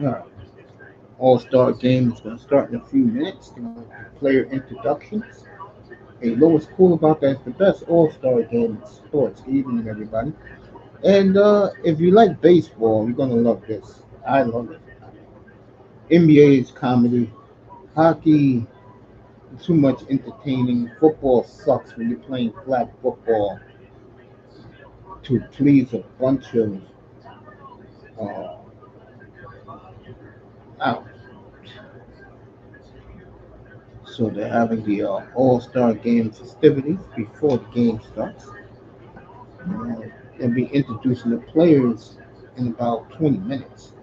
All right. All-Star game is going to start in a few minutes. They're going to do player introductions. Hey, you know what's cool about that? It's the best All-Star game in sports. Good evening, everybody. And if you like baseball, you're going to love this. I love it. NBA is comedy. Hockey, too much entertaining. Football sucks when you're playing flag football to please a bunch of uh, out. So they're having the All-Star Game festivities before the game starts. They'll be introducing the players in about 20 minutes,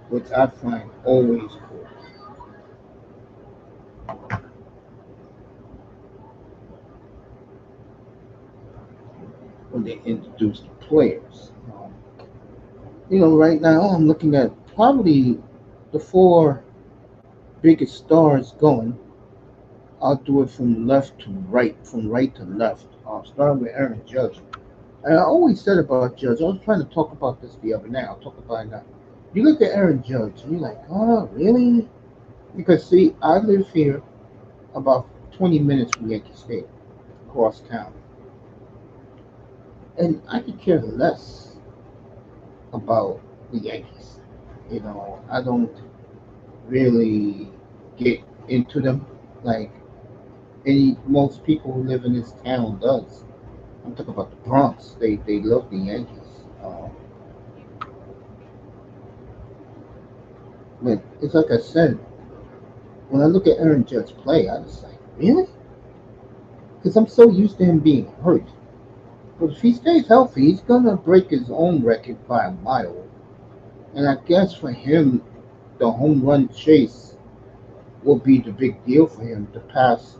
which I find always cool when they introduce the players. Right now I'm looking at probably the four biggest stars going. I'll do it from left to right, from right to left. I'll start with Aaron Judge. And I always said about Judge, I was trying to talk about this the other night. I'll talk about it now. You look at Aaron Judge, and you're like, oh, really? Because, see, I live here about 20 minutes from Yankee Stadium, across town. And I could care less about the Yankees. I don't really get into them like most people who live in this town does. I'm talking about the Bronx. They love the Yankees. But it's like I said, when I look at Aaron Judge play, I just like, really? Because I'm so used to him being hurt. But if he stays healthy, he's gonna break his own record by a mile. And I guess for him, the home run chase will be the big deal for him to pass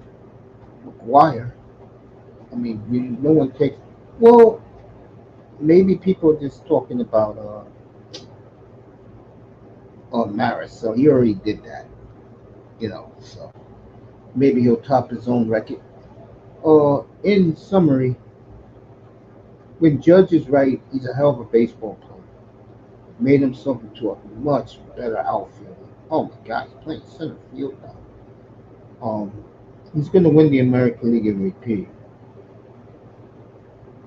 McGuire. I mean, no one takes. Well, maybe people are just talking about Maris, so he already did that. So maybe he'll top his own record. In summary, when Judge is right, he's a hell of a baseball player. Made himself into a much better outfielder. Oh my God, he's playing center field now. He's going to win the American League MVP,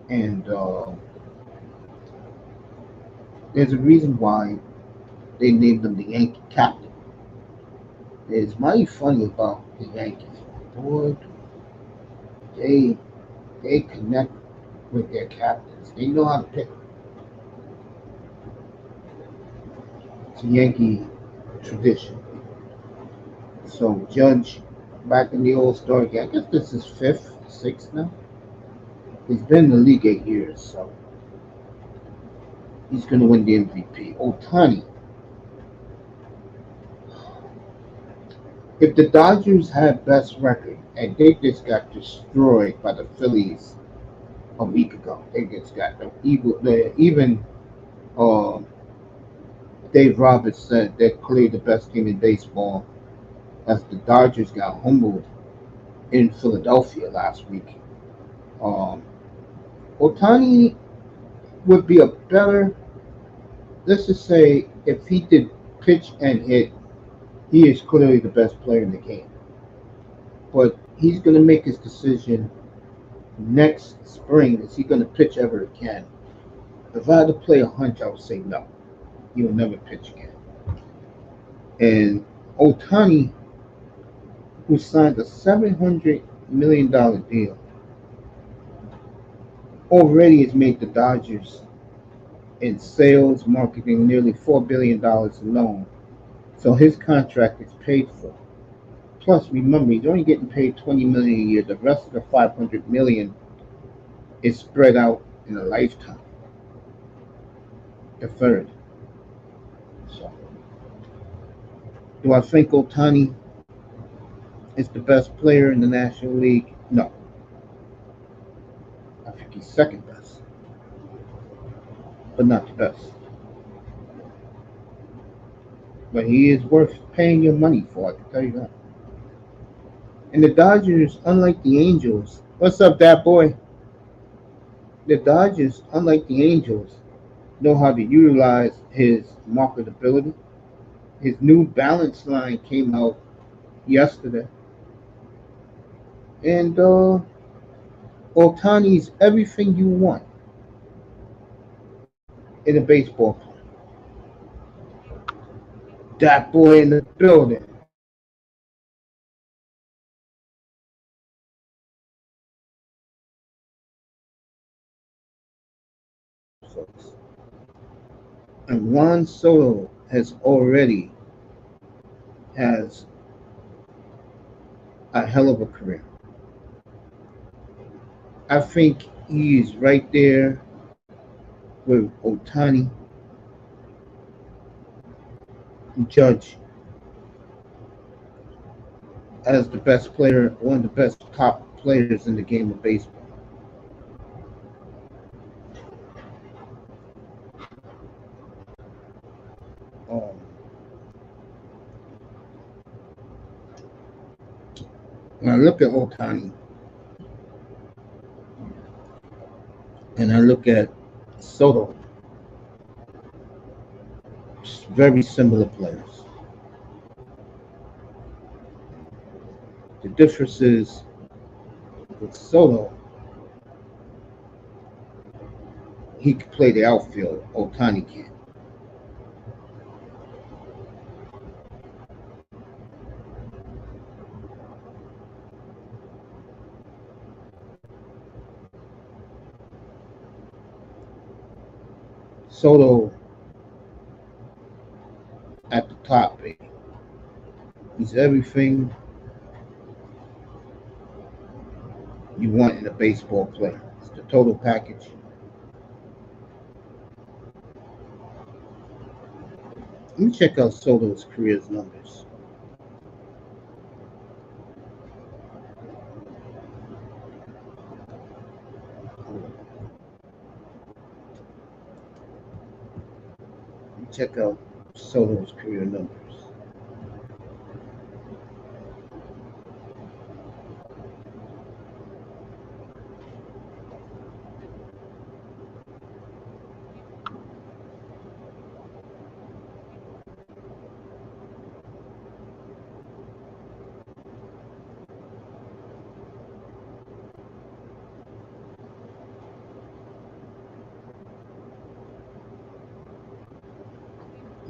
and there's a reason why they named him the Yankee captain. It's mighty funny about the Yankees. Boy, they they connect with their captains. They know how to pick. It's a Yankee tradition. So Judge, back in the All Star game, I guess this is fifth, sixth now. He's been in the league 8 years, so he's going to win the MVP. Otani, if the Dodgers had best record and they just got destroyed by the Phillies a week ago, they just got even uh, Dave Roberts said they're clearly the best team in baseball as the Dodgers got humbled in Philadelphia last week. Um, Otani would be a better, let's just say, if he did pitch and hit, he is clearly the best player in the game. But he's going to make his decision next spring. Is he going to pitch ever again? If I had to play a hunch, I would say no. He will never pitch again. And Otani, who signed a $700 million deal, already has made the Dodgers in sales, marketing, nearly $4 billion alone. So his contract is paid for. Plus, remember, he's only getting paid $20 million a year. The rest of the $500 million is spread out in a lifetime, deferred. So, do I think Otani is the best player in the National League? No, I think he's second best, but not the best. But he is worth paying your money for. I can tell you that. And the Dodgers, unlike the Angels, what's up, that boy? The Dodgers, unlike the Angels, know how to utilize his marketability. His New Balance line came out yesterday, and Otani's everything you want in a baseball player. That boy in the building. Folks. And Juan Soto has a hell of a career. I think he's right there with Otani, Judge, as the best player, one of the best top players in the game of baseball. Um, when I look at Otani and I look at Soto, very similar players. The difference is with Soto, he can play the outfield. Otani can't. Soto at the top, baby. He's everything you want in a baseball player. It's the total package. Let me check out Soto's career numbers. Let me check out Soto's career numbers.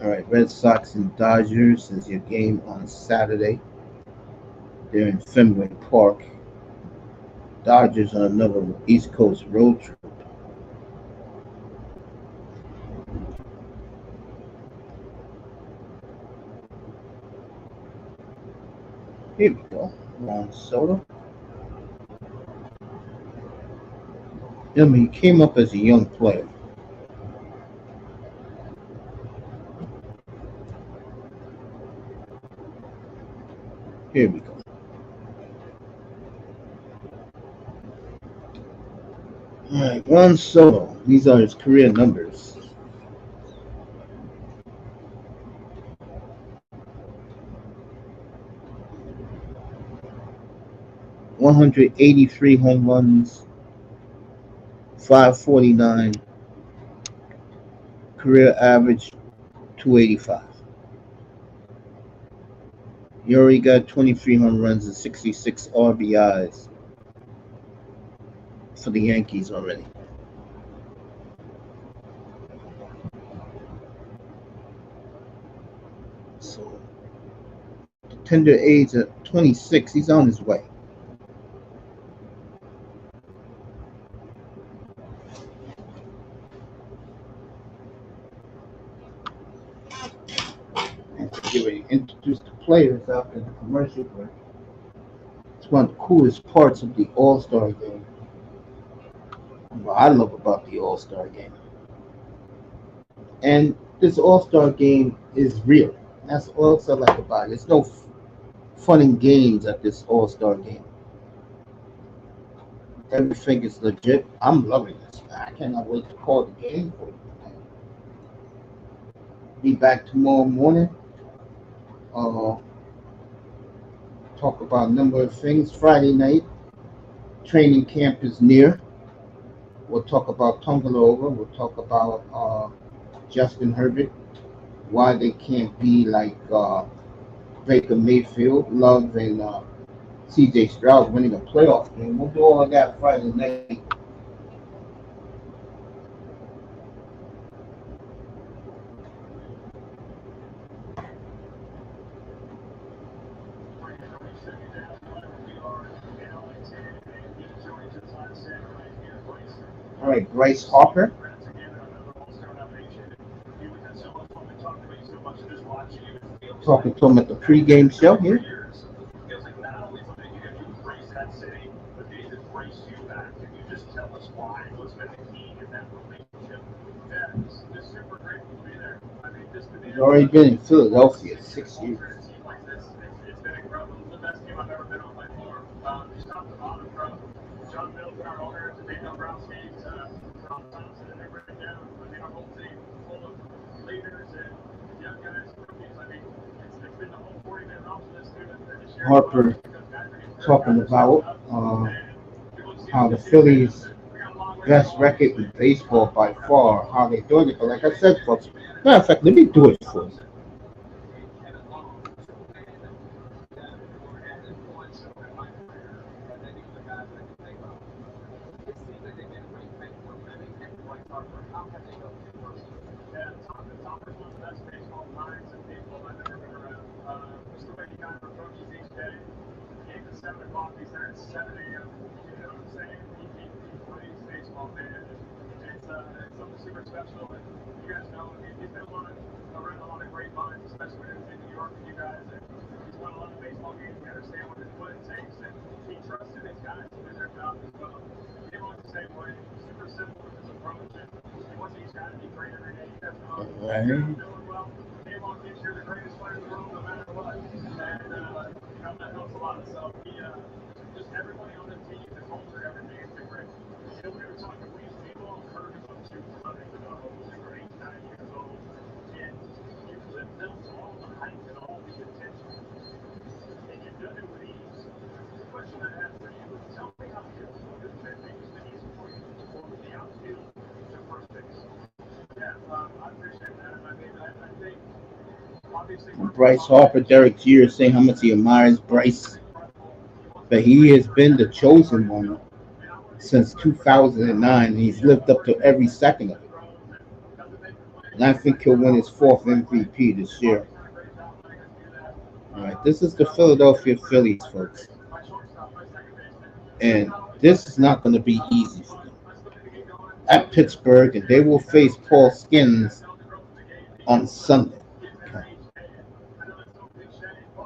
All right, Red Sox and Dodgers is your game on Saturday. They're in Fenway Park. Dodgers on another East Coast road trip. Here we go. Juan Soto. I mean, he came up as a young player. Here we go. All right, Juan Soto. These are his career numbers. .183 home runs, 549. Career average, 285. You already got 23 home runs and 66 RBIs for the Yankees already. So, the tender age at 26, he's on his way. Get ready to introduce the players after the commercial break. It's one of the coolest parts of the All-Star game. What I love about the All-Star game. And this All-Star game is real. That's also like about it. There's no fun and games at this All-Star game. Everything is legit. I'm loving this. I cannot wait to call the game for you. Be back tomorrow morning. Talk about a number of things. Friday night, training camp is near. We'll talk about Tungalover. We'll talk about Justin Herbert. why they can't be like Baker Mayfield, Love, and C.J. Stroud winning a playoff game. We'll do all that Friday night. All right, Bryce Harper talking to him at the pregame show here. He's already been in Philadelphia 6 years. Harper talking about how the Phillies' best record in baseball by far, how they're doing it. But like I said, folks, matter of fact, let me do it for you. Right. Bryce Harper, Derek Jeter saying how much he admires Bryce, but he has been the chosen one since 2009. He's lived up to every second of it. And I think he'll win his fourth MVP this year. All right, this is the Philadelphia Phillies, folks. And this is not going to be easy for them. At Pittsburgh, and they will face Paul Skins on Sunday.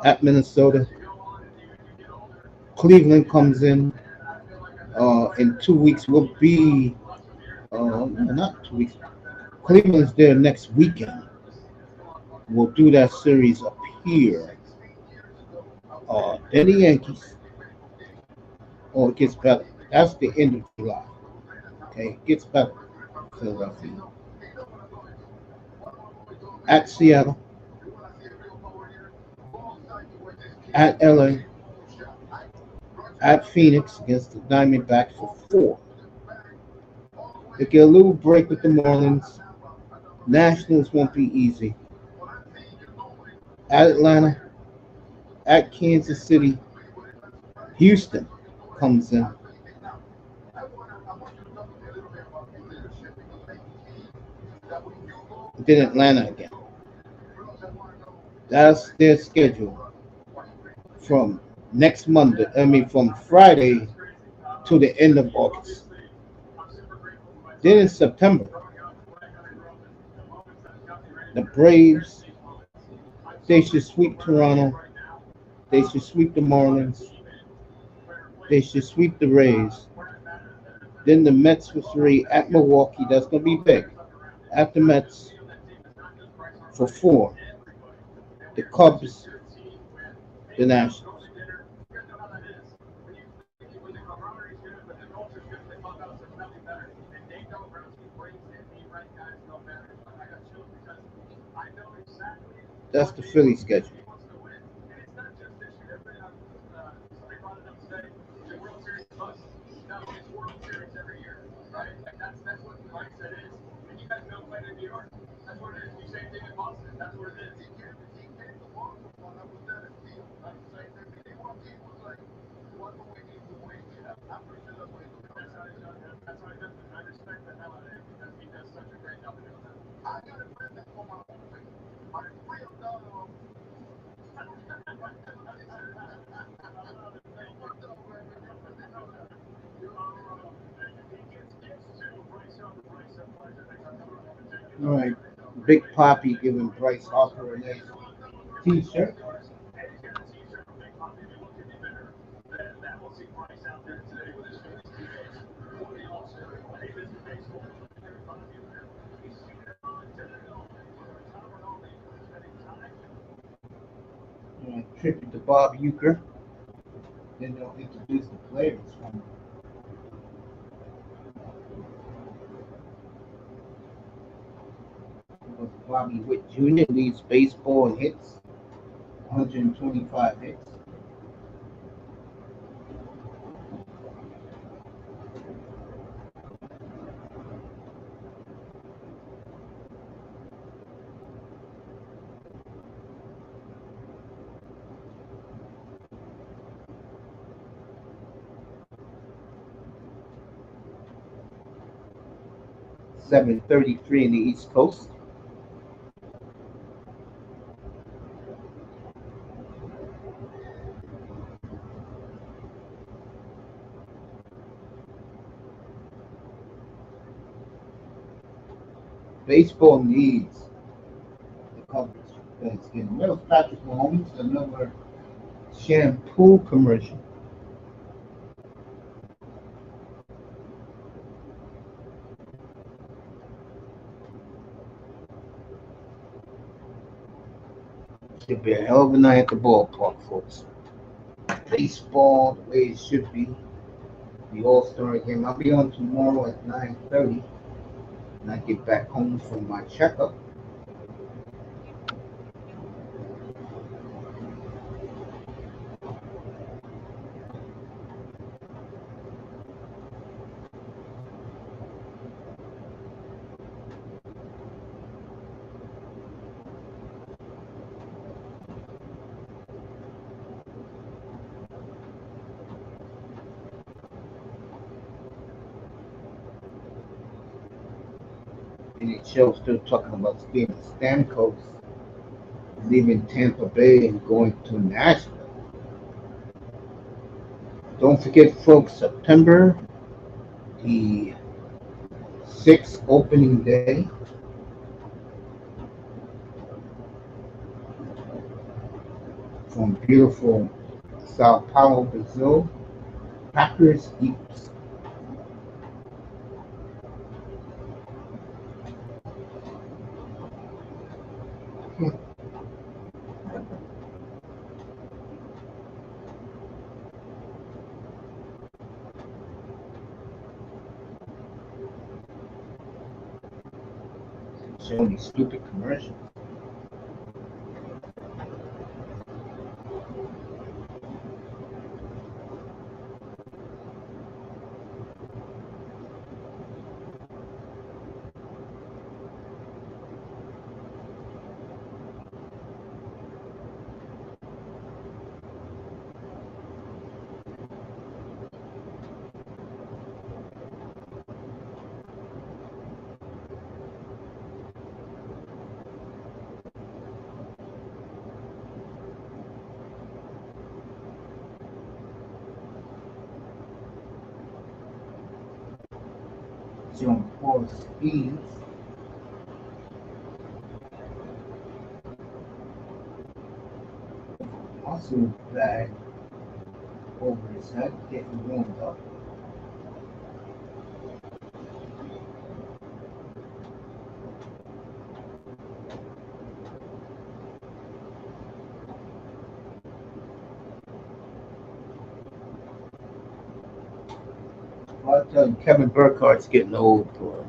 At Minnesota, Cleveland comes in 2 weeks. Will be no, not 2 weeks. Cleveland's there next weekend. We'll do that series up here. Then the Yankees. Oh, it gets better. That's the end of July. Okay, it gets better. Philadelphia. At Seattle. At LA. At Phoenix against the Diamondbacks for 4. They get a little break with the Marlins. Nationals won't be easy. At Atlanta. At Kansas City. Houston comes in. Then Atlanta again. That's their schedule from next Monday. I mean, from Friday to the end of August. Then in September, the Braves, they should sweep Toronto. They should sweep the Marlins. They should sweep the Rays. Then the Mets for 3 at Milwaukee. That's going to be big. At the Mets for 4. The Cubs, the Nationals. That's the Philly schedule. All right. Big Poppy giving Bryce Harper a nice t-shirt. Tribute to Bob Uecker. Then they'll introduce the players from Bobby Witt Jr. leads baseball in hits, 125 hits. .733 in the East Coast. Baseball needs the coverage because in the middle of Patrick Mahomes, another shampoo commercial. Should be a hell of a night at the ballpark, folks. Baseball, the way it should be. The All-Star game. I'll be on tomorrow at 9:30 when I get back home from my checkup. NHL still talking about Steven Stamkos leaving Tampa Bay and going to Nashville. Don't forget, folks, September the 6th opening day. From beautiful Sao Paulo, Brazil. Packers Eagles. Showing these stupid commercials. Showing four speeds. Muscle bag over his head, getting warmed up. I tell you, Kevin Burkhardt's getting old, boy.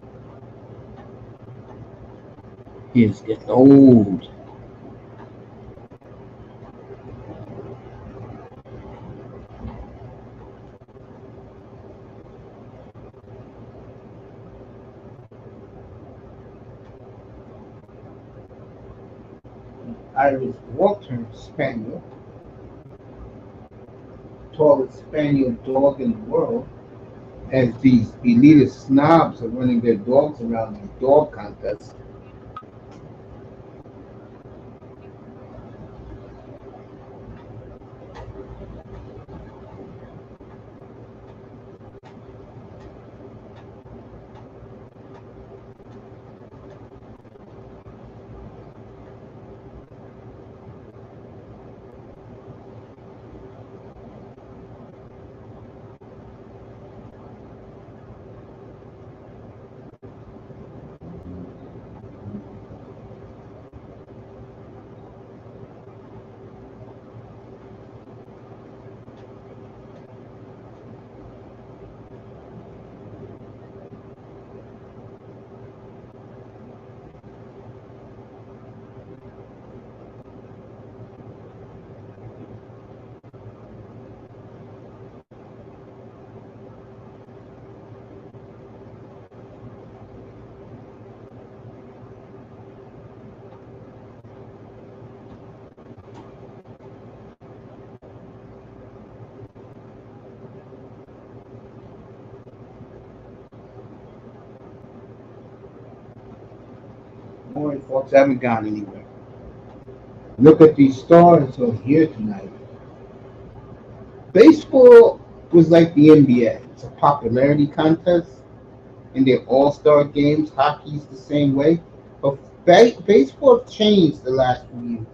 He is getting old. Irish Water Spaniel, tallest spaniel dog in the world, as these elitist snobs are running their dogs around these dog contests. Morning, folks. I haven't gone anywhere. Look at these stars who are here tonight. Baseball was like the NBA. It's a popularity contest in their all-star games. Hockey's the same way. But baseball changed the last few years.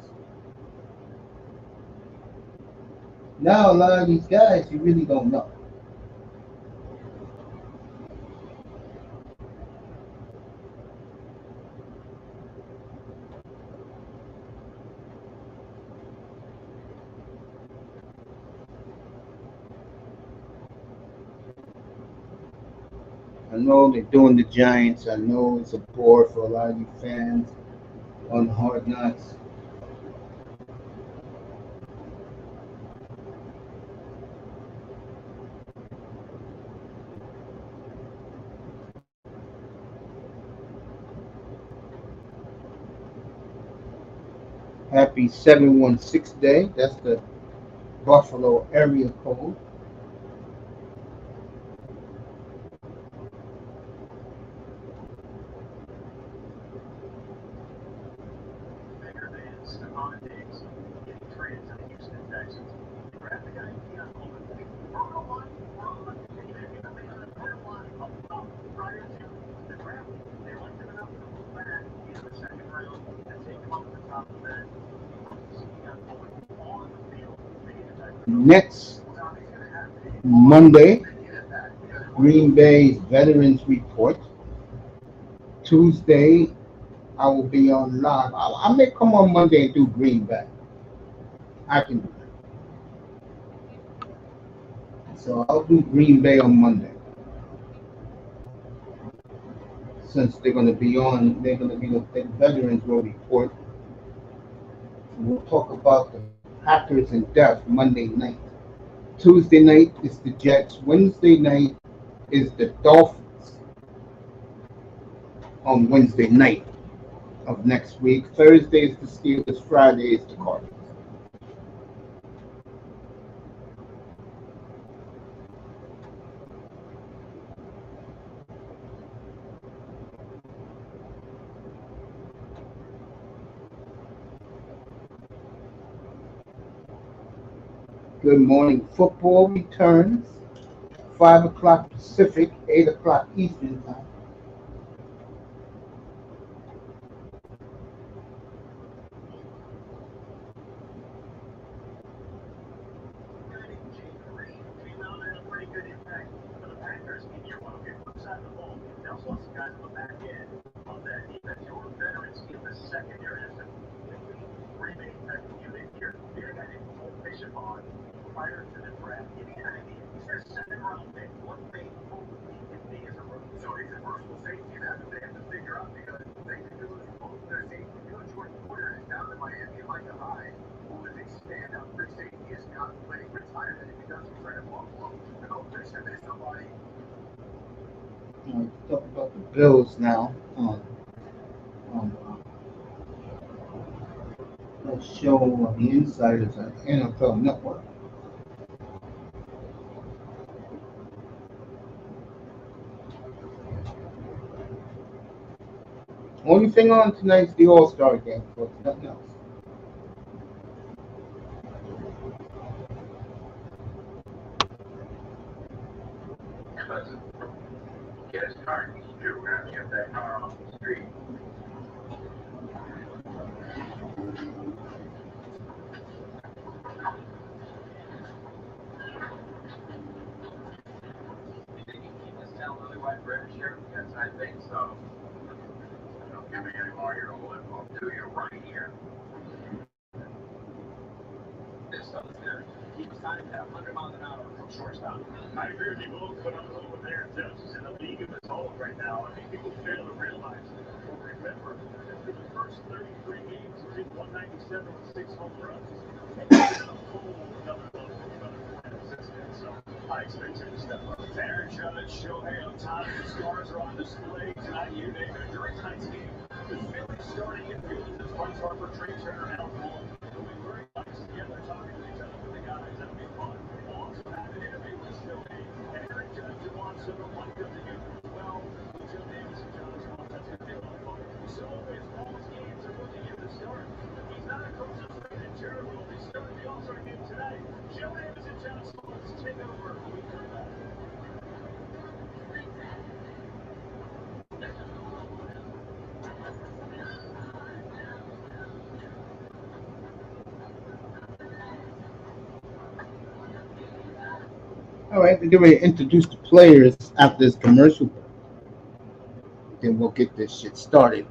Now a lot of these guys you really don't know. I know they're doing the Giants. I know it's a bore for a lot of you fans on Hard Knocks. Happy 716 Day. That's the Buffalo area code. Next Monday, Green Bay's Veterans Report. Tuesday, I will be on live. I may come on Monday and do Green Bay. I can do that. So I'll do Green Bay on Monday. Since they're going to be on, they're going to be the Veterans will report. We'll talk about the Packers and Death Monday night. Tuesday night is the Jets. Wednesday night is the Dolphins on Wednesday night of next week. Thursday is the Steelers. Friday is the Cardinals. Good morning. Football returns 5 o'clock Pacific, 8 o'clock Eastern time. Talk about the Bills now. a show on the Insiders on NFL Network. Only thing on tonight's the All-Star game, folks. Nothing else. Get his car. You're going to get that car off the street. You think you can keep this town really white bread here? Yes, I think so. Don't give me any more of your lip. I'll do you right here. This stuff's good. Keeps time at 100 miles an hour from shortstop. I agree with you both, but I'm a little with Aaron Judge in the league in this hole right now. I mean, people fail to realize it. Remember, through the first 33 games, he's hit 197 with 6 home runs. And he's been a full another assistant, so I expect him to step up. Aaron Judge, Shohei Ohtani, the stars are on display tonight. You name it. During tonight's game, the Phillies starting infield is Bryce Harper, Trey Turner, Al Cole. It'll be very nice to get their talking to each other with the guys. That'll be fun. We'll also have an interview with Shohei and Aaron Judge who wants to know what they're together as well. With Joe Davis and John Swan, that's going to be a lot of fun. So as Paul's games are looking at the start, he's not across the street in Jared will be starting the All-Star game tonight. Joe Davis and John Swan take over. We come back. All right, we're going to introduce the players after this commercial. Then we'll get this shit started.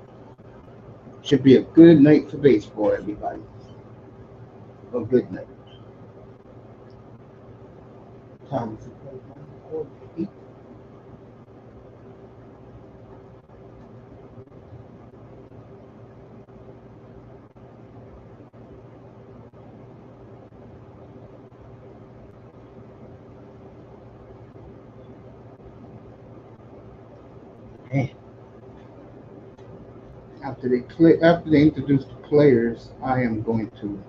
Should be a good night for baseball, everybody. A good night. Time to play. After they introduce the players, I am going to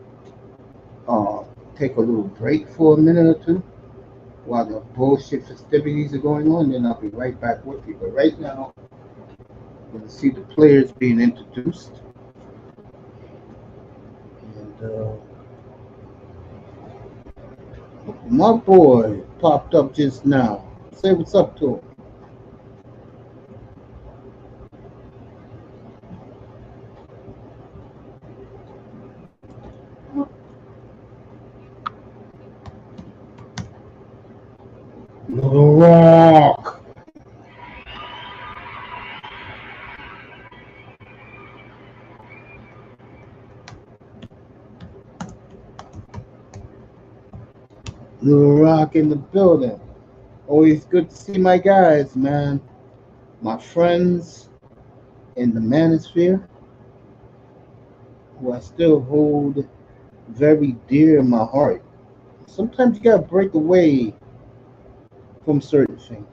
take a little break for a minute or two while the bullshit festivities are going on. Then I'll be right back with you. But right now, we're going to see the players being introduced. And my boy popped up just now. Say what's up to him. The Rock. The Rock in the building. Always good to see my guys, man. My friends in the manosphere, who I still hold very dear in my heart. Sometimes you gotta break away from certain things.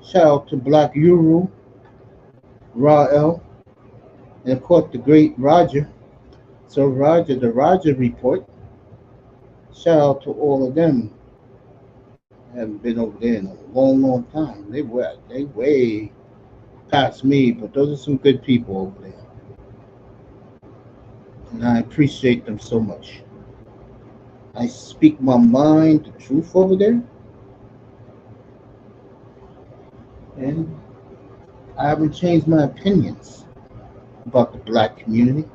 Shout out to Black Uru, Rael, and of course the great Roger. So Roger, the Roger Report. Shout out to all of them. I haven't been over there in a long, long time. They way past me, but those are some good people over there. And I appreciate them so much. I speak my mind, the truth over there. And I haven't changed my opinions about the black community.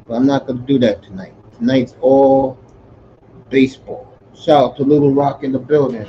But I'm not going to do that tonight. Tonight's all baseball. Shout out to Little Rock in the building.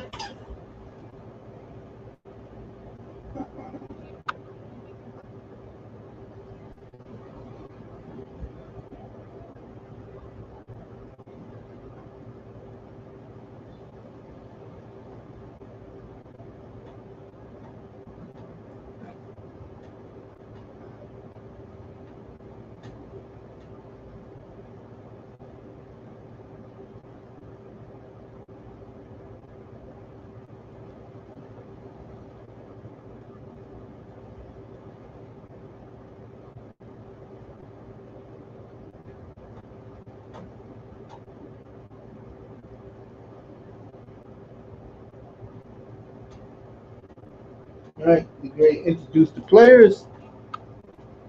All right, we ready to introduce the players.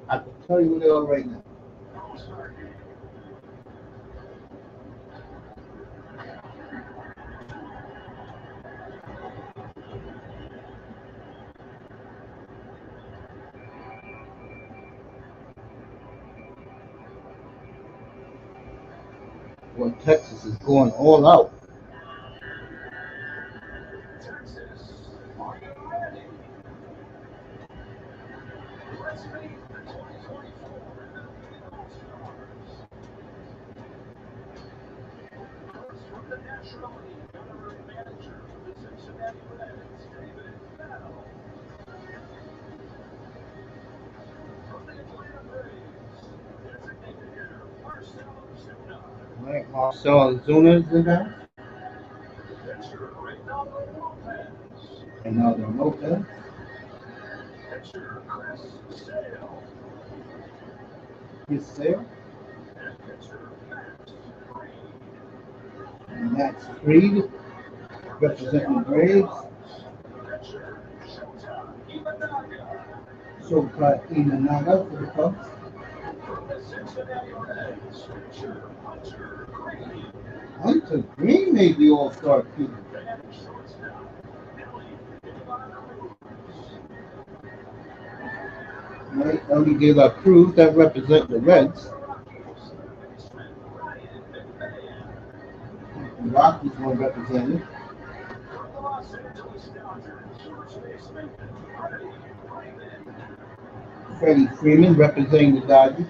I can tell you who they are right now. Well, Texas is going all out. Texas, are you ready? Let's meet the 2024 M.L.B. All-Stars. First from the National League, honorary manager of the Cincinnati Reds, David Bell. From the Atlanta Braves, designated hitter Marcell Ozuna. All right, Marcell Ozuna is in there. Pitcher Reynaldo Lopez. Ronaldo Lopez. Pitcher Chris Sale. Chris Sale. And pitcher Max Fried. Max Fried representing the Braves. Pitcher Shota Imanaga. Shota Imanaga for the Cubs. From the Cincinnati Reds, pitcher Hunter Green. Hunter Green made the All-Star team. And shortstop Ellie De La Cruz. Right, Ellie De La Cruz that represent the Reds. Rockies, baseman Ryan McMahon. The Rockies were represented. From the Los Angeles Dodgers, first baseman Freddie Freeman. Freddie Freeman representing the Dodgers.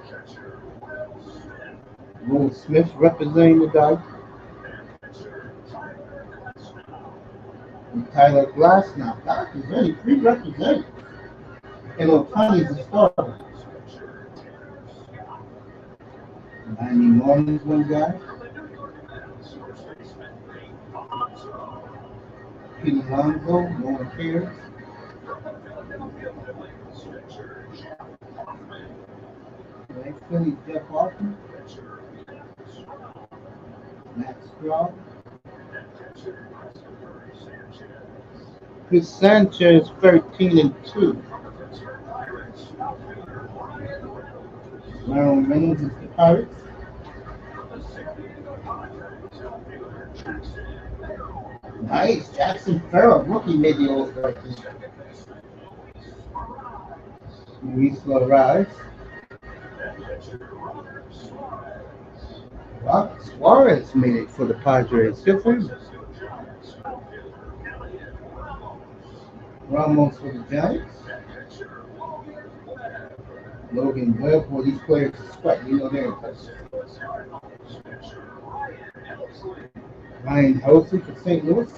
Catcher Will Smith. Will Smith representing the Dodgers. And pitcher Tyler Glasnow. And Tyler Glasnow. Dodgers really three representatives. And Otani's a starter. Pitcher Tanner Scott. Miami Marlins one guy. From the New York Mets, first baseman Pete Alonso. Pete Alonso, no one cares. From the Philadelphia Phillies, pitcher Jeff Hoffman. Right, Philly Jeff Hoffman, Pitcher Matt Strahm. Matt Straw. And pitcher Christopher Sanchez. Chris Sanchez 13-2. From the Pittsburgh Pirates, outfielder Ryan Reynolds. Ryan Reynolds is the Pirates. From the San Diego Padres, outfielder Jackson Merrill. Nice, Jackson Farrell, rookie made the All-Star team. Second baseman Luis Arraez. Luis Suarez. And pitcher Robert Suarez. Rob Suarez made it for the Padres. Good for him. Francisco Giants, outfielder Elliot Ramos. Ramos for the Giants. And pitcher Logan Webb. Logan Webb, well, these players are sweat. You know they're From the St. Louis Cardinals, pitcher Ryan Helsley. Ryan Helsley for St. Louis.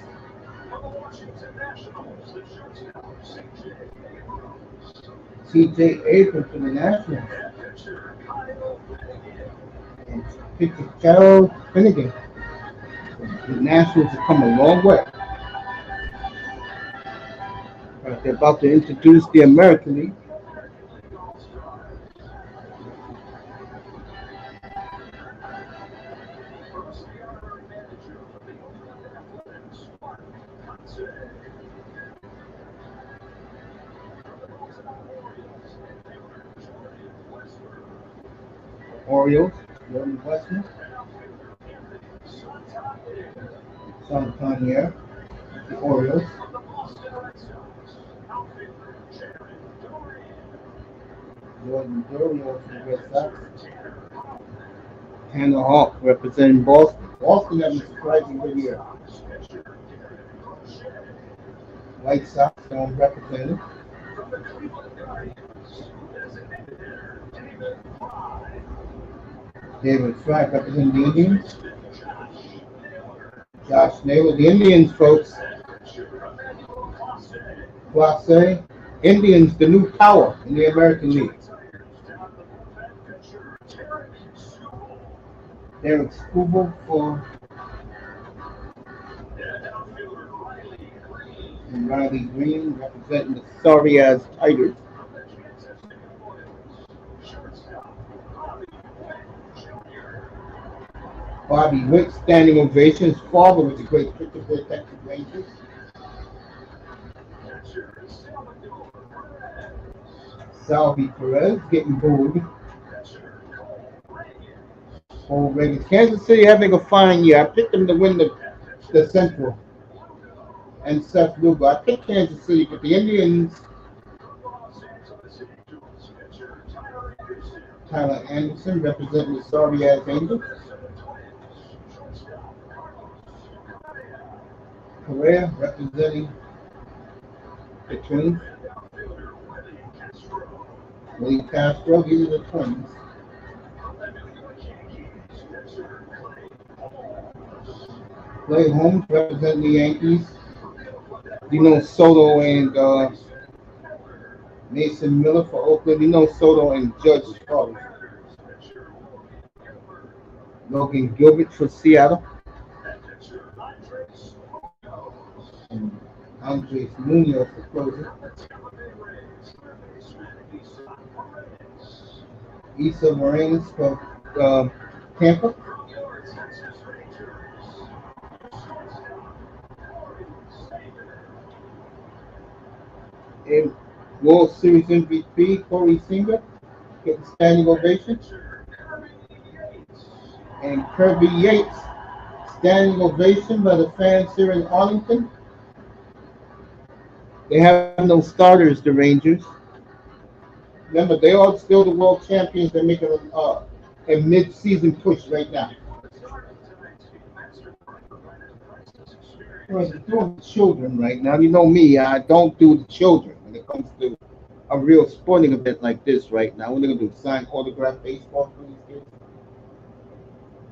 From the Washington Nationals, the shortstop C.J. Abrams. C.J. Abrams for the Nationals. And pitcher Kyle Finnegan. And pitcher Carol Finnegan. The Nationals have come a long way. Right, they're about to introduce the American League. First, the honorary manager of the Oakland Athletics, Mark Kotsay. From the Baltimore Orioles, infielder Jordan Westburg. Orioles, Jordan Westman, And outfielder Anthony Santander. Santander, the Orioles, From the Boston Red Sox, outfielder Jared Duran. Jordan Dorial for the Red Sox, Tanner Houck. Tanner Hawk representing Boston. Boston having a surprising good year. Sox pitcher Garrett Crochet. White Sox don't represent it. From the Cleveland Guardians, designated hitter David Fry. David Fry representing the Indians. Baseman Josh Naylor. Josh Naylor, the Indians, folks. And pitcher Emmanuel Clase. Clase, Indians, the new power in the American League. Tigers down the bullpen pitcher Derek Skubal. Derek Skubal for And outfielder Riley Green. and Riley Green representing the sorry ass Tigers. From the Kansas City Royals, shortstop Bobby Witt Jr. Bobby Witt, standing ovation. His father was a great pitcher for the Texas Rangers. And Salvi Perez getting booed. Old Ravens. Kansas City having a fine year. I picked them to win the Central. And Seth Lugo. I picked Kansas City, but the Indians, Tyler Anderson representing the sorry ass Angels. Correa representing the Twins. Willie Castro, these are the Twins. Clay Holmes representing the Yankees. Soto and Mason Miller for Oakland. Soto and Judge Charles. Logan Gilbert for Seattle. And Andres Munoz for closer. Issa Morenas for Tampa. And World Series MVP Corey Seager getting standing ovation. And Kirby Yates, standing ovation by the fans here in Arlington. They have no starters, the Rangers. Remember, they are still the world champions. They're making a mid-season push right now. We're doing children right now. You know me, I don't do the children when it comes to a real sporting event like this right now. We're going to do signed autograph baseball for these kids.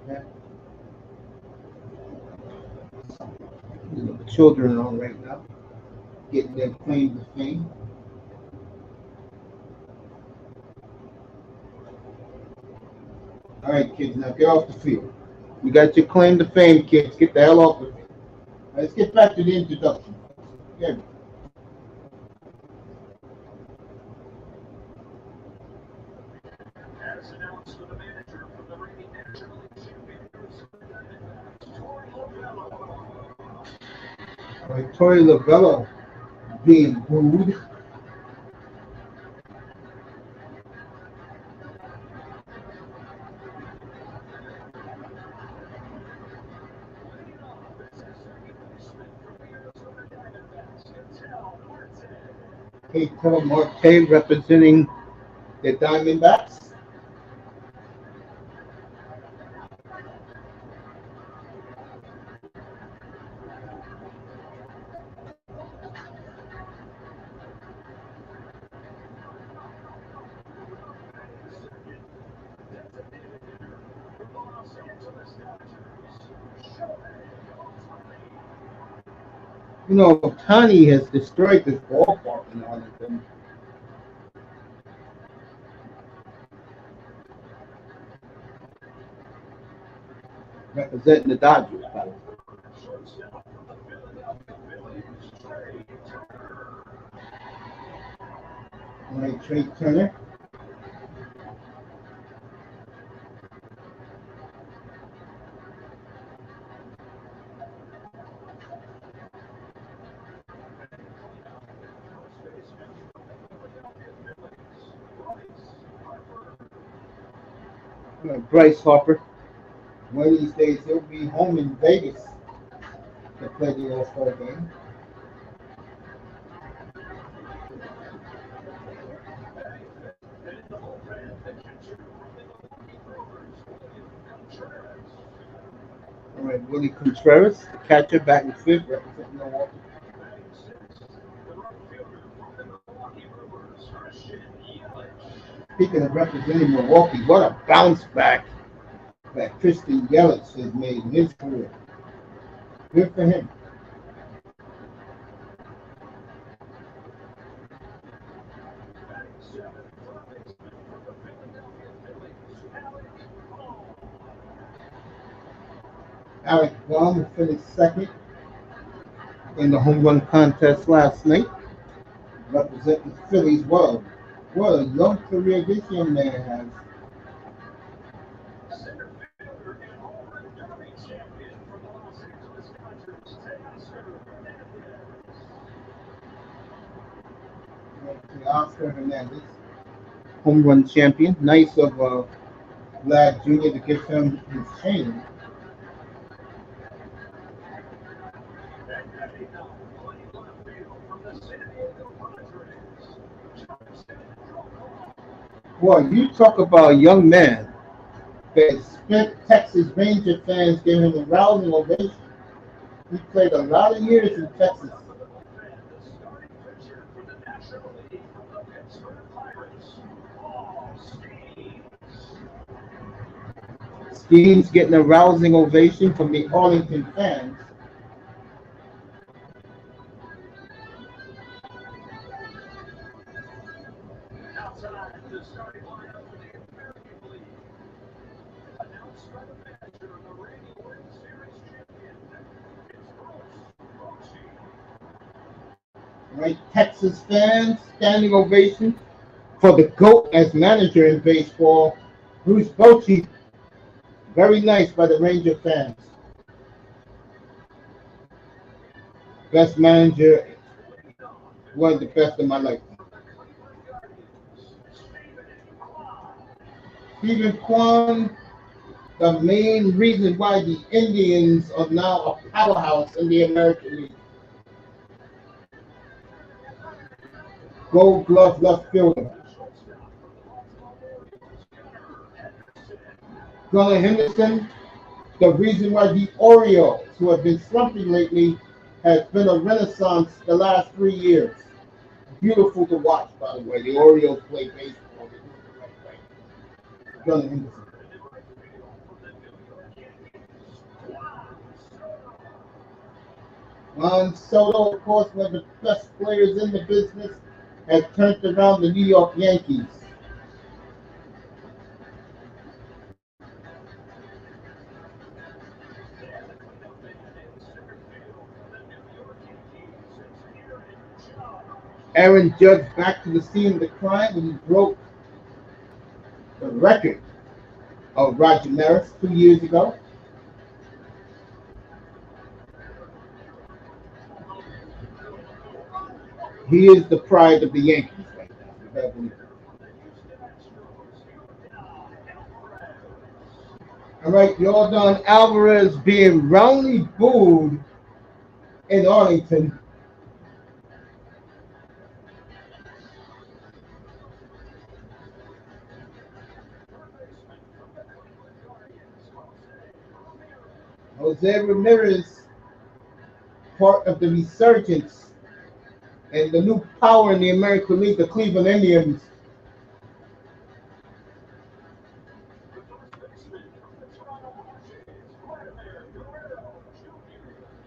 Yeah. The children are on right now, getting their claim to fame. All right, kids, now get off the field. You got your claim to fame, kids. Get the hell off the field. Let's get back to the introduction. Yeah. All right, Torey Lovullo being booed. Ketel Marte representing the Diamondbacks. Tani has destroyed this ballpark in Arlington. Representing the Dodgers. All right, Trey Turner. Bryce Harper. One of these days he'll be home in Vegas to play the All-Star game. All right, Willie Contreras, the catcher, batting fifth, representing Milwaukee. Speaking of representing Milwaukee, what a bounce back that Christian Yelich has made in his career. Good for him. Alec Bohm finished second in the home run contest last night, representing the Phillies. What a young career this young man has. Okay, Oscar Hernandez, home run champion. Nice of Vlad Jr. to give him his chain. Boy, you talk about a young man that spent Texas Ranger fans giving him a rousing ovation. He played a lot of years in Texas. Skeens getting a rousing ovation from the Arlington fans. Right, Texas fans, standing ovation for the GOAT as manager in baseball. Bruce Bochy, very nice by the Ranger fans. Best manager, one of the best in my life. Stephen Kwan, the main reason why the Indians are now a powerhouse in the American League. Gold glove left fielder. Gunnar Henderson, the reason why the Orioles, who have been slumping lately, has been a renaissance the last 3 years. Beautiful to watch, by the way. The Orioles play baseball. They do it the right way. Gunnar Henderson. Juan Soto, of course, one of the best players in the business, has turned around the New York Yankees. Aaron Judge back to the scene of the crime when he broke the record of Roger Maris 2 years ago. He is the pride of the Yankees right now. You better believe it. All right, Jordan Alvarez being roundly booed in Arlington. Jose Ramirez, part of the resurgence and the new power in the American League, the Cleveland Indians.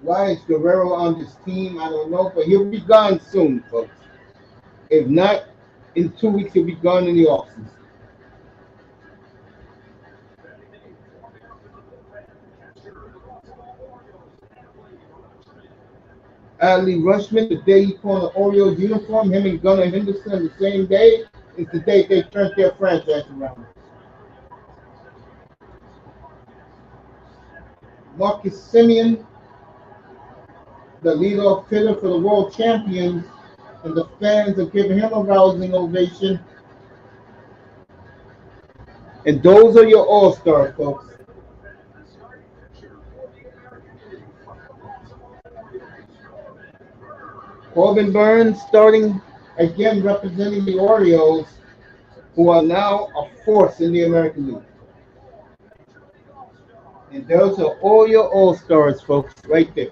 Why is Guerrero on this team? I don't know, but he'll be gone soon, folks. If not, in 2 weeks, he'll be gone in the offseason. Ali Rushman, the day he put on the Orioles uniform, him and Gunnar Henderson the same day, is the day they turned their franchise around. Marcus Simeon, the leadoff hitter for the world champions, and the fans are giving him a rousing ovation. And those are your all-stars, folks. Corbin Burns starting again representing the Orioles, who are now a force in the American League. And those are all your all-stars, folks, right there.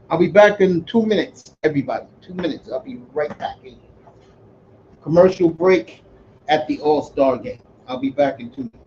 I'll be back in 2 minutes, everybody. 2 minutes. I'll be right back in. Commercial break at the All-Star game. I'll be back in 2 minutes.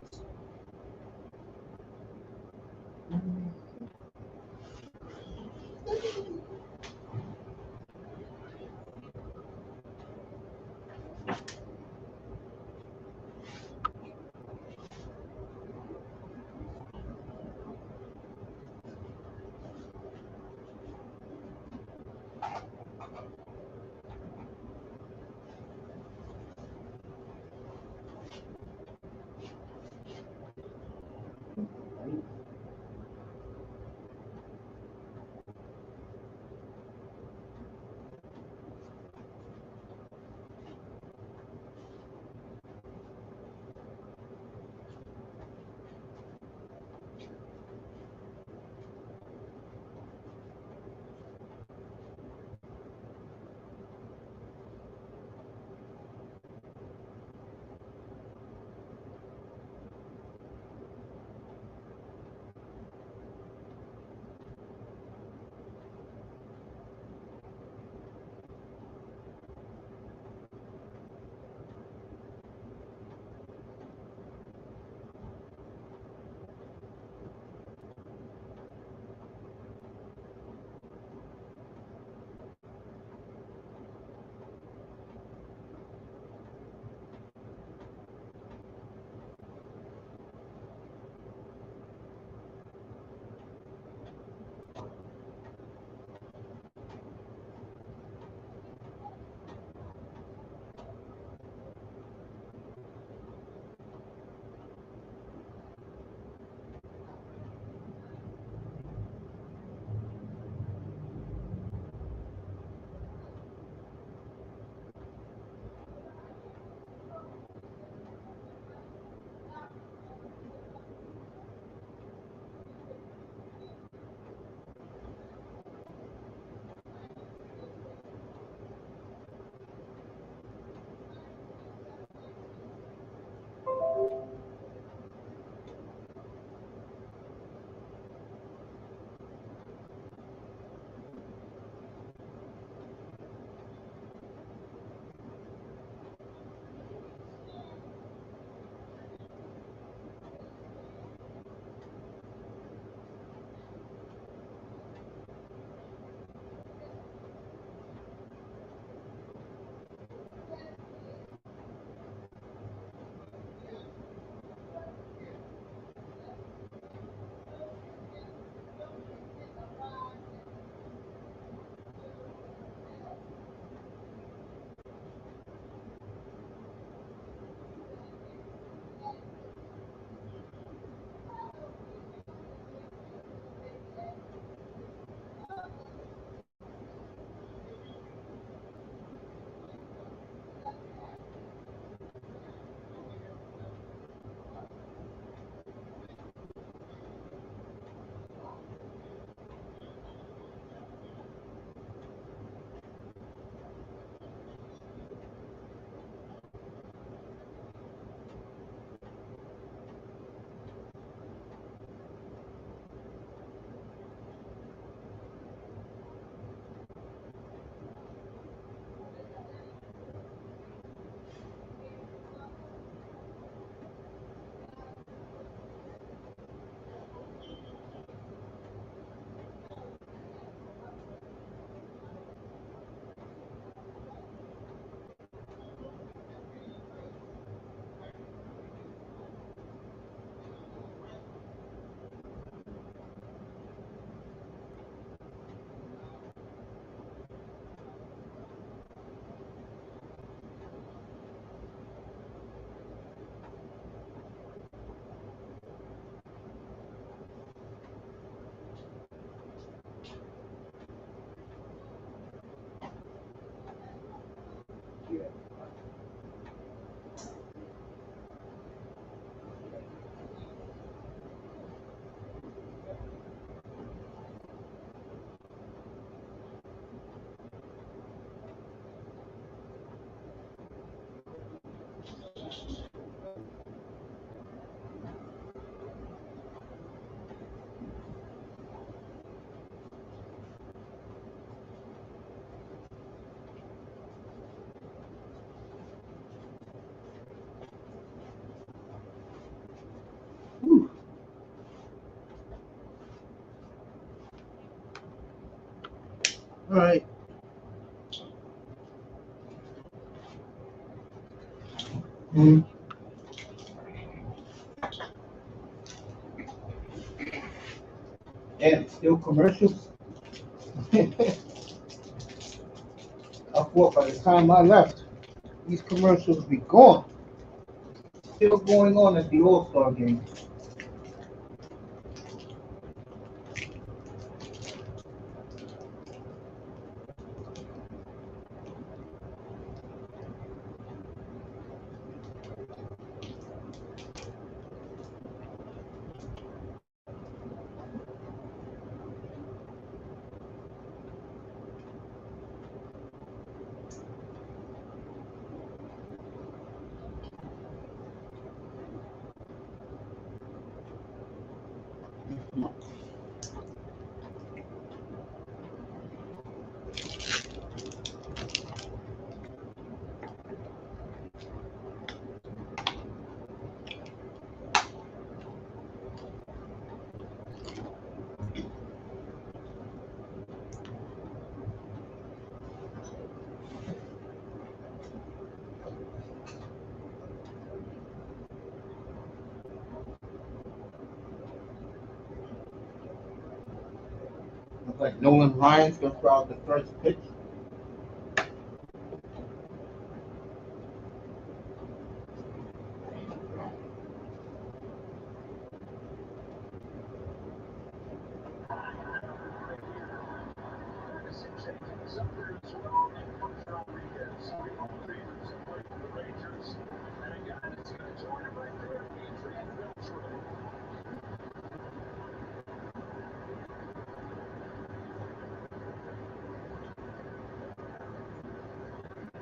All right. Mm. And still commercials. I thought by the time I left, these commercials be gone. Still going on at the All-Star game. Looks like Nolan Ryan's gonna throw out the first pitch.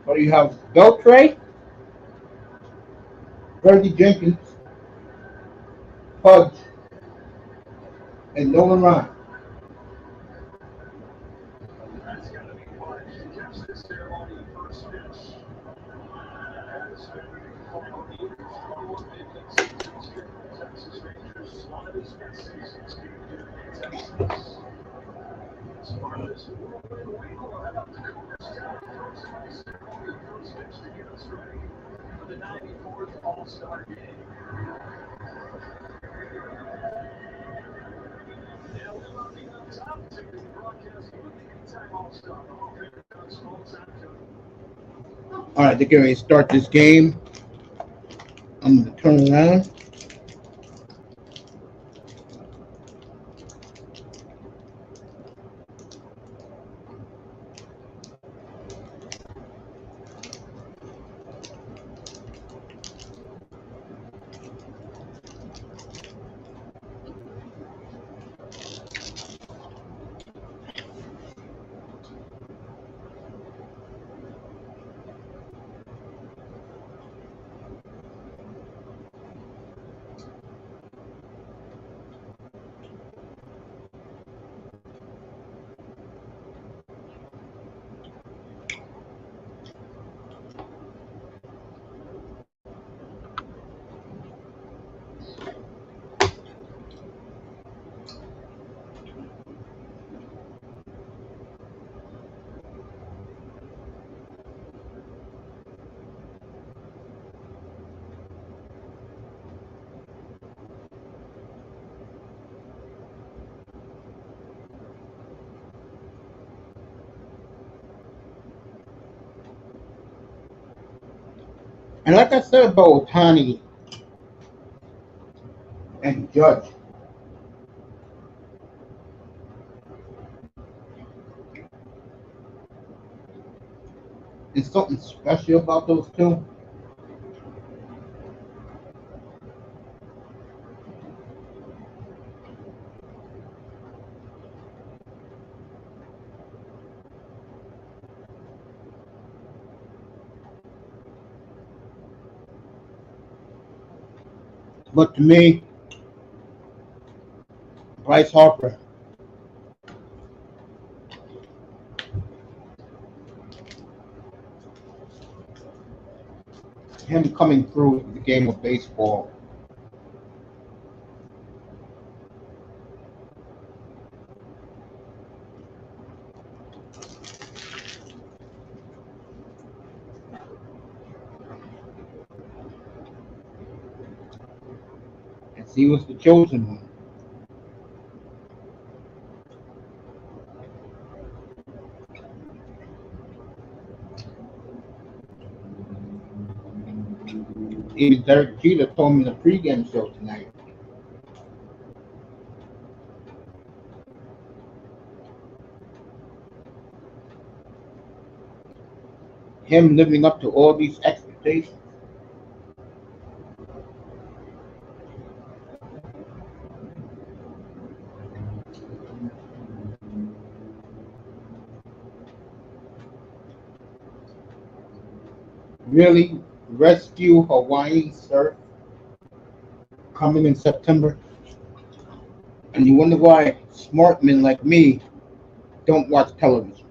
So you have Beltray, Fergie Jenkins, Pudge, and Nolan Ryan. That's got to be Pudge. Catch this ceremony first pitch. As the Eagles struggle with mid-seasons here. Texas Rangers, one of his best seasons being here in Texas. As part of this whirlwind week, we'll head up to Cooperstown for tonight's ceremony first pitch to get us ready for the 94th All-Star Game. Now, M.L.B on top, taking the broadcast with the anytime All-Star. All favorite guns, full-time coach. All right, they're getting ready to start this game. I'm gonna turn around. And like I said about Otani and Judge, there's something special about those two. But to me, Bryce Harper, him coming through the game of baseball, Yes, he was the chosen one. Even Derek Jeter told me in the pregame show tonight. Him living up to all these expectations. Really rescue Hawaii surf coming in September. And you wonder why smart men like me don't watch television.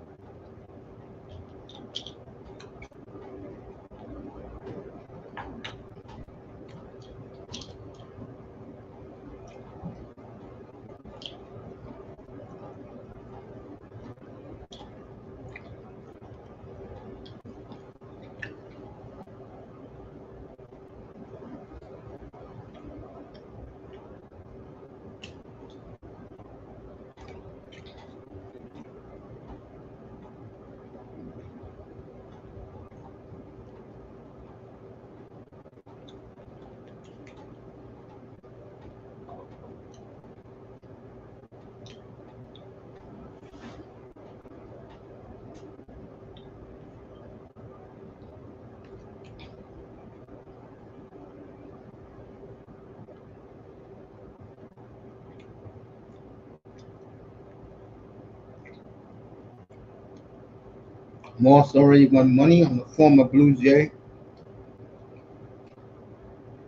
Moss already won money on the former Blue Jay,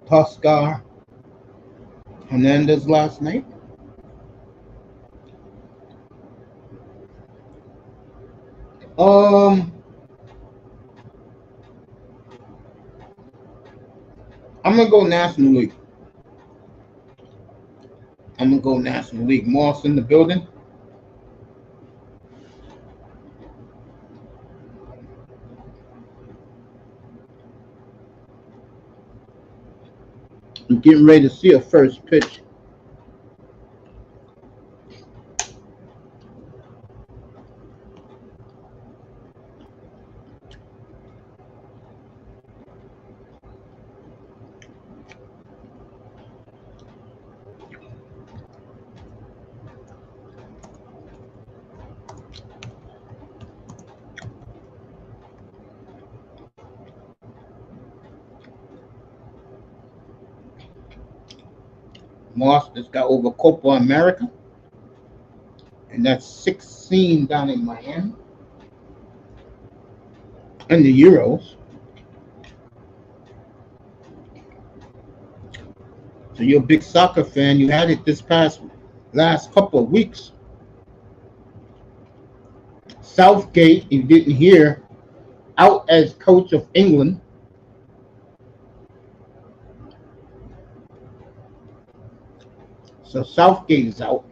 Toscar Hernandez last night. Um, I'm gonna go National League. I'm gonna go National League. Moss in the building. I'm getting ready to see a first pitch. Moss just got over Copa America, and that's 16 down in Miami. And the Euros. So you're a big soccer fan. You had it this past last couple of weeks. Southgate, you didn't hear, out as coach of England. So Southgate is out.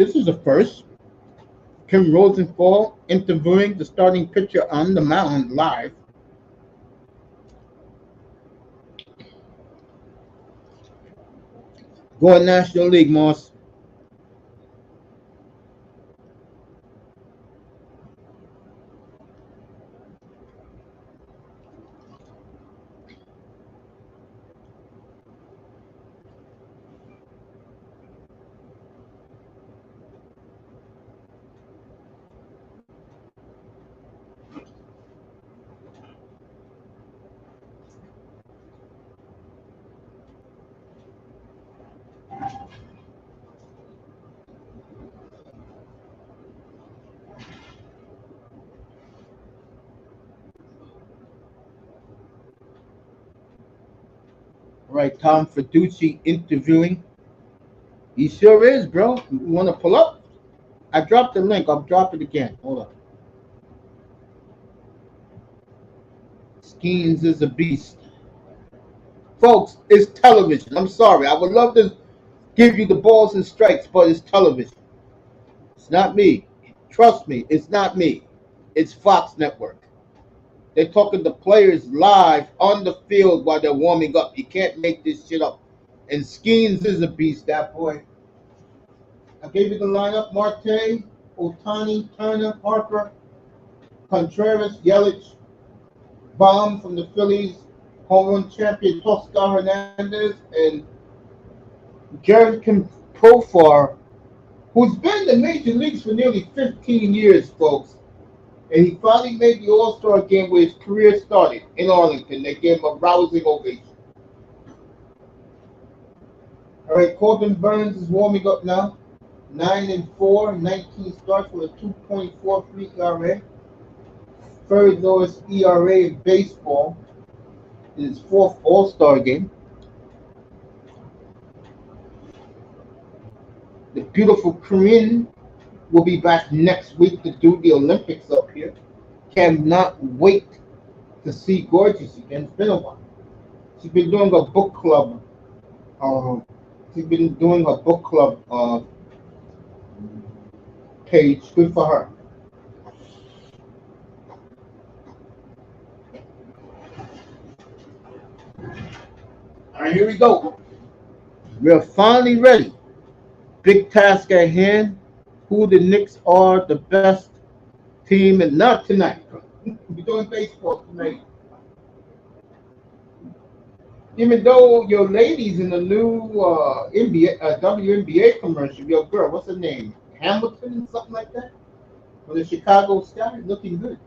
This is the first. Kim Rosenthal interviewing the starting pitcher on the mound live. Going National League, Moss. All right, Tom Fiducci interviewing. He sure is, bro. You want to pull up? I dropped the link. I'll drop it again. Hold on. Skeens is a beast. Folks, it's television. I'm sorry. I would love to give you the balls and strikes, but it's television. It's not me. Trust me, it's not me. It's Fox Network. They're talking to players live on the field while they're warming up. You can't make this shit up. And Skeens is a beast, that boy. I gave you the lineup: Marte, Otani, Turner, Harper, Contreras, Yelich, Baum from the Phillies, home run champion Toscar Hernandez, and Jared Profar, who's been in the major leagues for nearly 15 years, folks. And he finally made the All-Star game where his career started in Arlington. They gave him a rousing ovation. All right, Corbin Burns is warming up now. 9-4, 19 starts with a 2.43 ERA. Third lowest ERA in baseball in his fourth All-Star game. The beautiful Corinne will be back next week to do the Olympics up here. Cannot wait to see Gorgeous again. It's been a while. She's been doing a book club. Page. Good for her. All right, here we go. We're finally ready. Big task at hand. Who the Knicks are the best team, and not tonight. We're doing baseball tonight. Even though your ladies in the new WNBA commercial, your girl, what's her name? Hamilton, something like that? For the Chicago Sky, looking good.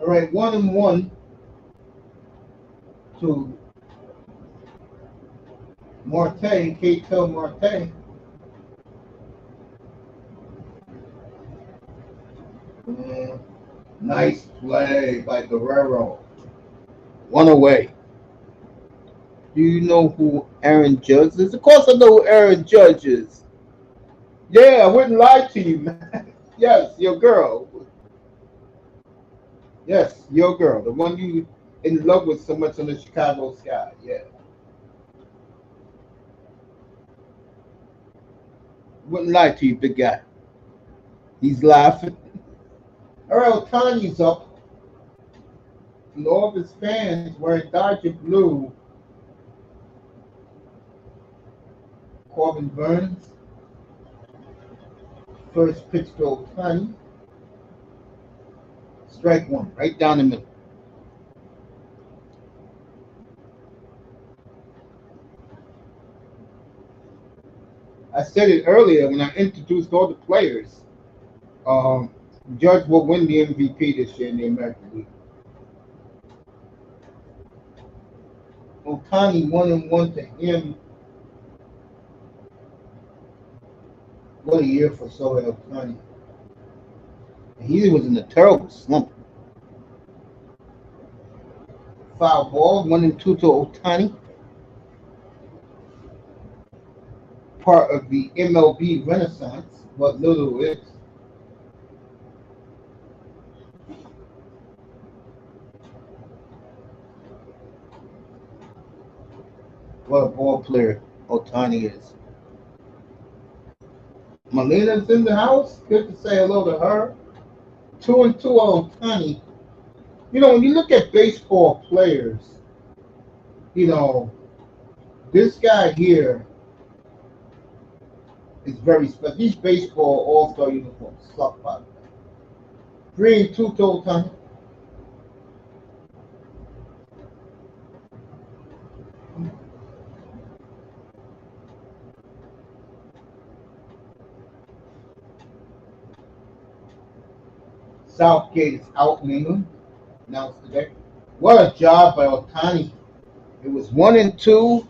All right, 1-1 to Marte, Ketel Marte. Nice play by Guerrero. One away. Do you know who Aaron Judge is? Of course I know who Aaron Judge is. Yeah, I wouldn't lie to you, man. Yes, your girl. Yes, your girl. The one you in love with so much on the Chicago Sky. Yeah. Wouldn't lie to you, big guy. He's laughing. All right, Otani's up. And all of his fans wearing Dodger blue. Corbin Burns. First pitch to Otani. Strike one, right down the middle. I said it earlier when I introduced all the players. Judge will win the MVP this year in the American League. Otani 1-1 to him. What a year for Shohei Otani. He was in a terrible slump. Foul ball, 1-2 to Otani. Part of the M.L.B. renaissance, what little it is. What a ball player Otani is. Melina's in the house. Good to say hello to her. 2-2 on Otani. You know, when you look at baseball players, you know, this guy here is very special. These baseball all-star uniforms suck, by the way. 3-2 to Otani. Southgate is out in England. Announced today. What a job by Otani. It was 1-2,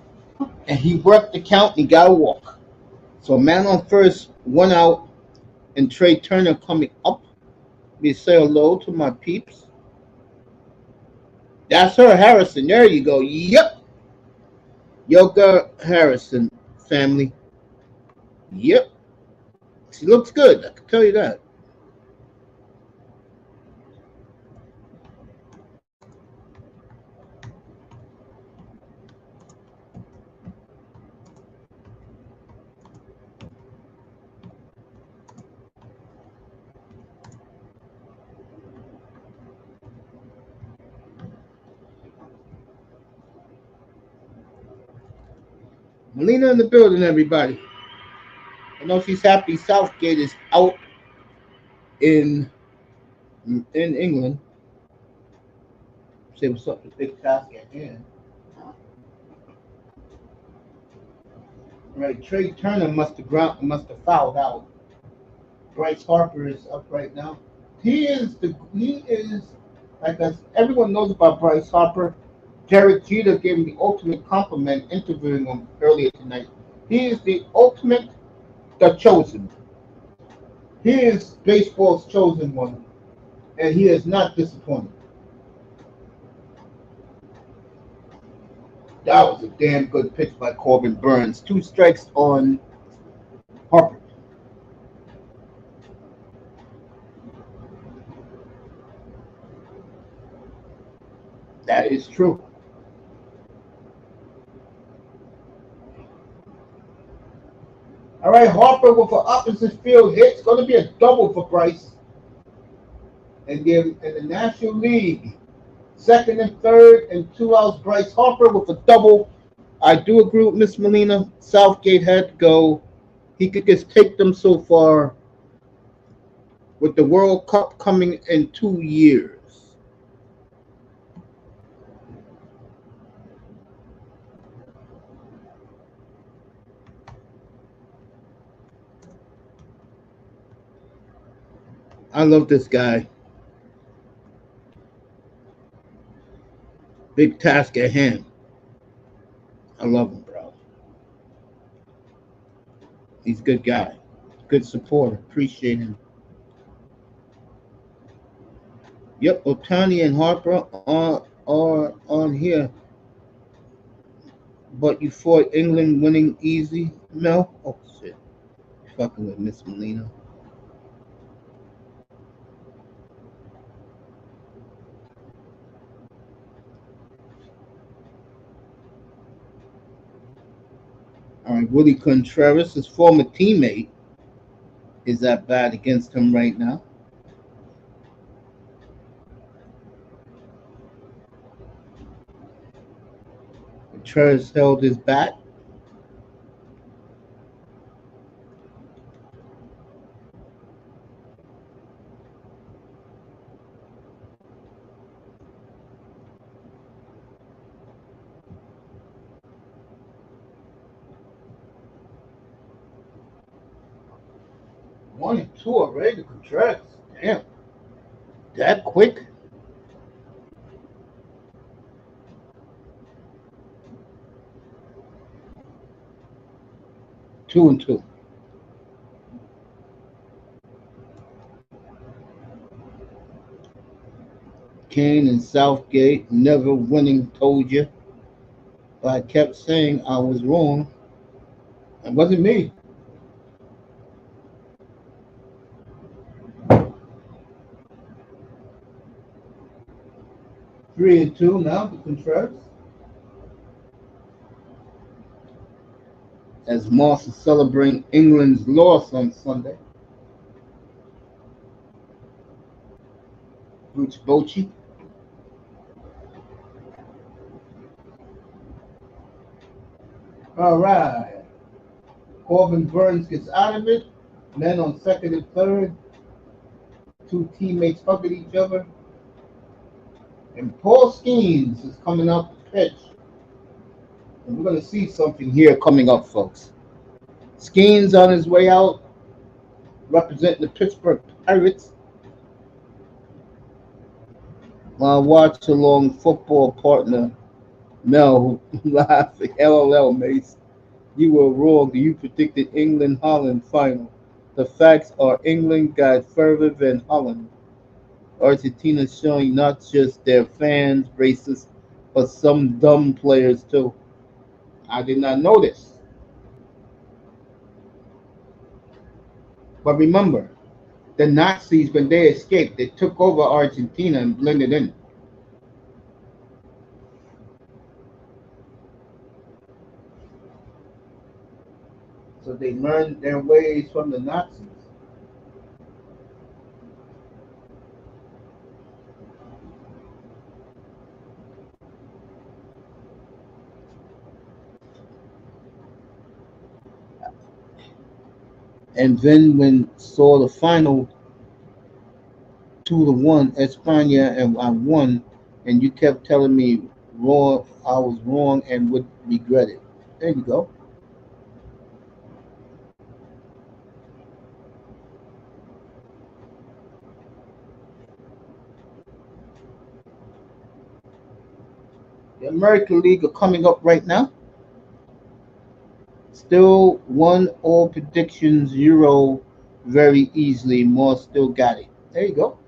and he worked the count and he got a walk. So a man on first, 1 out, and Trey Turner coming up. Let me say hello to my peeps. That's her, Harrison. There you go. Yep. Yoga Harrison family. Yep. She looks good. I can tell you that. Melina in the building, everybody. I know she's happy Southgate is out in England. Say what's up to Big Task at hand. Right, Trey Turner must have fouled out. Bryce Harper is up right now. He is like everyone knows about Bryce Harper. Derek Jeter gave him the ultimate compliment interviewing him earlier tonight. He is the ultimate, the chosen. He is baseball's chosen one, and he is not disappointed. That was a damn good pitch by Corbin Burns. 2 strikes on Harper. That is true. All right, Harper with an opposite field hit. It's going to be a double for Bryce. And then in the National League, second and third and 2 outs. Bryce Harper with a double. I do agree with Miss Molina. Southgate had to go. He could just take them so far with the World Cup coming in 2 years. I love this guy. Big task at hand. I love him, bro. He's a good guy. Good supporter. Appreciate him. Yep, Otani and Harper are on here. But you fought England winning easy, Mel? Oh shit. Fucking with Miss Molina. All right, Willie Contreras, his former teammate, is that bad against him right now. Contreras held his bat. One and two already, Contreras. Damn. That quick? 2 and 2. Kane and Southgate never winning, told you. But I kept saying I was wrong. It wasn't me. 3 and 2 now for Contreras. As Moss is celebrating England's loss on Sunday. Bruce Bochy. All right. Corbin Burns gets out of it. Men on second and third. 2 teammates hug at each other. And Paul Skeens is coming up to pitch. And we're going to see something here coming up, folks. Skeens on his way out, representing the Pittsburgh Pirates. My watch along football partner, Mel, laughing. LOL, Mace. You were wrong. You predicted England-Holland final. The facts are England got further than Holland. Argentina showing not just their fans racist, but some dumb players too. I did not know this. But remember, the Nazis, when they escaped, they took over Argentina and blended in. So they learned their ways from the Nazis. And then when saw the final 2-1, España, and I won, and you kept telling me wrong, I was wrong and would regret it. There you go. The American League are coming up right now. Still won all predictions, Euro very easily. More still got it. There you go.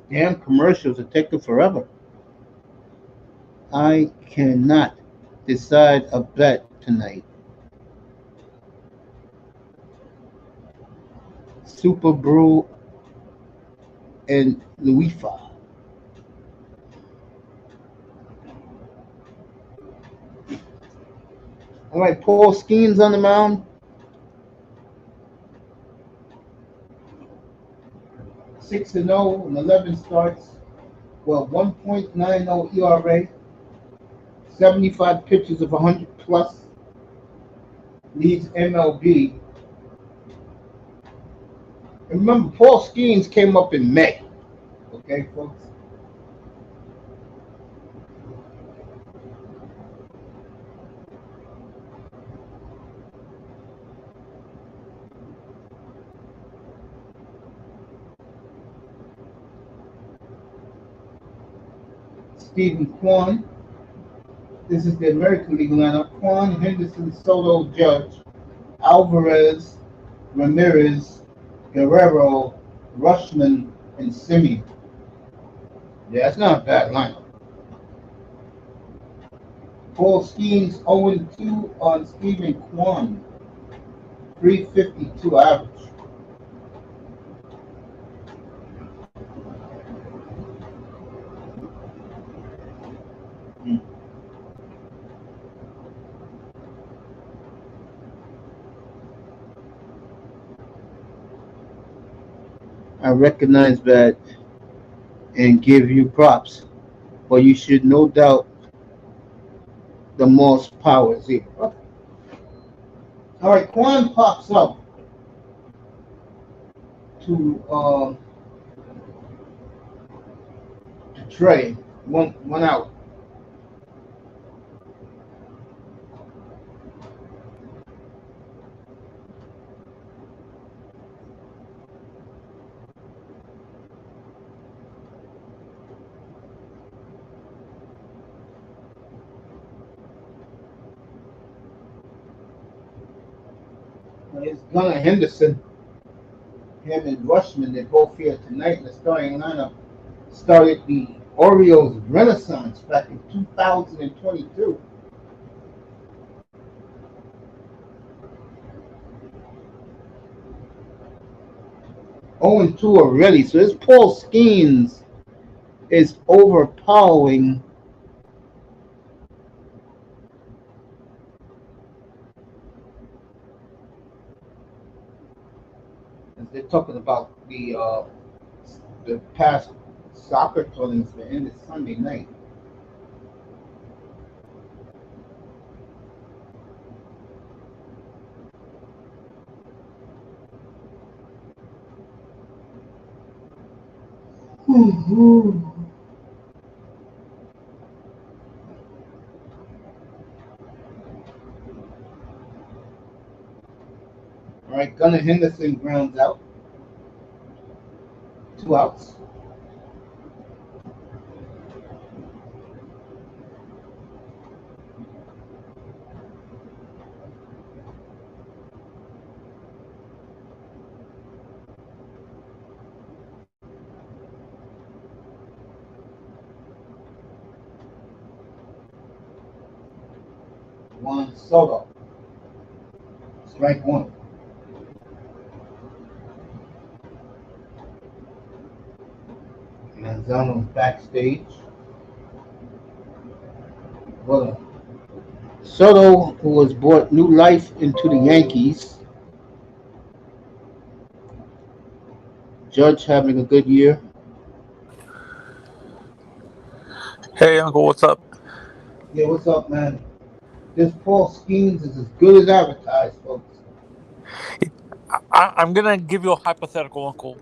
Damn commercials are taking forever. I cannot decide a bet tonight. Super Brew and Luifa. All right, Paul Skeens on the mound. 6-0 and 11 starts. Well, 1.90 ERA, 75 pitches of 100 plus. Leads M.L.B. And remember, Paul Skeens came up in May. Okay, folks? Stephen Kwan. This is the American League lineup. Kwan, Henderson, Soto, Judge, Alvarez, Ramirez, Guerrero, Rushman, and Simeon. Yeah, it's not a bad lineup. Paul Skeens 0-2 on Stephen Kwan. 352 average. Hmm. I recognize that and give you props, but you should no doubt the most power is here. Okay. All right, Kwan pops up to Trey, one out. It's Gunnar Henderson, him and Rushman. They're both here tonight in the starting lineup. Started the Orioles renaissance back in 2022. 0-2 already. So this Paul Skeens is overpowering as they're talking about the past soccer tournaments that ended Sunday night. Gunnar Henderson grounds out. 2 outs. Juan Soto. Strike one. Manzano's backstage. Well, Soto, who has brought new life into the Yankees. Judge having a good year. Hey, Uncle, what's up? Yeah, what's up, man? This Paul Skeens is as good as advertised, folks. I'm gonna give you a hypothetical, Uncle.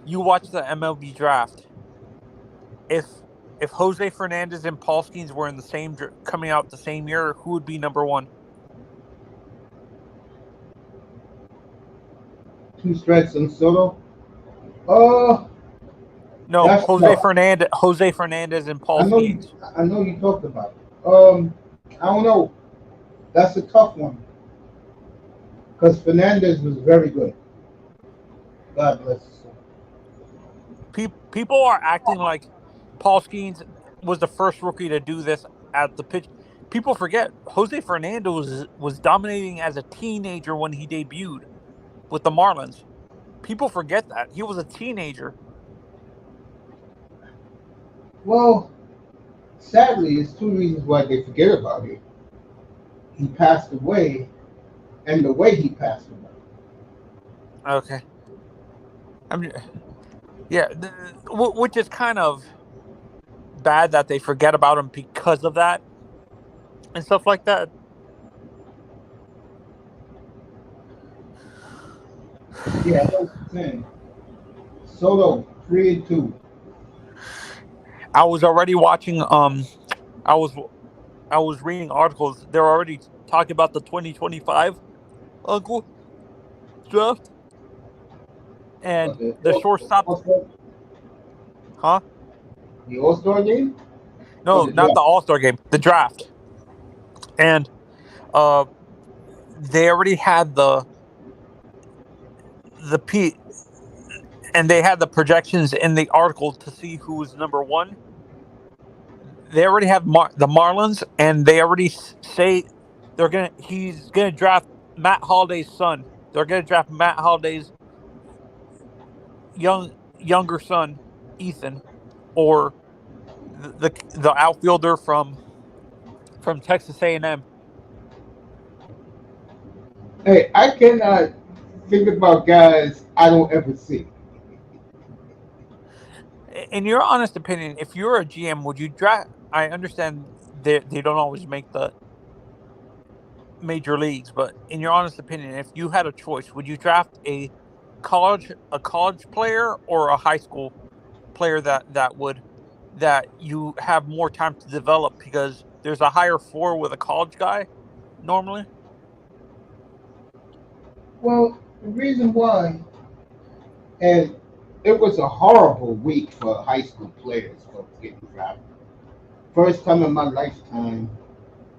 You watch the MLB draft. If Jose Fernandez and Paul Skeens were in the same coming out the same year, who would be number one? 2 strikes on Soto. Oh, No, that's tough. Jose Fernandez and Paul I know you. Skeens. I know you talked about it. I don't know. That's a tough one because Fernandez was very good. God bless his soul. People are acting like Paul Skeens was the first rookie to do this at the pitch. People forget Jose Fernandez was dominating as a teenager when he debuted with the Marlins. People forget that he was a teenager. Well, sadly, it's 2 reasons why they forget about it. He passed away, and the way he passed away. Okay. I mean, yeah, which is kind of bad that they forget about him because of that and stuff like that. Yeah, I know what you're saying. Soto 3-2. I was already watching. I was I was reading articles. They're already talking about the 2025 Uncle draft and The the shortstop. All-Star, Huh? the All-Star game or No, the not the draft? All-Star game. The draft, and uh, they already had the P and they had the projections in the article to see who was number one. They already have the Marlins, and they already say he's gonna draft Matt Holiday's son. They're gonna draft Matt Holiday's younger son, Ethan, or the outfielder from Texas A&M. Hey, I cannot think about guys I don't ever see. In your honest opinion, if you're a GM, would you draft? I understand they don't always make the major leagues, but in your honest opinion, if you had a choice, would you draft a college player or a high school player that you have more time to develop because there's a higher floor with a college guy normally? Well, the reason why, and it was a horrible week for high school players folks getting drafted. First time in my lifetime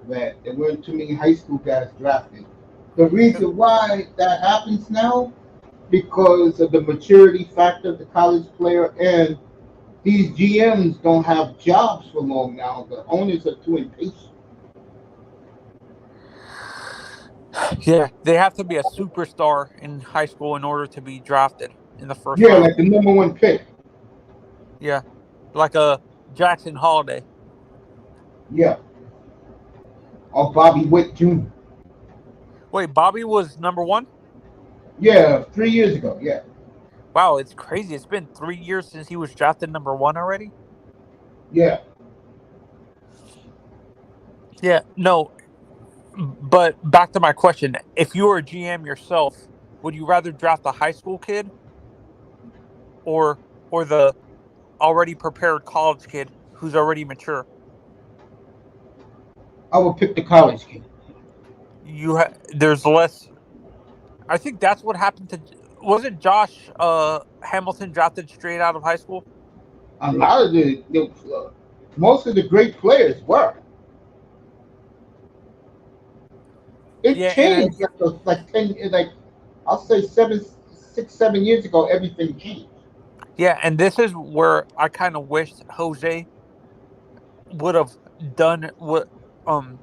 that there weren't too many high school guys drafted. The reason why that happens now, because of the maturity factor of the college player, and these GMs don't have jobs for long now. The owners are too impatient. Yeah, they have to be a superstar in high school in order to be drafted in the first Yeah, round. like the number 1 pick. Yeah, like a Jackson Holiday. Yeah, or Bobby Witt Jr. Wait, Bobby was number one? Yeah, 3 years ago. Yeah, Wow, it's crazy. It's been 3 years since he was drafted number one already. yeah. Yeah, no, but back to my question: if you were a GM yourself, would you rather draft a high school kid or the already prepared college kid who's already mature? I would pick the college kid. There's less. I think that's what happened to. Was it Josh Hamilton drafted straight out of high school? A lot of most of the great players were. It Yeah, and changed like 10, like I'll say 7 6 7 years ago. Everything changed. yeah, and this is where I kind of wished Jose would have done what um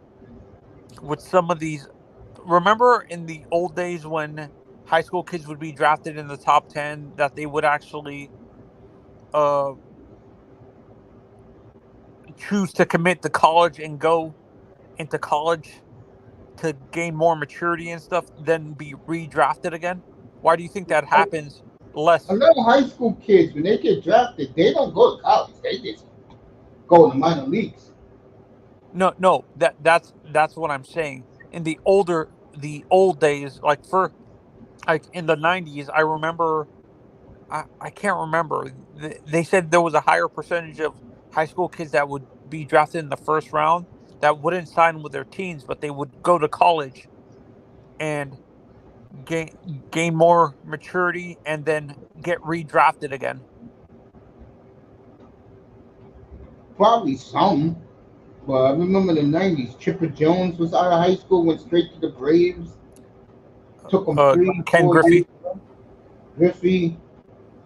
with some of these. Remember in the old days when high school kids would be drafted in the top 10, that they would actually uh choose to commit to college and go into college to gain more maturity and stuff, then be redrafted again? Why do you think that A, happens a less? lot of high school kids, when they get drafted, they don't go to college. They just go to minor leagues. No, no, that's what I'm saying. In the old days, like for like in the 90s, I remember I can't remember. They said there was a higher percentage of high school kids that would be drafted in the first round that wouldn't sign with their teams, but they would go to college and gain gain more maturity and then get redrafted again. Probably some, but I remember the '90s. Chipper Jones was out of high school, went straight to the Braves. Took him three, Ken 4 years. Griffey. Griffey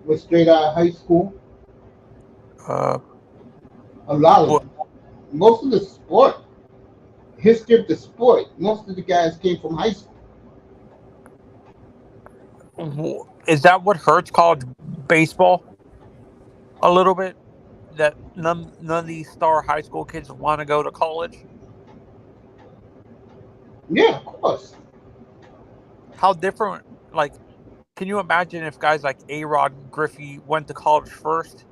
was straight out of high school. Uh, A lot of wh- them. Most of the sport, history of the sport, most of the guys came from high school. is that what hurts college baseball a little bit? That none of these star high school kids want to go to college. Yeah, of course. How different? Like, can you imagine if guys like A Rod Griffey went to college first?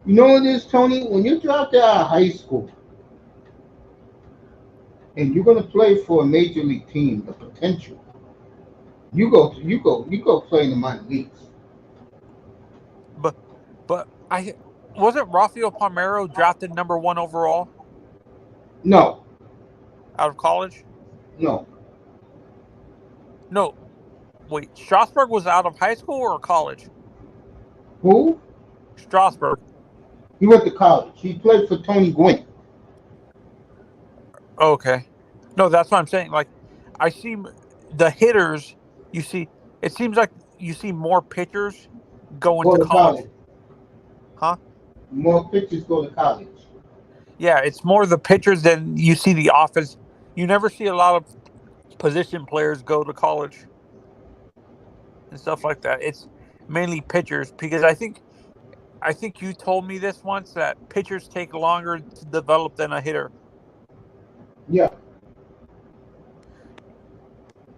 You know what it is, Tony? When you drop out of high school and you're gonna play for a major league team, the potential, you go play in the minor leagues. But I wasn't Rafael Palmeiro drafted number 1 overall No, out of college. no. No, wait, Strasburg was out of high school or college? Who? Strasburg. He went to college. He played for Tony Gwynn. Okay. No, that's what I'm saying. Like, I see the hitters. You see, it seems like you see more pitchers going Go to to college, college. huh? More pitchers go to college. Yeah, it's more the pitchers than you see the offense. You never see a lot of position players go to college and stuff like that. It's mainly pitchers because I think you told me this once that pitchers take longer to develop than a hitter. Yeah,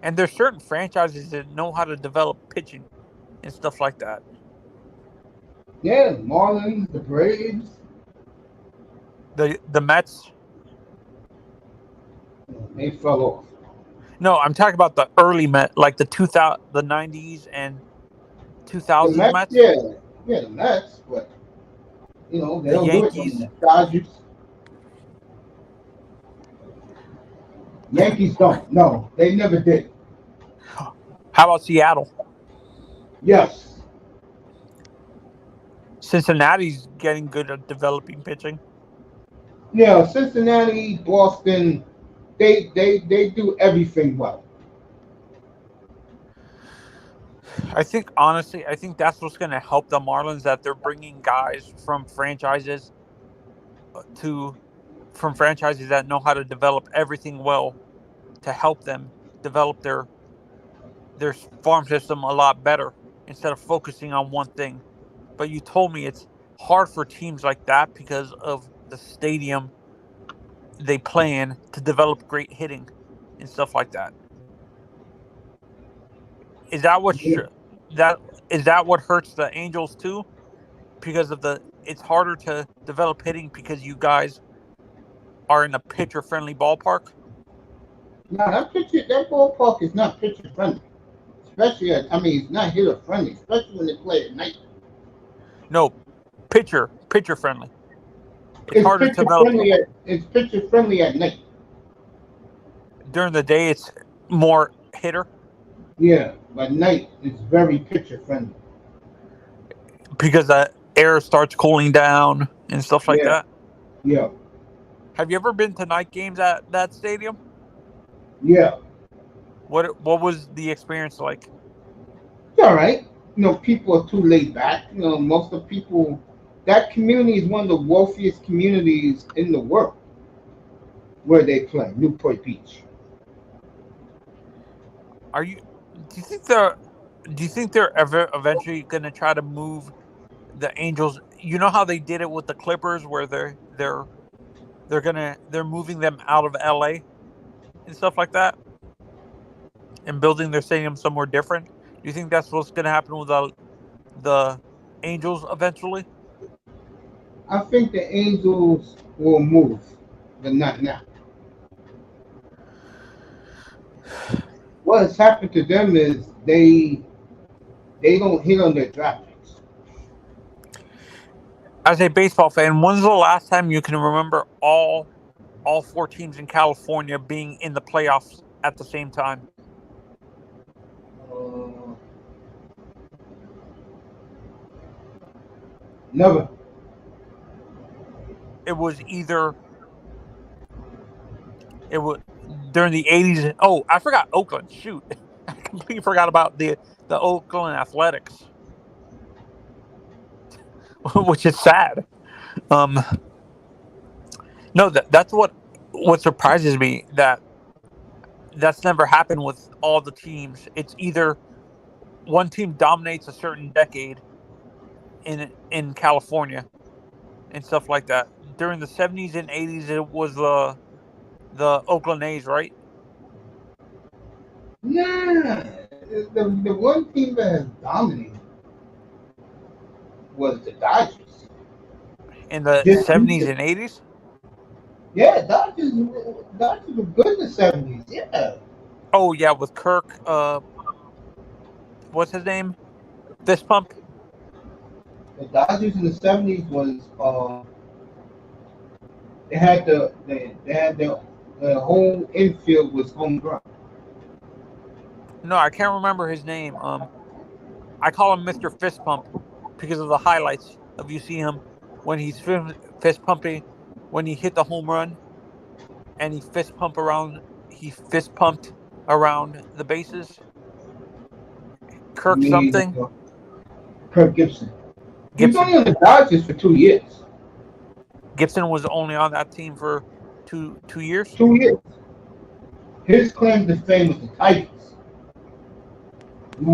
And there's certain franchises that know how to develop pitching and stuff like that. yeah. Marlins, the Braves, The Mets. they fell off. No, I'm talking about the early Met, like the 90s and The 2000s Mets, Mets. yeah, yeah, the Mets, but they The don't do it no Yankees. more. Dodgers, Yankees don't. No, they never did. How about Seattle? Yes, Cincinnati's getting good at developing pitching. Cincinnati, Boston, they do everything well. I think that's what's going to help the Marlins, that they're bringing guys to from franchises that know how to develop everything well to help them develop their farm system a lot better instead of focusing on one thing. But you told me it's hard for teams like that because of the stadium they play in to develop great hitting and stuff like that. Is that what Yeah, that is that what hurts the Angels too? Because of the it's harder to develop hitting because you guys are in a pitcher friendly ballpark. no, that ballpark is not pitcher friendly. Especially, it's not hitter friendly, especially when they play at night. No, pitcher friendly. It's harder to develop. It's pitcher friendly at night. During the day, it's more hitter Yeah, but night it's very pitcher friendly. because the air starts cooling down and stuff like Yeah, that. yeah, Have you ever been to night games at that stadium? yeah. What was the experience like? It's all right. People are too laid back. Most of the people. That community is one of the wealthiest communities in the world where they play, Newport Beach. Are you? Do you think they're? Do you think they're ever eventually going to try to move the Angels? You know how they did it with the Clippers, where they're moving them out of LA and stuff like that, and building their stadium somewhere different. Do you think that's what's going to happen with the Angels eventually? I think the Angels will move, but not now. What has happened to them is they don't hit on their draft picks. As a baseball fan, when's the last time you can remember all four teams in California being in the playoffs at the same time? Uh, Never. It was either it was during the '80s. Oh, I forgot Oakland. Shoot, I completely forgot about the Oakland Athletics, which is sad. Um, no, that's what surprises me that that's never happened with all the teams. It's either one team dominates a certain decade in California and stuff like that. During the '70s and '80s, it was the Oakland A's, right? Nah, the one team that has dominated was the Dodgers. In the Just '70s recent. and '80s. Yeah, Dodgers were good in the '70s. Yeah, Oh yeah, with Kirk. What's his name? Fist pump. the Dodgers in the '70s was they had the whole infield was homegrown. No, I can't remember his name. I call him Mister Fist Pump because of the highlights of you see him when he's fist pumping when he hit the home run and he fist pumped around the bases. You Kirk mean something Kirk Gibson? He was Gibson. only on the Dodgers for 2 years. Gibson was only on that team for two years. 2 years. His claim to fame was the Tigers.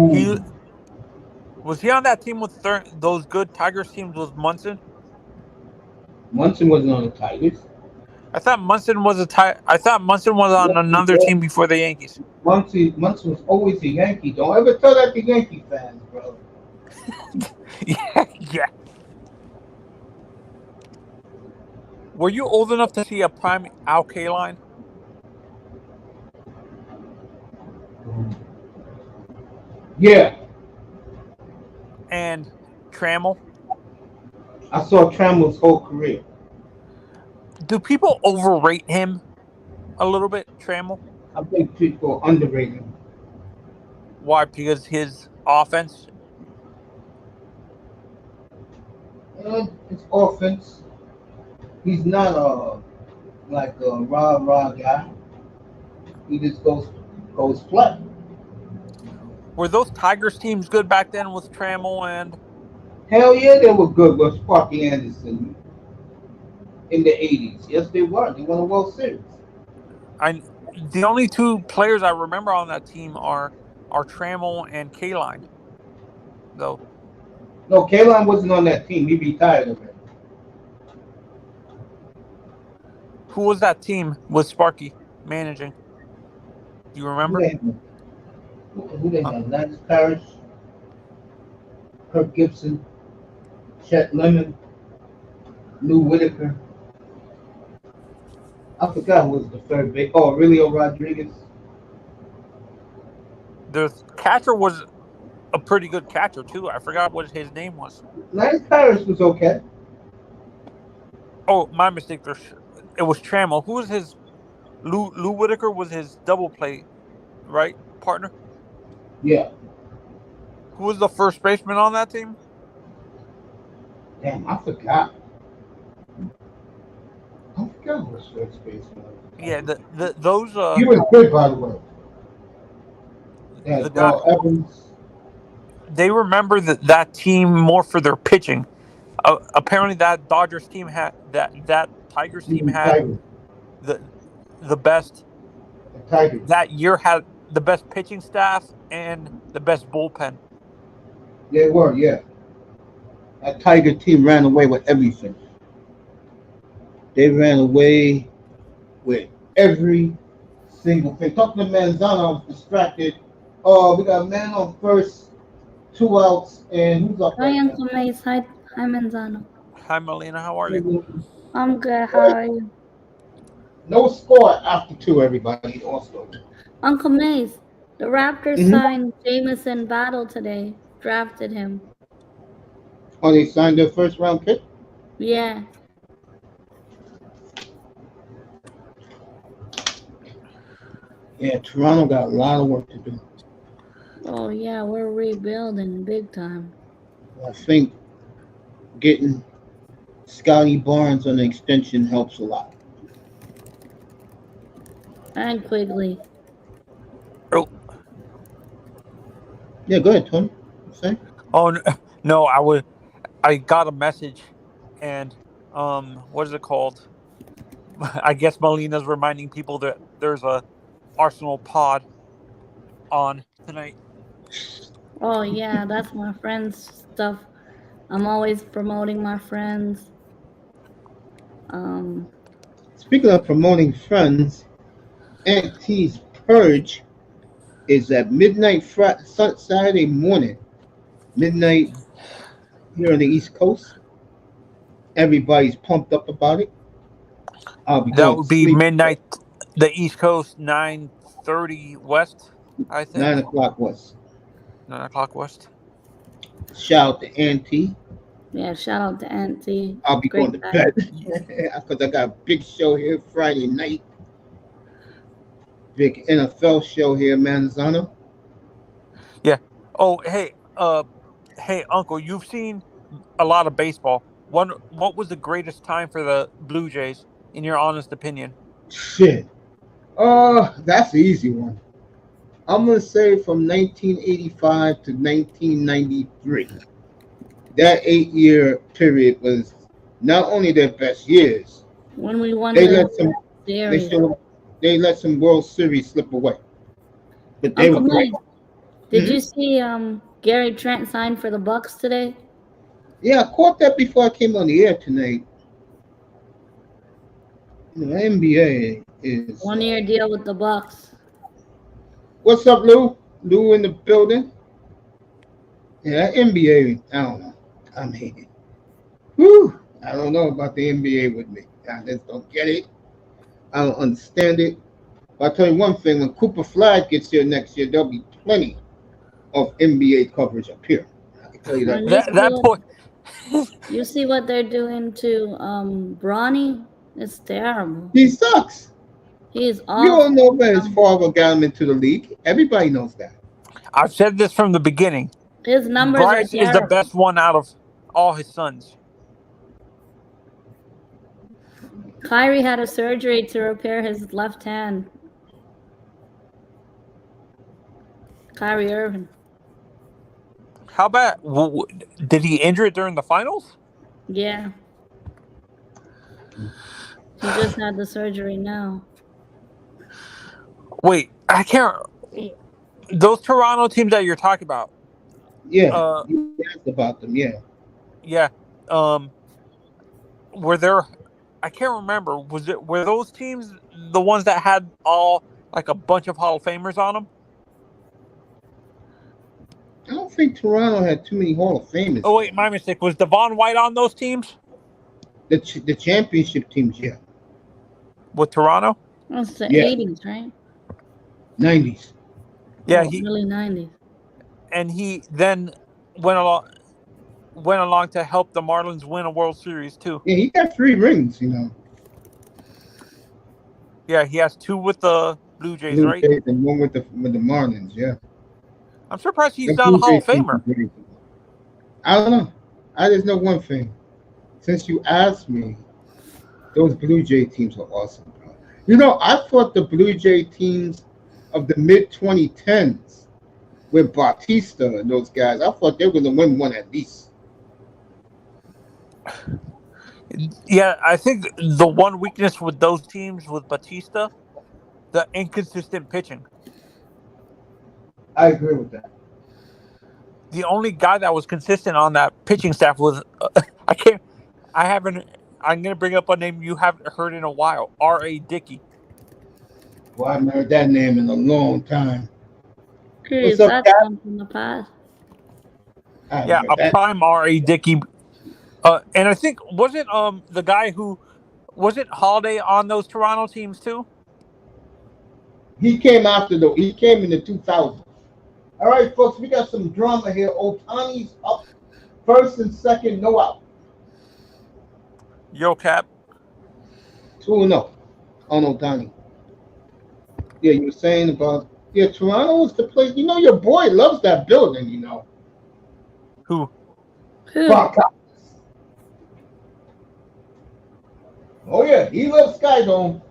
He Ooh, was he on that team with those good Tigers teams with Munson. Munson wasn't on the Tigers. I thought Munson was I thought Munson was on another team before the Yankees. Munson was always a Yankee. Don't ever tell that to Yankee fans, bro. Yeah, yeah. Were you old enough to see a prime Al Kaline Yeah, and Trammell? I saw Trammell's whole career. Do people overrate him a little bit, Trammell? I think people underrate him. Why? Because his offense. His offense. He's not like a rah guy. He just goes flat. Were those Tigers teams good back then with Trammell and? Hell yeah, they were good with Sparky Anderson in the '80s. Yes, they were. They won a World Series. The only two players I remember on that team are Trammell and Kaline, though. No, Kaline wasn't on that team. He retired already. Who was that team with Sparky managing? Do you remember? Who they had? Lance Parrish, Kirk Gibson, Chet Lemon, Lou Whitaker. I forgot who was the third base. Oh, Aurelio Rodriguez. The catcher was a pretty good catcher too. I forgot what his name was. Lance Parrish was okay. Oh, my mistake. It was Trammell. Who was his Lou Whitaker was his double play, right, partner? Yeah. Who was the first baseman on that team? Damn, I forgot. I forgot who was first baseman. Yeah, those He was good, by the way. the That guy Evans. they remember that team more for their pitching. Apparently, that Dodgers team had that Tigers He team was had Tiger. the best The Tiger. that year had the best pitching staff and the best bullpen. They were, yeah. That Tiger team ran away with everything. They ran away with every single thing. Talking to Manzano, I was distracted. Oh, we got a man on first, 2 outs, and who's up Hi, right now? Uncle Mace. Hi, Manzano. Hi, Melina. How are you? I'm good. How are you? No score after two, everybody. Also. Uncle Mace, the Raptors Mhm. signed Jamison Battle today. Drafted him. Oh, they signed their first round pick? Yeah. Yeah, Toronto got a lot of work to do. Oh, yeah. We're rebuilding big time. I think getting Scotty Barnes on the extension helps a lot. And Quigley. Oh, Yeah, go ahead, Tony. Say. oh no, I got a message, and what is it called? I guess Melina's reminding people that there's a Arsenal pod on tonight. Oh, yeah. That's my friend's stuff. I'm always promoting my friends. Speaking of promoting friends, Aunt T's Purge is at midnight Saturday morning. Midnight here on the East Coast. Everybody's pumped up about it. I'll be That going to would be sleep midnight, the East Coast, 9:30 West. I at think 9 o'clock West. 9 o'clock West. Shout out to Aunt T. Yeah, shout out to Auntie. I'll be Great going to guy. bed because I got a big show here Friday night. Big NFL show here, Manzano. Yeah. Oh, hey, Uncle, you've seen a lot of baseball. What was the greatest time for the Blue Jays, in your honest opinion? Shit. That's the easy one. I'm gonna say from 1985 to 1993. That 8-year period was not only their best years. When we won They the let some. They series. they let some World Series slip away, but they Uncle were great. Mace, did Mhm. you see Gary Trent signed for the Bucks today? Yeah, I caught that before I came on the air tonight. The NBA is. 1-year deal with the Bucks. What's up, Lou? Lou in the building. Yeah, that NBA. I don't know. I'm hating. Whew. I don't know about the NBA with me. I just don't get it. I don't understand it. But I'll tell you one thing: when Cooper Flag gets here next year, there'll be plenty of NBA coverage up here. I can tell you that. And That point. you see what they're doing to Bronny? It's terrible. He sucks. He's We all awful. know that his father got him into the league. Everybody knows that. I've said this from the beginning. His numbers Bryce are is the terrible. best one out of all his sons. Kyrie had a surgery to repair his left hand. Kyrie Irving. How bad? Did he injure it during the finals? Yeah. He just had the surgery now. Wait, I can't. Those Toronto teams that you're talking about. Yeah, you asked about them. Yeah. Yeah. Were there? I can't remember. Were those teams the ones that had all like a bunch of Hall of Famers on them? I don't think Toronto had too many Hall of Famers. Oh wait, my mistake. Was Devon White on those teams The championship teams, yeah. with Toronto? That's the Yeah. 80s, right? 90s. Yeah, early 90s. and he then went along to help the Marlins win a World Series too. Yeah, he got 3 rings, you know. Yeah, he has 2 with the Blue Jays, Blue right? Jays and one with the Marlins. Yeah, I'm surprised he's that not a Blue Hall Jays of team is Famer. great. I don't know. I just know one thing. Since you asked me, those Blue Jay teams are awesome, bro. You know, I thought the Blue Jay teams of the mid 2010s with Bautista and those guys, I thought they were going to win one at least. Yeah, I think the one weakness with those teams with Batista, the inconsistent pitching. I agree with that. The only guy that was consistent on that pitching staff was I can't. I haven't. I'm gonna bring up a name you haven't heard in a while. R.A. Dickey. Well, I haven't heard that name in a long time. What's Curious, up, that's Cap? something in the past. I haven't Yeah, heard a that. prime R.A. Dickey. And I think wasn't the guy who wasn't Holiday on those Toronto teams too? He came after the. He came in the 2000s. All right, folks, we got some drama here. Otani's up first and second, no out. Yo, Cap. 2-0 on Otani. Yeah, you were saying about Toronto was the place. You know, your boy loves that building. You know, Who? Who? Fuck. Oh yeah, he loves Skydome.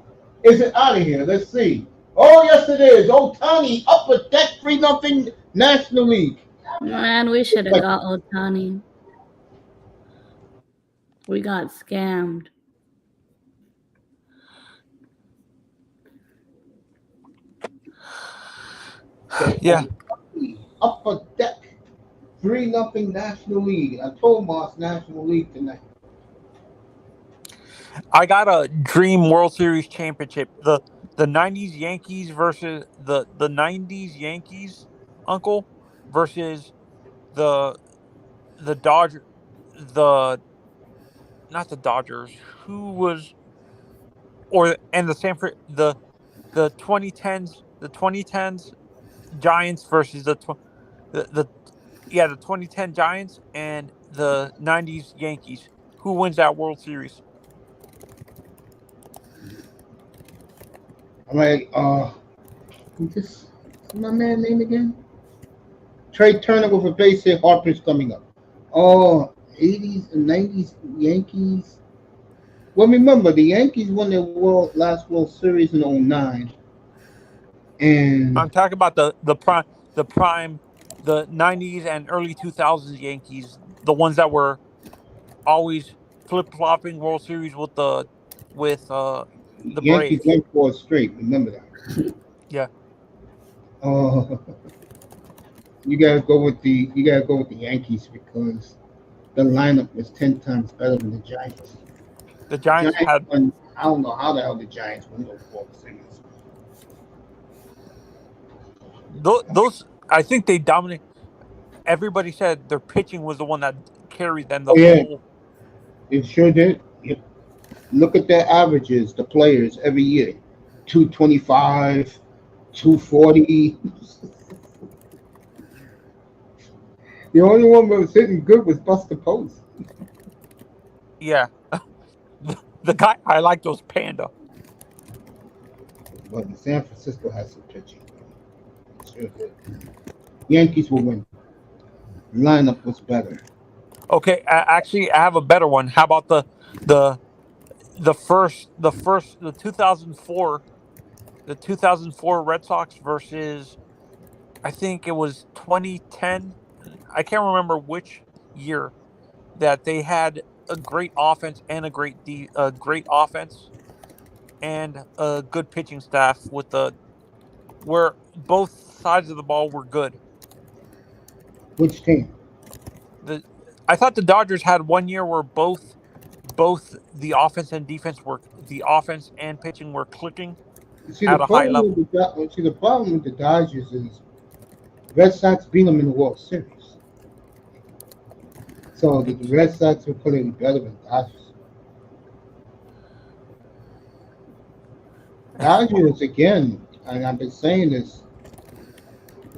Is it out of here? Let's see. Oh yes, it is. Otani upper deck 3-0 National League. Man, we should have Like, got Otani. We got scammed. Yeah, Otani, upper deck 3-0 National League. I told Moss National League tonight. I got a dream World Series championship. The '90s Yankees versus the '90s Yankees, uncle, versus the Dodger, the not the Dodgers. Who was or and the Sanford the 2010s Giants versus the yeah the 2010 Giants and the '90s Yankees. Who wins that World Series? All right. Who's this? What's my man name again? Trey Turner with a base hit. Harper's coming up. Oh, 80s and 90s Yankees. Well, remember the Yankees won their last World Series in '09, and I'm talking about the prime the '90s and early 2000s Yankees, the ones that were always flip flopping World Series with the Yankees Braves. went 4 straight. Remember that. Yeah, Oh, you gotta go with the Yankees because the lineup was 10 times better than the Giants. the Giants Giants had won. I don't know how the hell the Giants won those World Series. those. I think they dominated. Everybody said their pitching was the one that carried them the Oh yeah, whole. it sure did. Yep. Look at their averages, the players every year. 225, 240. The only one that was hitting good was Buster Posey. Yeah, the guy I like was Panda. But the San Francisco has some pitching. It sure did. Yankees will win. The lineup was better. Okay, actually, I have a better one. How about the the 2004 Red Sox versus I think it was 2010. I can't remember which year that they had a great offense and a great offense and a good pitching staff with the where both sides of the ball were good. Which team? The I thought the Dodgers had one year where both the offense and pitching were clicking You see the at a high problem level. with the problem with the Dodgers is Red Sox beat them in the World Series. So the Red Sox were playing better than Dodgers. Dodgers again, and I've been saying this.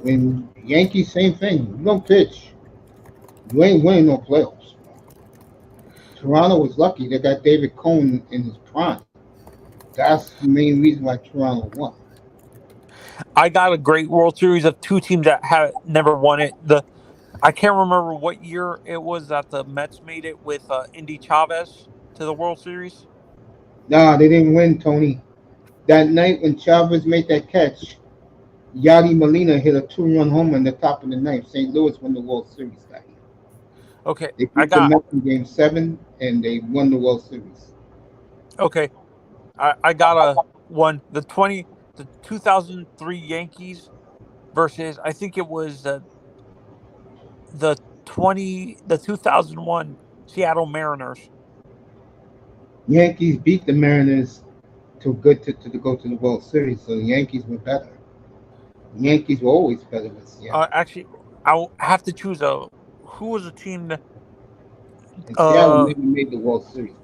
When Yankees, same thing. You don't pitch, you ain't winning no playoffs. Toronto was lucky; they got David Cohn in his prime. That's the main reason why Toronto won. I got a great World Series of two teams that have never won it. I can't remember what year it was that the Mets made it with Indy Chavez to the World Series. Nah, they didn't win, Tony. That night when Chavez made that catch, Yadi Molina hit a 2-run homer in the top of the ninth. St. Louis won the World Series that year. Okay, They I beat the got Mets in Game 7, and they won the World Series. okay. I got a one the 2003 Yankees versus I think it was the 2001 Seattle Mariners. Yankees beat the Mariners to go to the World Series, so the Yankees were better. The Yankees were always better than Seattle. Actually, I'll have to choose a who was a team that And Seattle uh never made the World Series.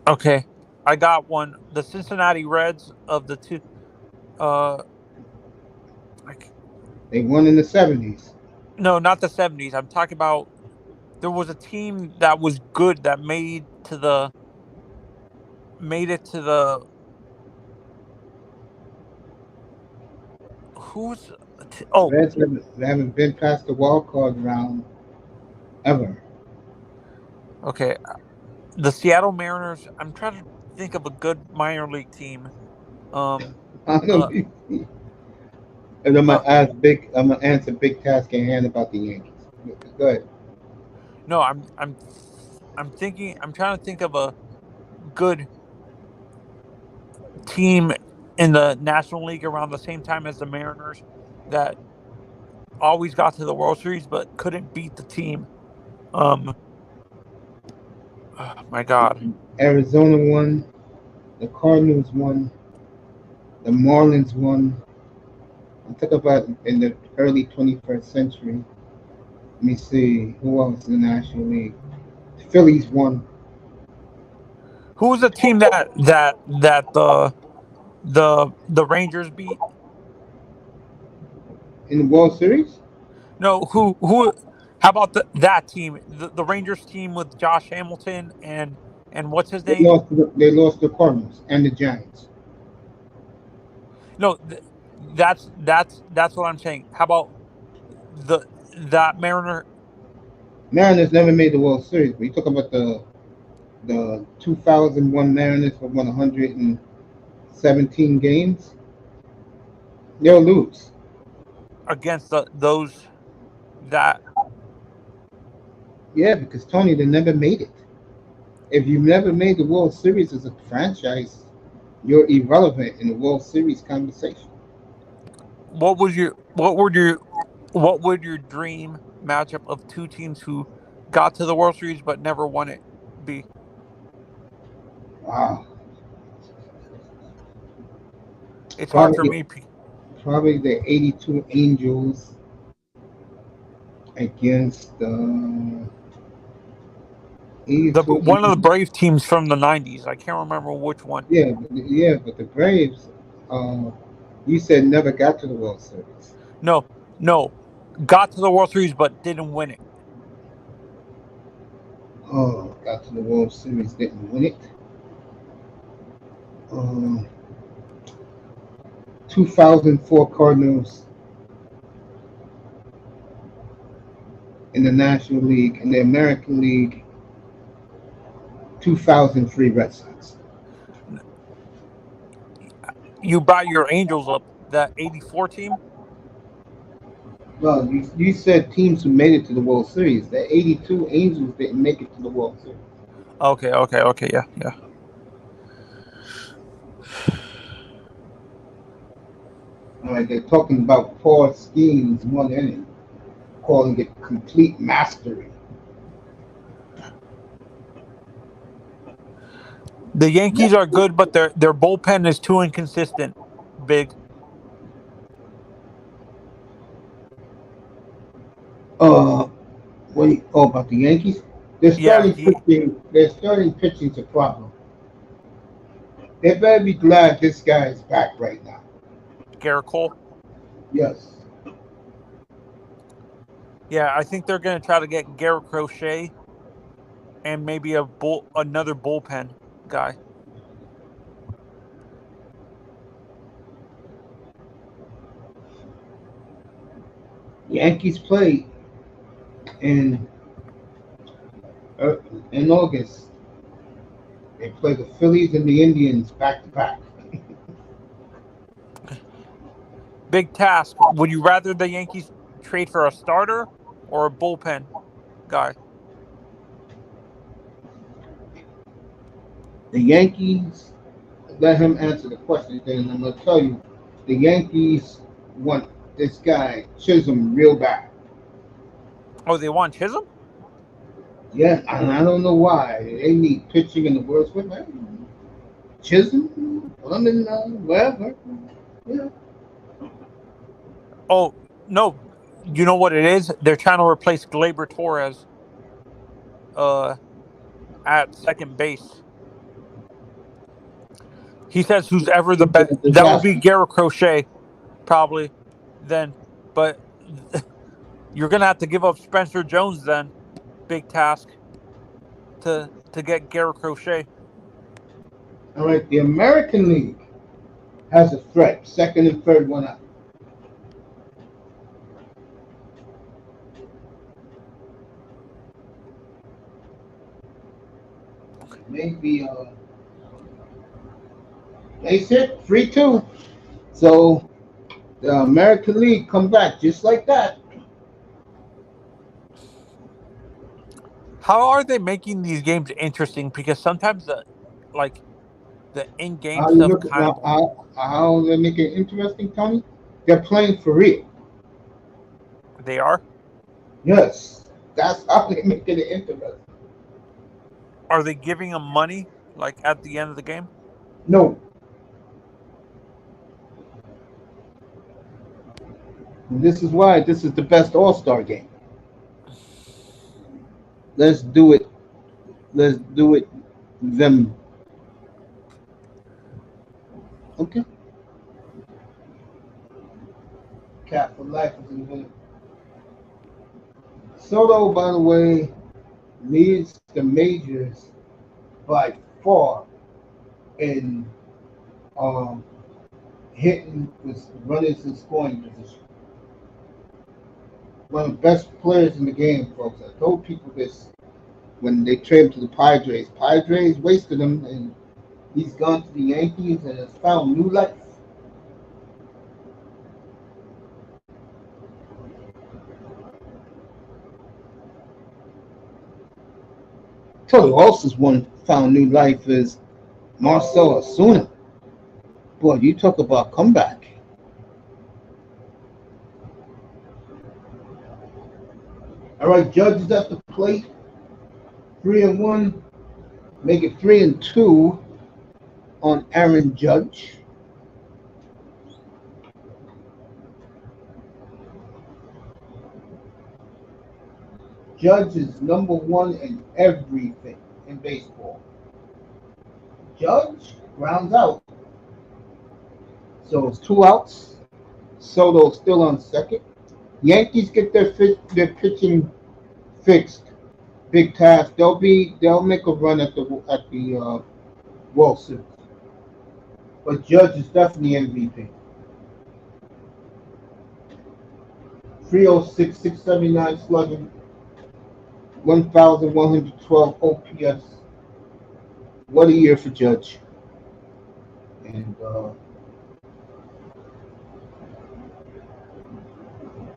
okay. I got one. The Cincinnati Reds of the two uh like They won in the 70s. no, not the 70s. I'm talking about there was a team that was good that made it to the who's The oh, Reds haven't been past the wild card round ever. okay. The Seattle Mariners. I'm trying to think of a good minor league team. Um I'm gonna uh be, and uh I'm gonna answer Big Task in hand about the Yankees. Go ahead. no, I'm thinking I'm trying to think of a good team in the National League around the same time as the Mariners that always got to the World Series but couldn't beat the team. Um, oh my God, Arizona won. The Cardinals won. The Marlins won. I'm talking about in the early 21st century. Let me see who else in the National League. The Phillies won who was the team that the Rangers beat? in the World Series. No, who? How about that team, the Rangers team with Josh Hamilton and what's his They name? lost. They lost the Cardinals and the Giants. No, that's what I'm saying. How about the that Mariner? Mariners never made the World Series. But you talk about the 2001 Mariners for 117 games. They'll lose. Against those that Yeah, because Tony, they never made it. If you've never made the World Series as a franchise, you're irrelevant in the World Series conversation. what was your what would your dream matchup of two teams who got to the World Series but never won it be? Wow. It's hard for Probably me. probably the 82 Angels against the The 82 one of the Angels. Brave teams from the '90s. I can't remember which one. But the Braves, uh, you said never got to the World Series. No, no, got to the World Series but didn't win it. Oh, got to the World Series, didn't win it. Um, 2004 Cardinals in the National League. In the American League, 2003 Red Sox. You brought your Angels up. That '84 team. Well, you said teams who made it to the World Series. The 82 Angels didn't make it to the World Series. Okay, okay, okay. Yeah, yeah. All right, they're talking about four schemes, one inning, calling it complete mastery. The Yankees are good, but their bullpen is too inconsistent. Big. Uh, about the Yankees? Yeah, he Their starting pitching's a problem. They better be glad this guy is back right now. Garrett Cole. Yes. Yeah, I think they're going to try to get Garrett Crochet and maybe another bullpen guy. Yankees played in uh, in August. They played the Phillies and the Indians back to back. Big task. Would you rather the Yankees trade for a starter or a bullpen guy? The Yankees let him answer the question, then I'm gonna tell you, the Yankees want this guy Chisholm real bad. Oh, they want Chisholm? Yeah, and I don't know why. They need pitching in the worst way, man. Chisholm, put him in wherever. Yeah. Oh, no. You know what it is? They're trying to replace Gleyber Torres uh, at second base. He says who's ever the It's been best. a That would be disaster. Garrett Crochet, probably, then. But you're going to have to give up Spencer Jones then. Big task to get Garrett Crochet. All right, the American League has a threat. Second and third one up. Maybe they said 3-2. So the American League come back just like that. How are they making these games interesting? Because sometimes like the in-game How you stuff look kind of boring. how they make it interesting, Tony? They're playing for real. They are. Yes, that's how they make it interesting. Are they giving them money like at the end of the game? No, this is why this is the best All Star game. Let's do it. Let's do it. Them. Okay. Cap for life is in here. Soto, by the way, leads the majors by far in um, hitting with runners in scoring position. One of the best players in the game, folks. I told people this when they traded him to the Padres. Padres wasted him, and he's gone to the Yankees and has found new life. Tell you who else has one found new life is Marcell Osuna. Boy, you talk about comeback. All right, Judge is at the plate. 3-1. Make it 3-2 on Aaron Judge. Judge is number one in everything in baseball. Judge grounds out. So it's 2 outs. Soto still on second. Yankees get their pitching fixed. Big task. They'll make a run at the World Series. But Judge is definitely MVP. 306, 679 slugging, 1,112 OPS. What a year for Judge. And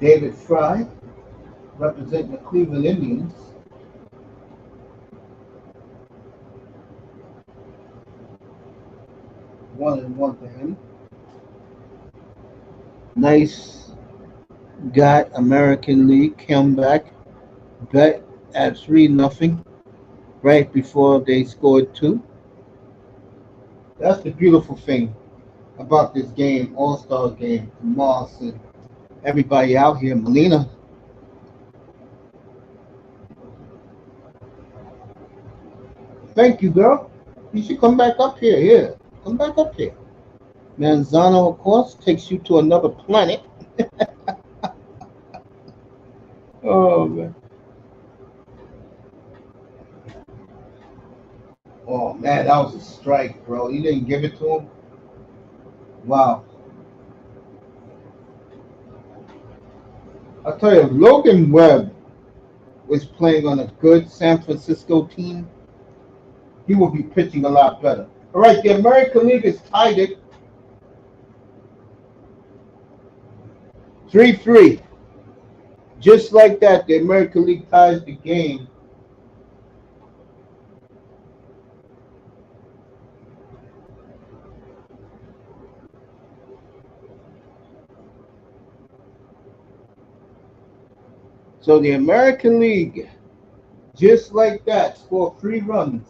David Fry, representing the Cleveland Indians. One and one for him. Nice got American League comeback. Bet at 3-0 right before they scored two. That's the beautiful thing about this game, All-Star game. Moss and everybody out here. Melina. Thank you, girl. You should come back up here. Here. Come back up here. Manzano, of course, takes you to another planet. Oh, man. Oh, man, that was a strike, bro. You didn't give it to him? Wow. I'll tell you, if Logan Webb was playing on a good San Francisco team, he will be pitching a lot better. All right, the American League is tied it 3-3. Just like that, the American League ties the game. So the American League, just like that, scored 3 runs.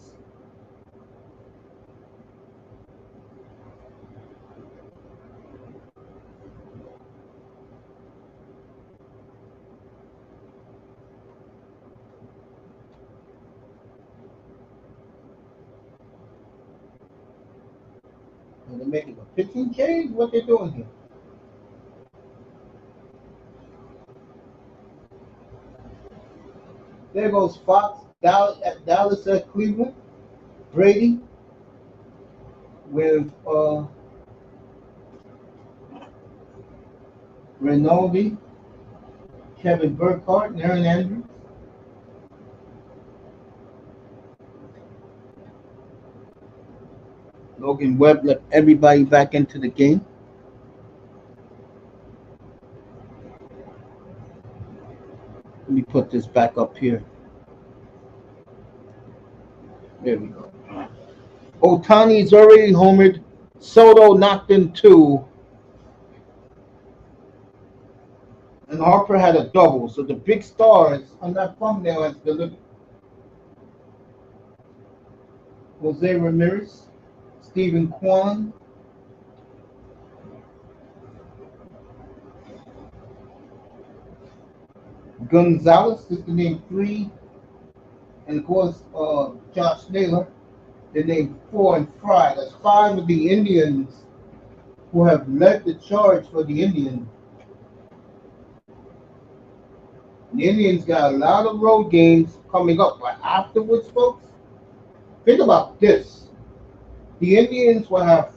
And they're making a pitching change? What they doing here? There goes Fox, Dallas at Cleveland. Brady with Rinaldi, Kevin Burkhardt, and Aaron Andrews. Logan Webb let everybody back into the game. Let me put this back up here. There we go. Otani's already homered. Soto knocked in 2. And Harper had a double. So the big stars on that thumbnail has delivered. Jose Ramirez, Stephen Kwan, Gonzalez is the name 3. And of course, Josh Naylor, the name 4 and Fry. That's 5 of the Indians who have led the charge for the Indians. The Indians got a lot of road games coming up, but afterwards, folks, think about this. The Indians will have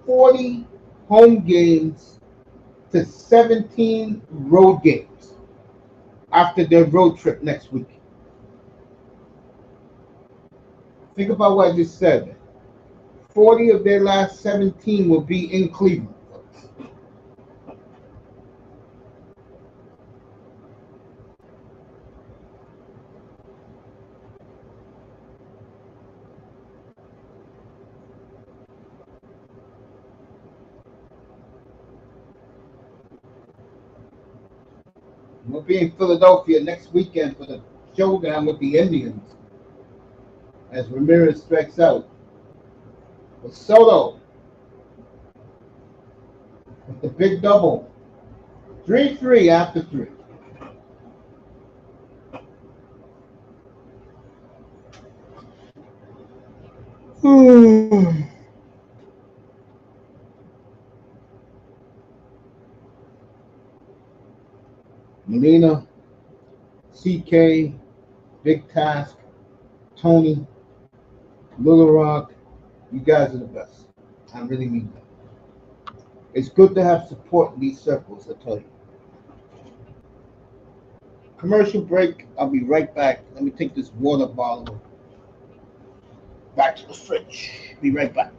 40 home games to 17 road games after their road trip next week. Think about what I just said. 40 of their last 17 will be in Cleveland. We'll be in Philadelphia next weekend for the showdown with the Indians as Ramirez strikes out. With Soto with the big double. 3-3 after 3. Melina, CK, Big Task, Tony, Little Rock, you guys are the best. I really mean that. It's good to have support in these circles, I tell you. Commercial break. I'll be right back. Let me take this water bottle back to the fridge. Be right back.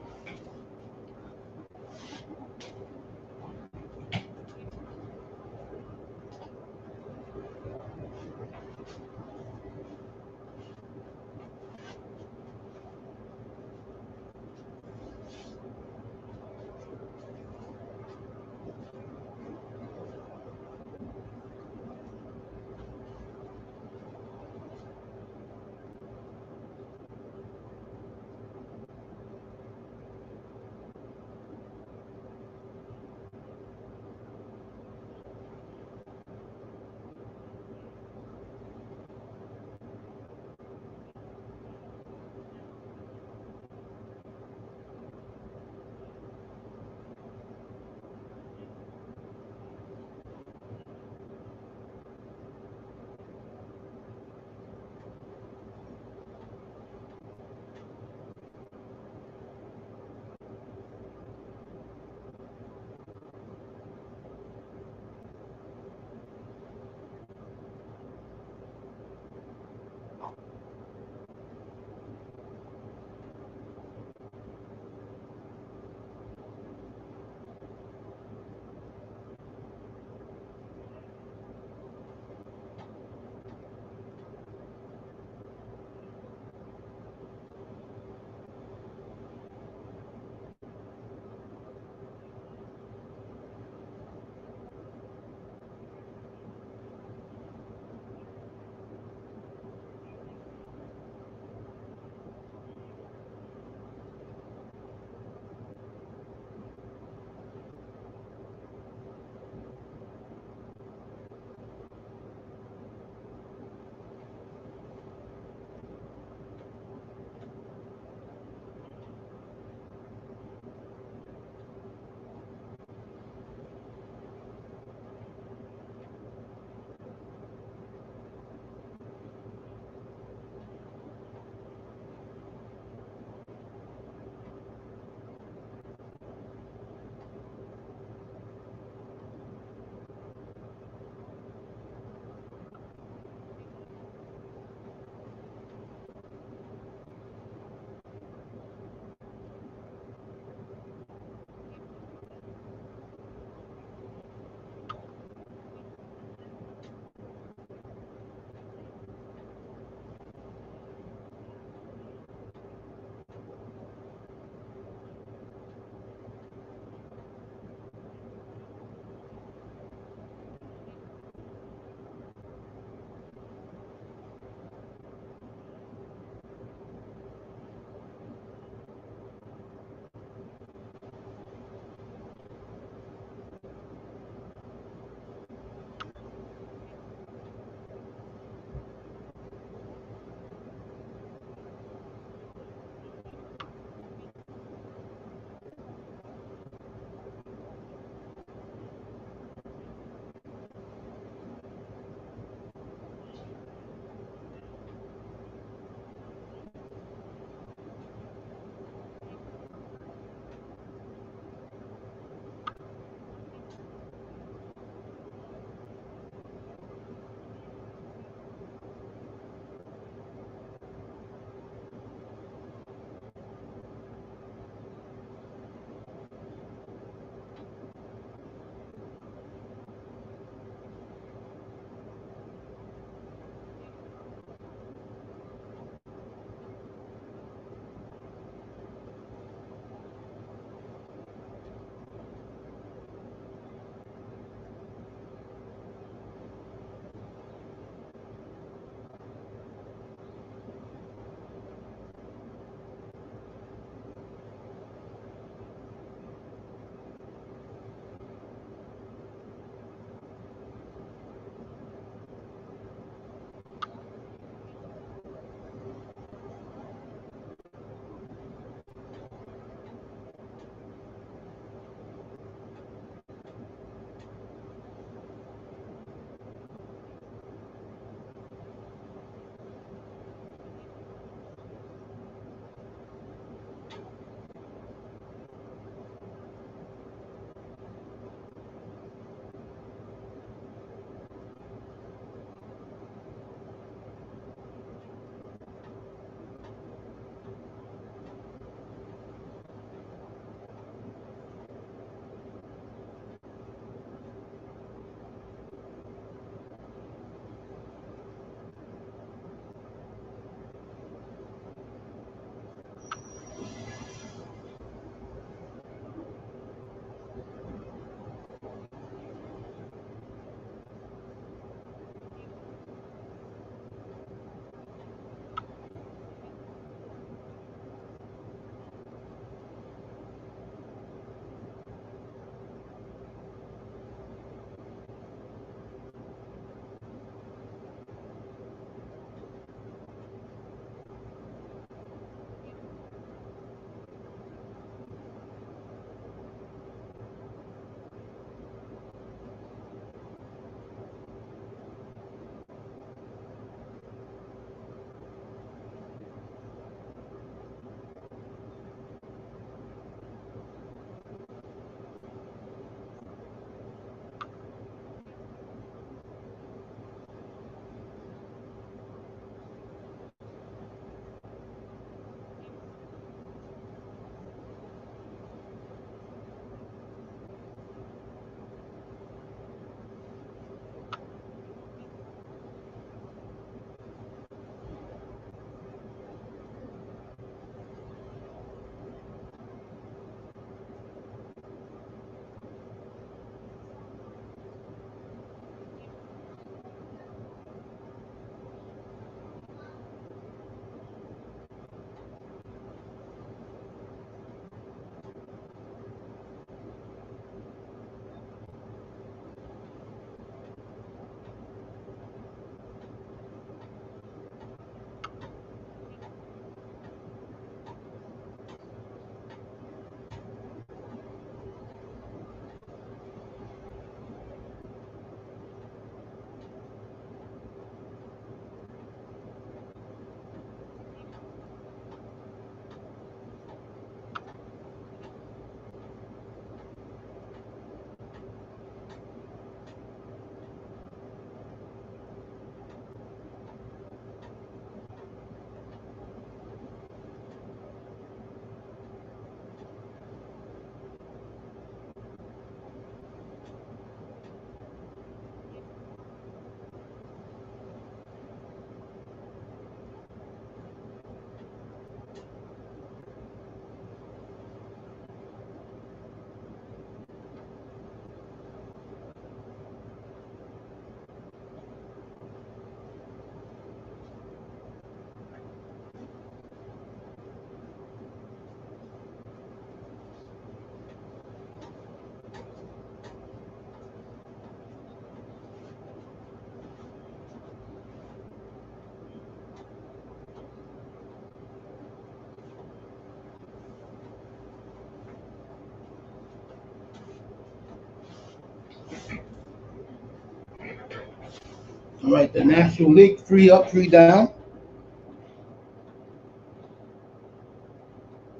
All right, the National League, 3 up, 3 down.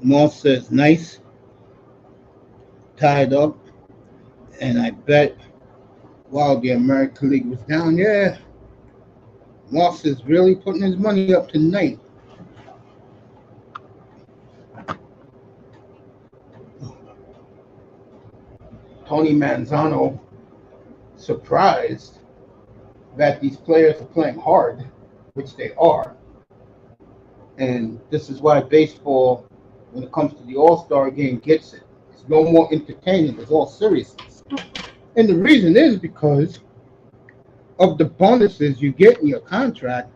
Moss says nice, tied up, and I bet while the American League was down, yeah, Moss is really putting his money up tonight. Tony Manzano surprised that these players are playing hard, which they are. And this is why baseball, when it comes to the All-Star game, gets it. It's no more entertaining. It's all seriousness. And the reason is because of the bonuses you get in your contract,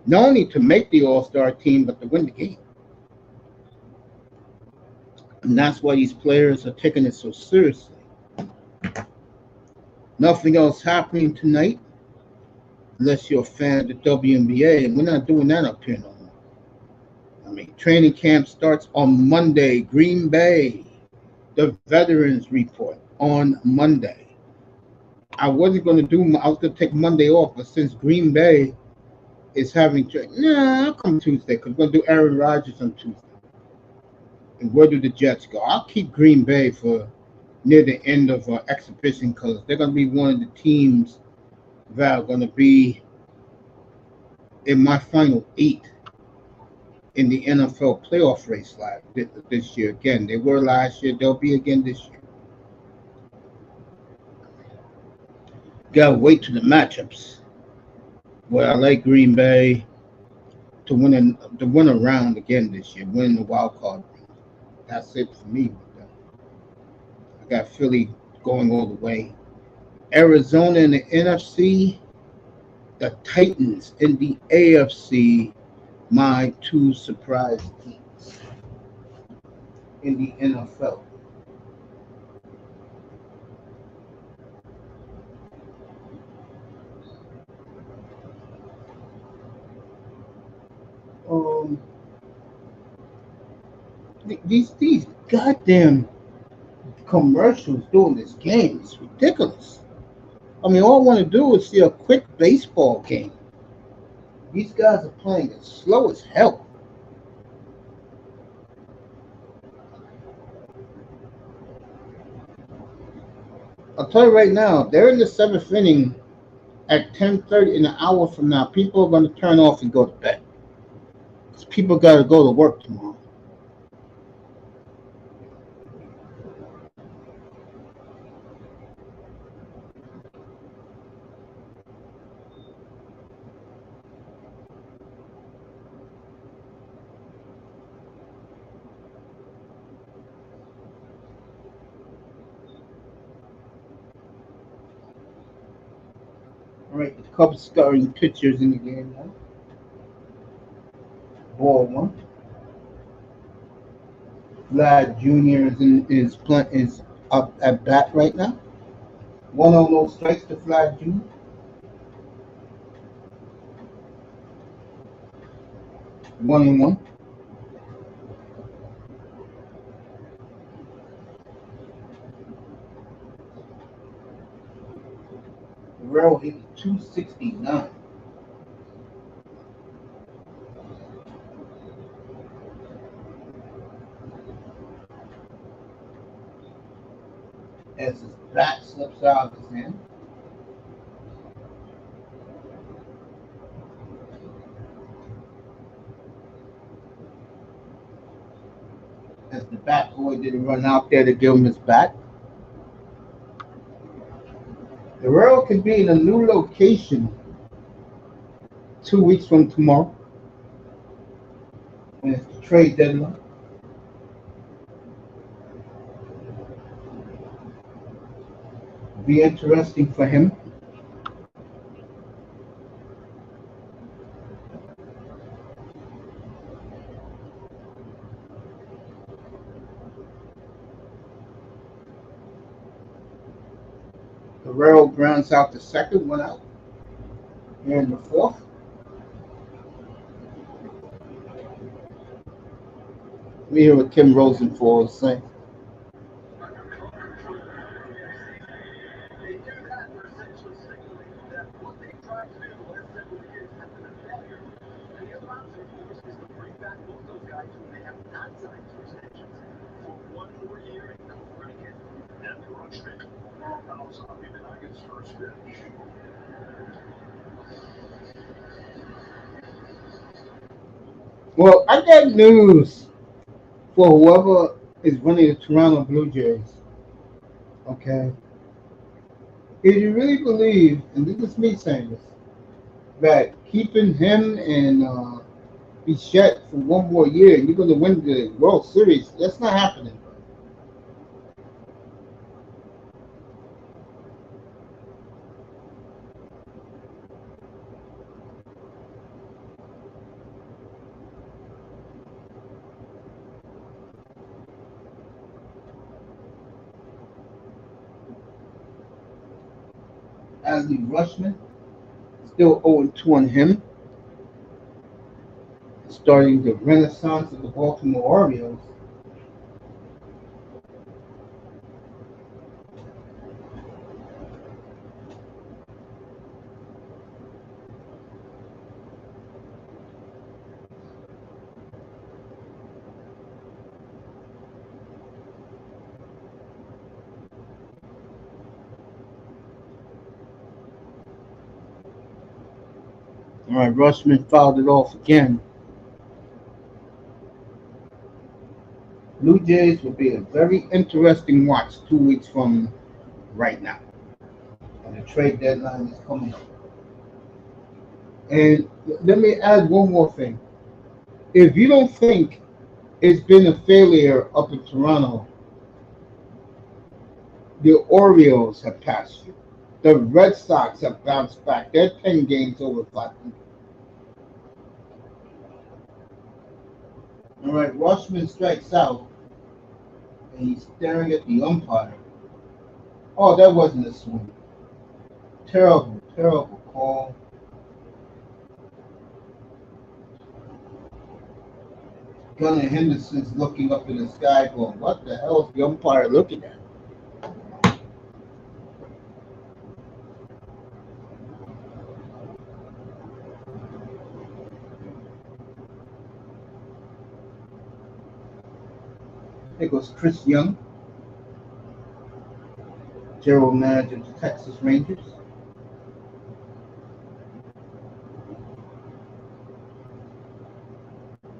not only to make the All-Star team, but to win the game. And that's why these players are taking it so seriously. Nothing else happening tonight, unless you're a fan of the WNBA, and we're not doing that up here no more. I mean, training camp starts on Monday. Green Bay, the Veterans Report on Monday. I wasn't going to I was going to take Monday off, but since Green Bay is having training, I'll come Tuesday because we're going to do Aaron Rodgers on Tuesday. And where do the Jets go? I'll keep Green Bay for near the end of exhibition because they're going to be one of the teams that are going to be in my final 8 in the NFL playoff race this year. Again, they were last year. They'll be again this year. Gotta wait to the matchups. Well, I like Green Bay to win a round again this year, win the wild card. That's it for me. I got Philly going all the way. Arizona in the NFC, the Titans in the AFC, my 2 surprise teams in the NFL. These goddamn commercials during this game is ridiculous. I mean, all I want to do is see a quick baseball game. These guys are playing as slow as hell. I'll tell you right now, they're in the 7th inning at 10:30 in an hour from now. People are going to turn off and go to bed. Because people got to go to work tomorrow. All right, the Cubs starting pitchers in the game now. Ball 1. Vlad Jr. is up at bat right now. 1-0 strikes to Vlad Jr. 1-1. Guerrero hit 269. As his bat slips out of his hand. As the bat boy didn't run out there to give him his bat. Guerrero could be in a new location 2 weeks from tomorrow. And it's the trade deadline. Be interesting for him. Guerrero grounds out the second, 1 out. Here in the 4th. We hear what Kim Rosenthal is saying. They do that for essentially signaling that what they try to do who they have not signed to extensions for one more year in Connecticut. And Rutschman fouls off him in Nuggets' first pitch. Well, I got news for whoever is running the Toronto Blue Jays. Okay, if you really believe, and this is me saying this, that keeping him and Bichette for one more year, you're going to win the World Series, that's not happening. Adley Rushman, still 0-2 on him, starting the renaissance of the Baltimore Orioles. All right, Rushman fouled it off again. Blue Jays will be a very interesting watch 2 weeks from right now. And the trade deadline is coming up. And let me add one more thing. If you don't think it's been a failure up in Toronto, the Orioles have passed you. The Red Sox have bounced back. They're 10 games over 500. All right, Rushman strikes out, and he's staring at the umpire. Oh, that wasn't a swing. Terrible, terrible call. Gunnar Henderson's looking up in the sky going, what the hell is the umpire looking at? There goes Chris Young, general manager of the Texas Rangers.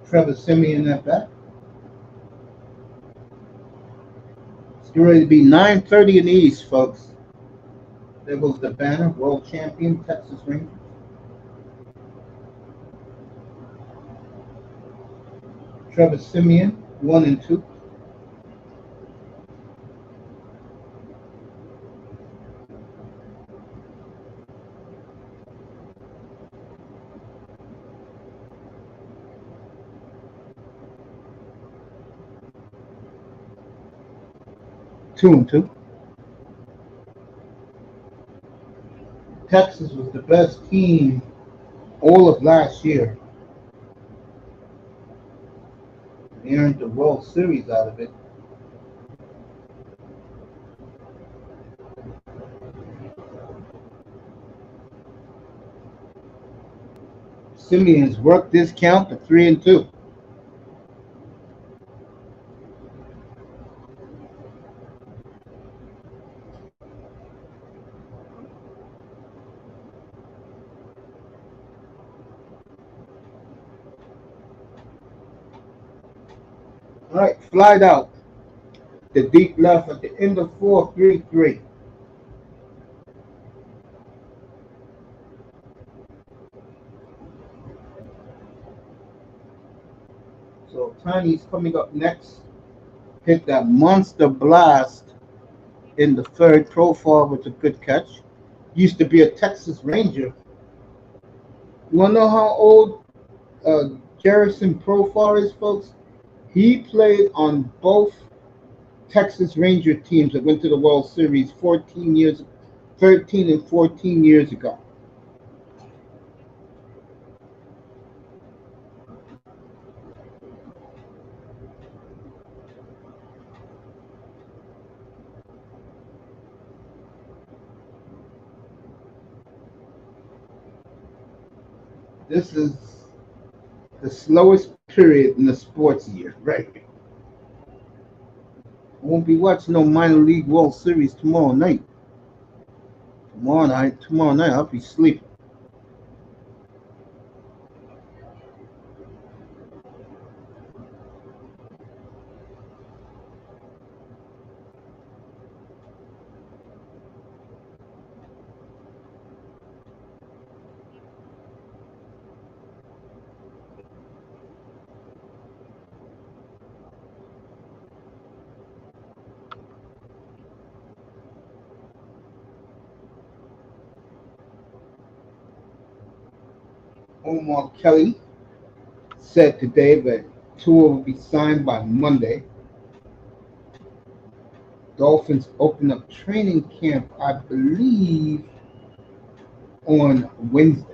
Trevor Siemian at bat. It's getting ready to be 9:30 in the East, folks. There goes the banner, world champion Texas Rangers. Trevor Siemian, 1-2. Two and two. Texas was the best team all of last year. They earned the World Series out of it. Simeon's worked this count to 3-2. All right, flied out. The deep left at the end of 4-3-3. So Tiny's coming up next. Hit that monster blast in the third. Profile with a good catch. Used to be a Texas Ranger. You want to know how old Garrison Profile is, folks? He played on both Texas Ranger teams that went to the World Series 13 and 14 years ago. This is the slowest period in the sports year, right? I won't be watching no minor league World Series tomorrow night. Tomorrow night, I'll be sleeping. Omar Kelly said today that Tua will be signed by Monday. Dolphins open up training camp, I believe, on Wednesday.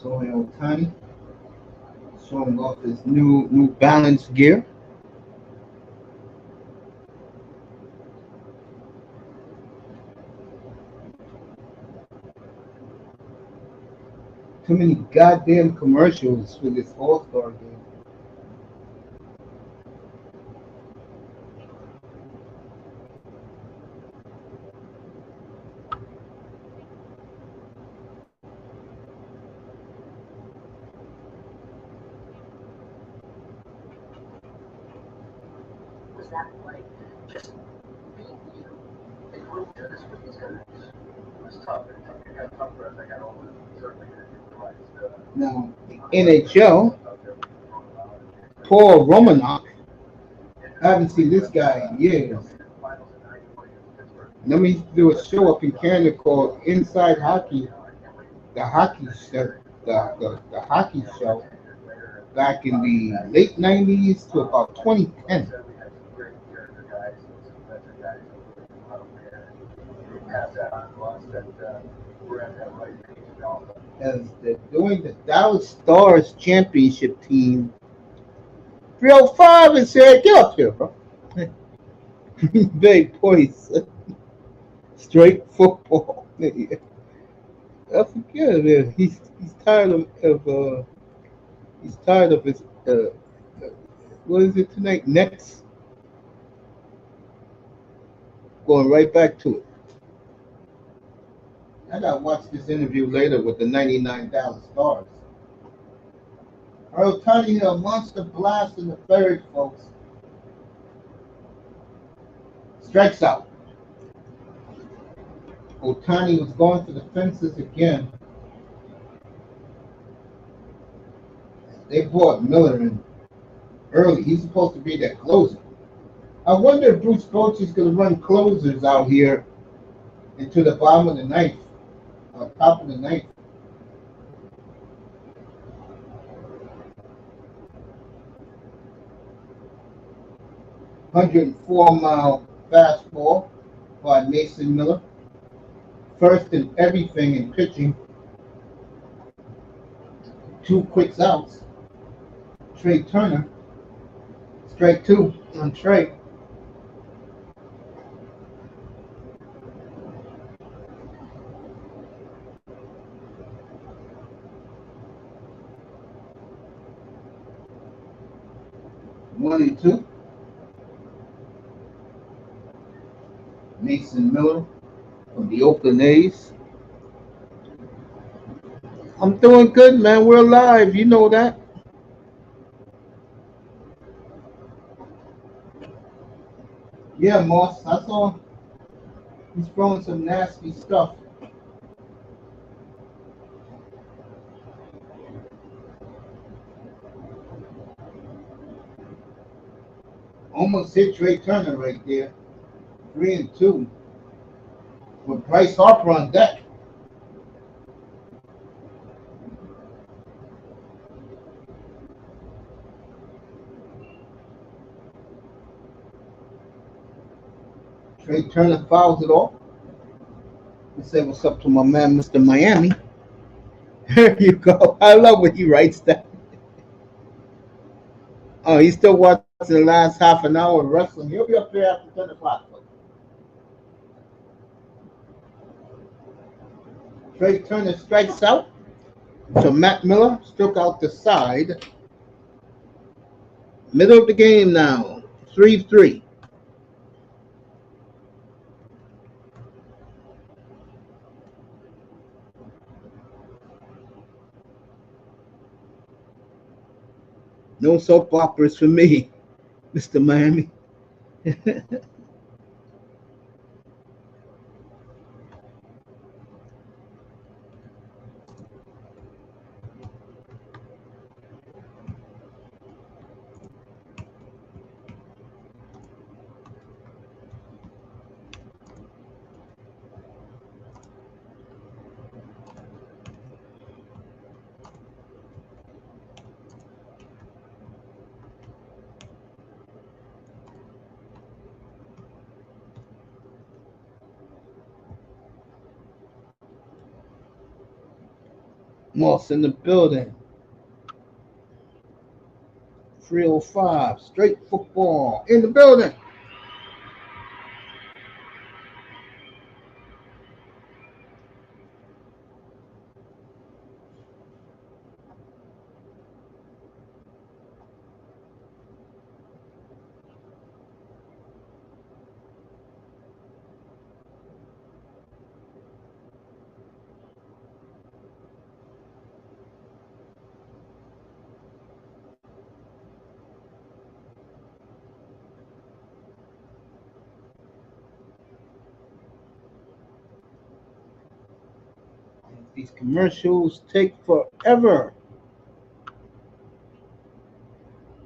So Otani showing off his New Balance gear. Too many goddamn commercials for this All-Star game. Was that like just being you? They really do this with these guys. It was tough. It got tougher as I got older. Certainly didn't realize Now, the NHL, Paul Romanov, I haven't seen this guy in years. Let me do a show up in Canada called Inside Hockey, the hockey show, the hockey show, back in the late 90s to about 2010. As they're doing the Dallas Stars championship team, 305 is here. Get up here, bro. Big points. Straight football. I forget it. He's tired he's tired of his what is it tonight? Next, going right back to it. I gotta watch this interview later with the '99 Dallas Stars. Earl Tiny a monster blast in the third, folks. Strikes out. Otani was going for the fences again. They brought Miller in early. He's supposed to be that closer. I wonder if Bruce Bochy's going to run closers out here into the bottom of the ninth, or top of the ninth. "104-mile fastball by Mason Miller. First in everything in pitching. 2 quick outs. Trey Turner. Strike 2 on Trey. One and two. Mason Miller from the Oakland A's. I'm doing good, man. We're alive. You know that. Yeah, Moss. I saw he's throwing some nasty stuff. Almost hit Trey Turner right there. 3-2. With Bryce Harper on deck. Trey Turner fouls it off. Let's say what's up to my man, Mr. Miami. There you go. I love when he writes that. Oh, he's still watching the last half an hour of wrestling. He'll be up there after 10 o'clock. Trey Turner strikes out. So Matt Miller struck out the side. Middle of the game now. 3-3. No soap operas for me, Mr. Miami. Moss in the building. 305. Straight football in the building. These commercials take forever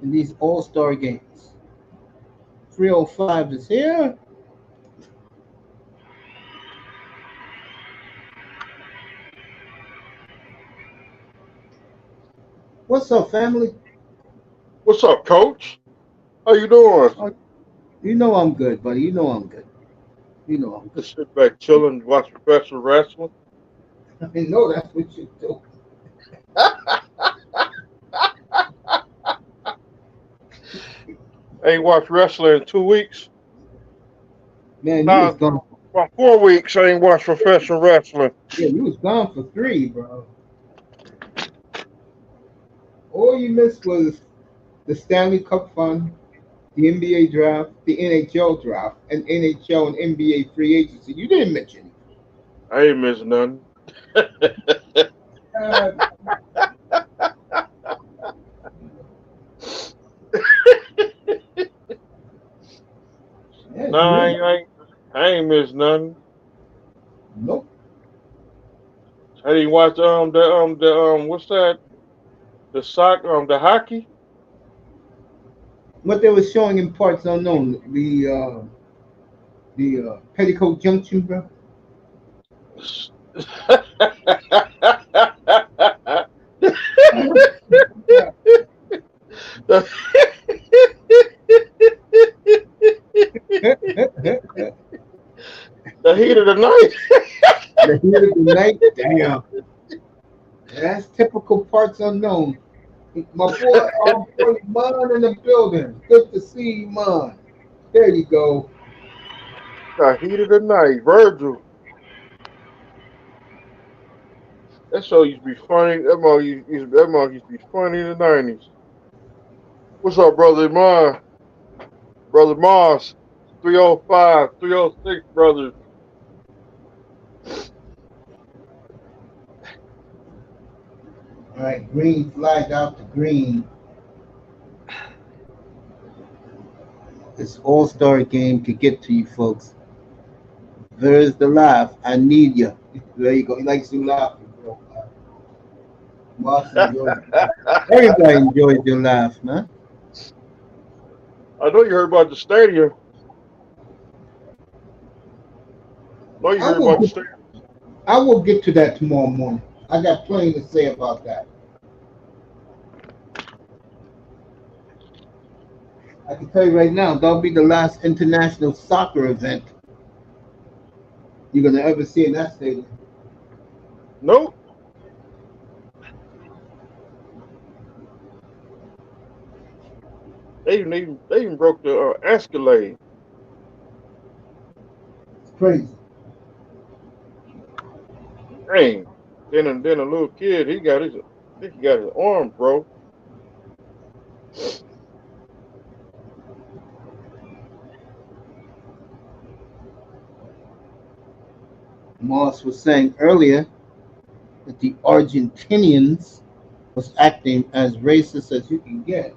in these all-star games. 305 is here. What's up, family? What's up, Coach? How you doing? Oh, you know I'm good, buddy. You know I'm good. You know I'm good. Just sit back, chilling, watch professional wrestling. I know that's what you do. I ain't watched wrestling in 2 weeks. Man, you Nah, was gone. about 4 weeks I ain't watched professional wrestling. Yeah, you was gone for 3, bro. All you missed was the Stanley Cup fund, the NBA draft, the NHL draft, and NHL and NBA free agency. You didn't mention I ain't missing nothing. it. Uh, yeah, Nah, you I ain't missed nothing. nope. I didn't watch what's that? The soccer, the hockey. What they were showing in parts unknown, the Petticoat Junction, bro. The The heat of the night. heat of the night, damn. That's typical parts unknown. My boy, Mon in the building. Good to see you, Mon. There you go. The heat of the night. Virgil. That show used to be funny. That used to be funny in the 90s. What's up, brother Mars? Brother Mars. 305, 306, brothers. All right, green flag out to green. This all-star game could get to you, folks. There's the laugh. I need you. There you go. He likes you laughing, bro. Moss enjoys it. Everybody enjoys your laugh, man. I know you heard about the stadium. I know you I heard will about the get, stadium. I will get to that tomorrow morning. I got plenty to say about that. I can tell you right now, that'll be the last international soccer event you're gonna ever see in that stadium. Nope. They even broke the Escalade. It's crazy. Dang. Then a little kid, I think he got his arm broke. Moss was saying earlier that the Argentinians was acting as racist as you can get.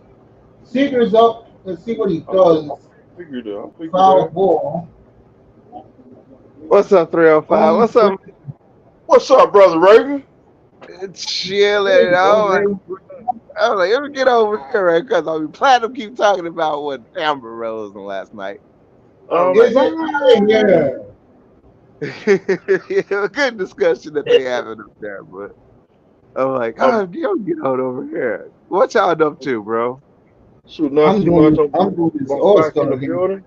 Seager's up. Let's see what he I, does. I figured Foul that. ball. What's up, 305? On What's up? What's up, brother Raven? Chilling. there you go, man. I was like, let me get over here, right? Because I mean, Platinum keep talking about what Amber Rose on last night. I'm Is like, it? Yeah. yeah, a good discussion that they having up there, but I'm like, Um, oh, you get on over here. What y'all up to, bro? shoot, not too much. I'm doing this I'm All back in Star the game. building.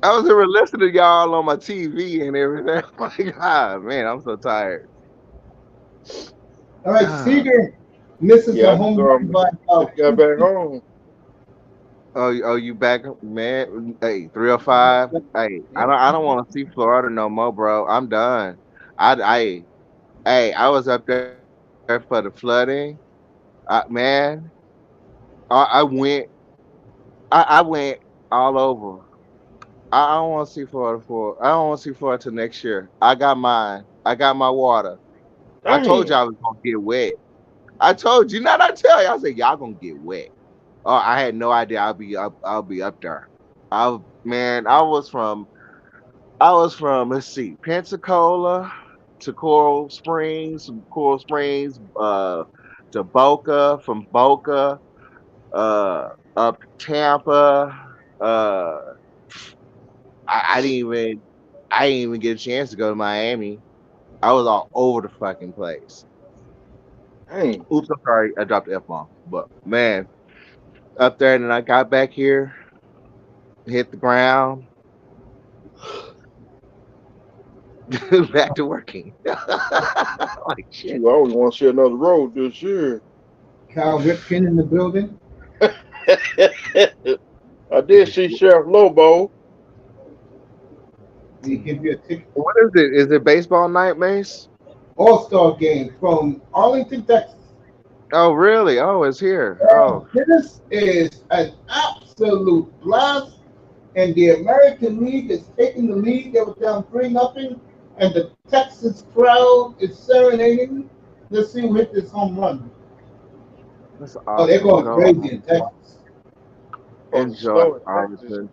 I was here listening to y'all on my TV and everything. I'm like, ah, man, I'm so tired. All right, Ah. Seager misses Yeah, a I just home run by just about got 2 back feet. home. Oh, you back, man? Hey, 305. Hey, I don't want to see Florida no more, bro. I'm done. Hey, I was up there for the flooding. Man, I went, I went all over. I don't want to see Florida I don't want to see Florida till next year. I got mine. I got my water. I told Dang. you I was gonna get wet. I told you, not I tell you. I said y'all gonna get wet. Oh, I had no idea I'll be up. I'll be up there. Man, I was from, let's see, Pensacola to Coral Springs, to Boca, from Boca, up to Tampa. Uh, I didn't even get a chance to go to Miami. I was all over the fucking place. Dang. Oops, I'm sorry, I dropped the F bomb. But man, up there, and then I got back here, hit the ground, back to working. Like shit. Shoot, I always want to see another road this year. Cal Ripken in the building. I did see Sheriff Lobo. We give you a ticket. What is it? Is it baseball night, Mace? All Star game from Arlington, Texas. Oh, really? Oh, it's here. Oh, This is an absolute blast, and the American League is taking the lead. They were down 3-0, and the Texas crowd is serenading. Let's see who hit this home run. that's Oh, they're awesome. going Go crazy in Texas. enjoy Snow in Texas. Arlington.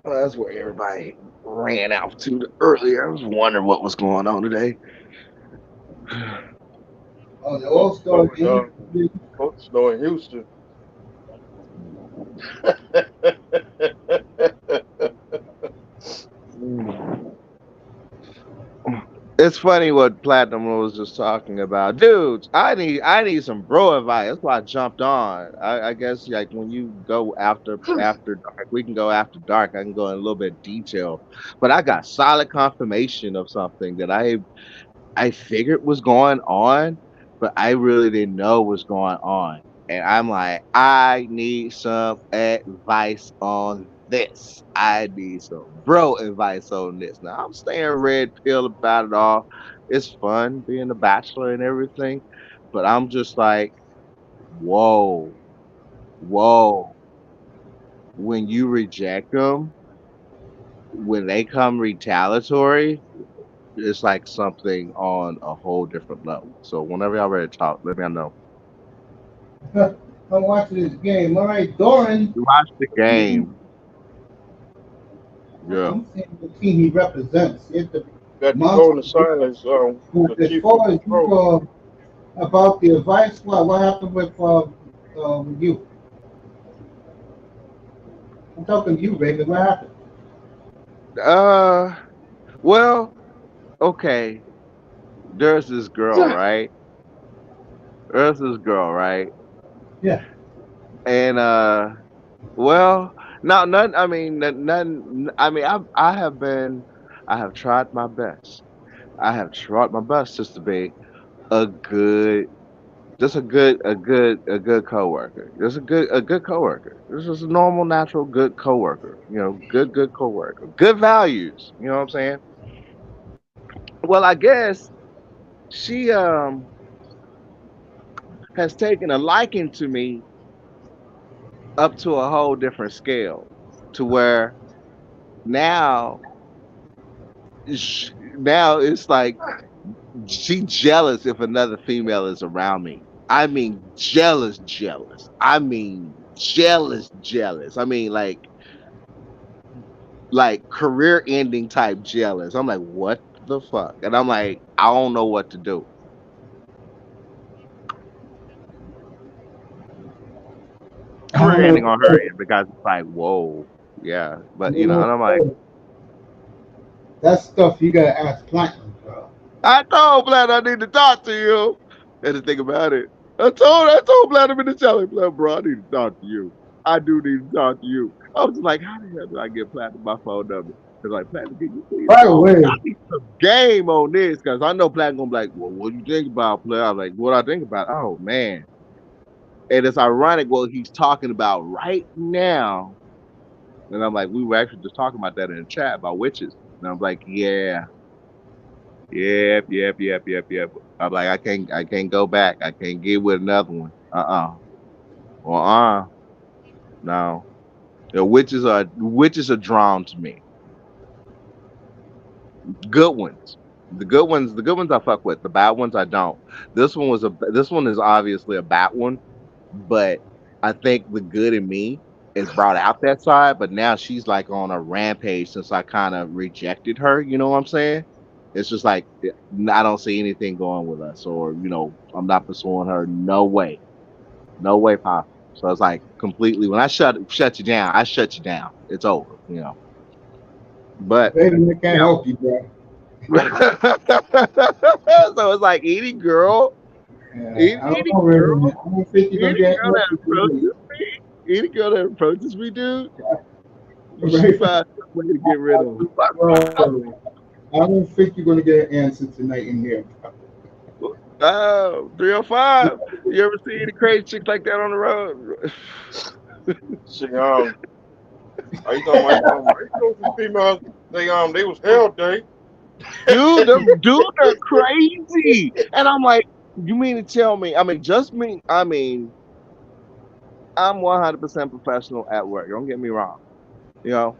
Well, that's where everybody ran out to earlier. I was wondering what was going on today. Oh, the All Supposed to Star snow in, game. supposed to snow in Houston. Mm. It's funny what Platinum was just talking about, dudes. I need some bro advice. That's why I jumped on. I guess like when you go after dark, we can go after dark. I can go in a little bit detail, but I got solid confirmation of something that I figured was going on, but I really didn't know was going on. And I'm like, I need some advice on this. I need some bro advice on this. Now I'm staying red pill about it all. It's fun being a bachelor and everything, but I'm just like, whoa, whoa. When you reject them, when they come retaliatory, it's like something on a whole different level. So whenever y'all ready to talk, let me know. I'm watching this game. All right, Doran. Watch the game. Yeah. I'm seeing the team he represents. It's the Got to go monster. into silence. The As chief of far as patrol. you, about the advice, what happened with you? I'm talking to you, baby. What happened? Uh, well, okay. There's this girl, right? There's this girl, right? Yeah. And well, no, none. I mean, none. I mean, I have tried my best. I have tried my best just to be a good, just a good coworker. Just a good coworker. This is a normal, natural, good coworker. You know, good coworker. Good values. You know what I'm saying? Well, I guess she has taken a liking to me up to a whole different scale, to where now now it's like she jealous if another female is around me. I mean jealous, jealous. I mean jealous, jealous. I mean like career ending type jealous. I'm like, what the fuck? And I'm like, I don't know what to do. I don't Career know. ending on her end because it's like, whoa, yeah. But you know, and I'm like, That's stuff you gotta ask Platinum, bro. I told Vlad I need to talk to you. And the thing about it, I told Vladimir to tell him, bro, I need to talk to you. I do need to talk to you. I was like, how the hell did I get Platinum my phone number? Cause like, Platinum, can you please By the call me? I way, need some game on this, cause I know Platinum gonna be like, well, what do you think about Platinum? I'm like, what I think about? Oh man. And it's ironic what he's talking about right now. And I'm like, we were actually just talking about that in the chat about witches. And I'm like, yeah. Yep. I'm like, I can't go back. I can't get with another one. Uh-uh. No. The witches are drawn to me. Good ones. The good ones I fuck with. The bad ones I don't. This one is obviously a bad one, but I think the good in me is brought out that side, but now she's like on a rampage since I kind of rejected her, you know what I'm saying? It's just like I don't see anything going with us, or I'm not pursuing her. No way, no way possible. So it's like completely when I shut you down, I shut you down. It's over. But baby, I can't yeah, help you, bro. so it's like Yeah, I don't any know, girl, Raven. I don't think you're any gonna get girl that answers approaches today. me, any girl that approaches me, dude, you should Raven, find some way to get rid of them. bro, I don't think you're gonna get an answer tonight in here. Oh, 305. You ever see any crazy chicks like that on the road? See, are you talking about some females? They was hell day. Dude, they're crazy. And I'm like, you mean to tell me? I mean, I'm 100% professional at work. Don't get me wrong. You know,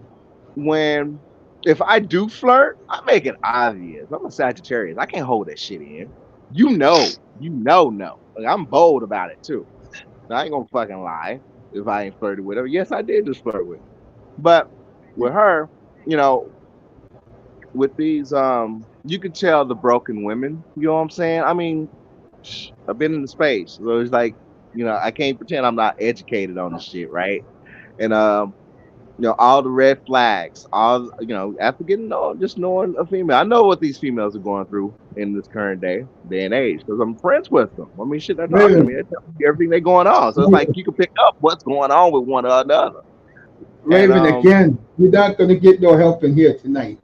when if I do flirt, I make it obvious. I'm a Sagittarius. I can't hold that shit in. No. Like, I'm bold about it too. I ain't gonna fucking lie if I ain't flirted with her. Yes, I did just flirt with her. But with her, you know, with these you can tell the broken women, you know what I'm saying? I mean, I've been in the space. So it's like, I can't pretend I'm not educated on the shit, right? And all the red flags, after getting just knowing a female. I know what these females are going through in this current day and age, because I'm friends with them. I mean, shit, they're talking to me. Raven, They tell me everything they going on. So it's like Raven, you can pick up what's going on with one or another. And Raven, again, you're not gonna get no help in here tonight.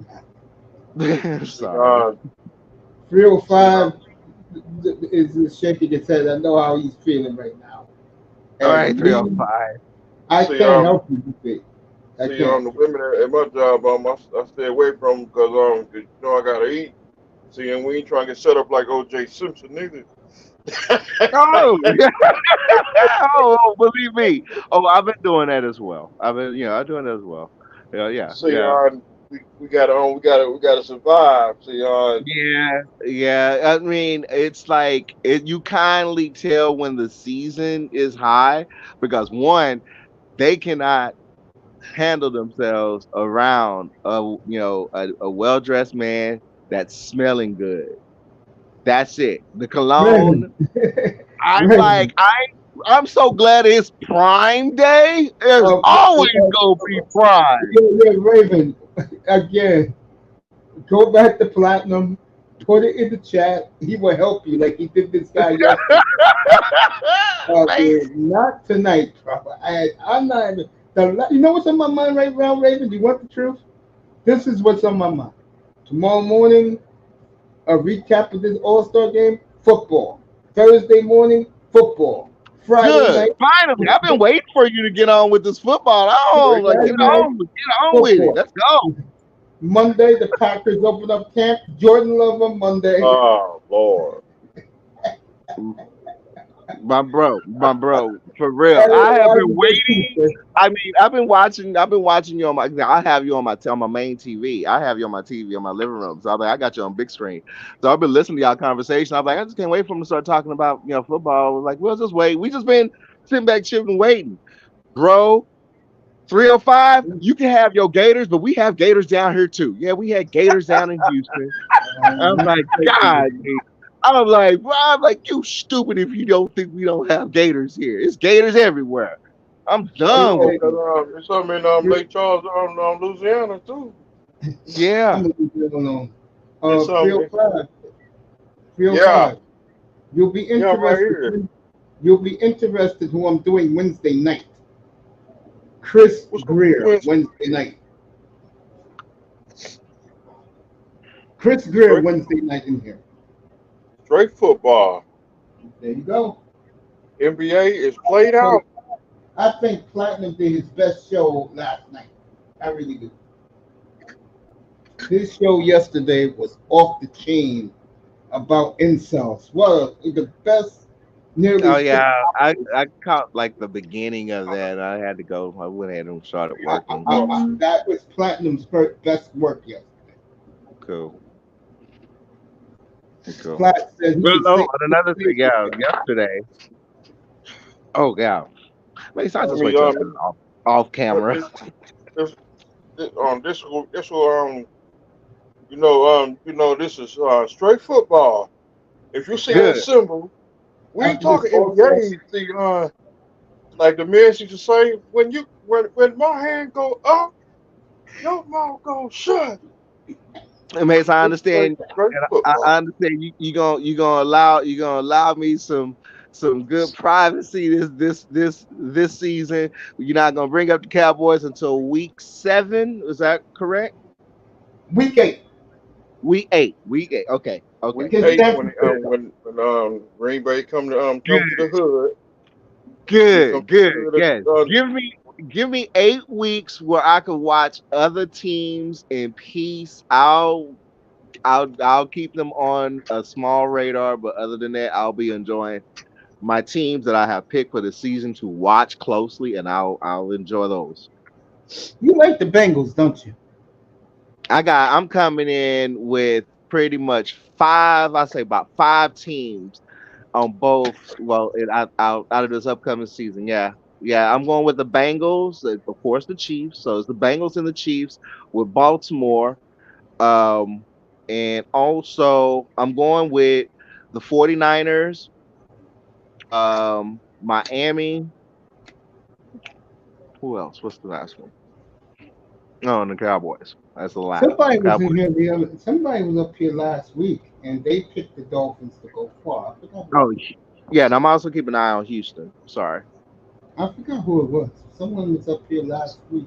See, sorry. 305 is shaking his head. I know how he's feeling right now. All right, And me, 305. I see, can't help you with it. I can't. the women at my job, I stay away from them because 'cause I gotta eat. See, and we ain't trying to get set up like O.J. Simpson neither. Oh, oh, believe me. Oh, I've been doing that as well. I'm doing that as well. Yeah. See, we gotta survive. See, Yeah. I mean, it's like you kindly tell when the season is high because one, they cannot handle themselves around a well dressed man that's smelling good. That's it. The cologne. Raven, I'm like Raven, I'm so glad it's Prime Day. There's Uh, always gonna be Prime. yeah, Raven. Again, go back to Platinum. Put it in the chat. He will help you like he did this guy yesterday. Man, Not tonight, bro. I'm not even. You know what's on my mind right now, Raven? Do you want the truth? This is what's on my mind. Tomorrow morning, a recap of this All Star game. Football. Thursday morning, football. Friday good. night, Finally, I've been waiting for you to get on with this football. Oh, like Friday night, get on with it. football. Let's go. Monday, the Packers open up camp. Jordan Love on Monday. Oh Lord. My bro, for real. I have been waiting. I mean, I've been watching you on my. I have you on my main TV. I have you on my TV on my living room. So I'm like, I got you on big screen. So I've been listening to y'all conversation. I'm like, I just can't wait for them to start talking about football. I was like, we'll just wait. We just been sitting back, chilling, waiting, bro. 305. You can have your Gators, but we have Gators down here too. Yeah, we had Gators down in Houston. I'm like, God. I'm like, you stupid if you don't think we don't have Gators here. It's Gators everywhere. I'm done with it. There's some in Lake Charles, Louisiana too. Yeah. I'm gonna leave it alone. It's, 305. 305. Yeah. You'll be Yeah, I'm right interested. here. You'll be interested who I'm doing Wednesday night. Chris Greer, Wednesday night. Chris Greer, Wednesday night in here. Straight football. There you go. NBA is played out. I think Platinum did his best show last night. I really do. His show yesterday was off the chain about incels. What the best nearly. Oh yeah. I caught like the beginning of that. I had to go. I went ahead and started working. That was Platinum's best work yesterday. Cool. Cool. Plat said he Well, was another thing, yesterday. Oh yeah. Wait, so I just wait till it's off camera. This this is straight football. If you see that symbol, we ain't talking NBA. See, like the men used to say, when my hand go up, your mouth go shut. Mace, I understand. I understand you gonna allow me some good privacy this season. You're not gonna bring up the Cowboys until week 7. Is that correct? Week 8. Week 8. Okay. Week 8 when Green Bay come to the hood. Good. Yes. Give me 8 weeks where I can watch other teams in peace. I'll keep them on a small radar, but other than that, I'll be enjoying my teams that I have picked for the season to watch closely, and I'll enjoy those. You like the Bengals, don't you? I'm coming in with pretty much 5. I say about 5 teams on both. Well, out of this upcoming season, yeah. I'm going with the Bengals, of course, the Chiefs. So it's the Bengals and the Chiefs with Baltimore. And also I'm going with the 49ers, Miami. Who else? What's the last one? Oh, and the Cowboys. That's the last. Somebody was in here somebody was up here last week, and they picked the Dolphins to go far. Yeah, and I'm also keeping an eye on Houston. Sorry. I forgot who it was. Someone was up here last week.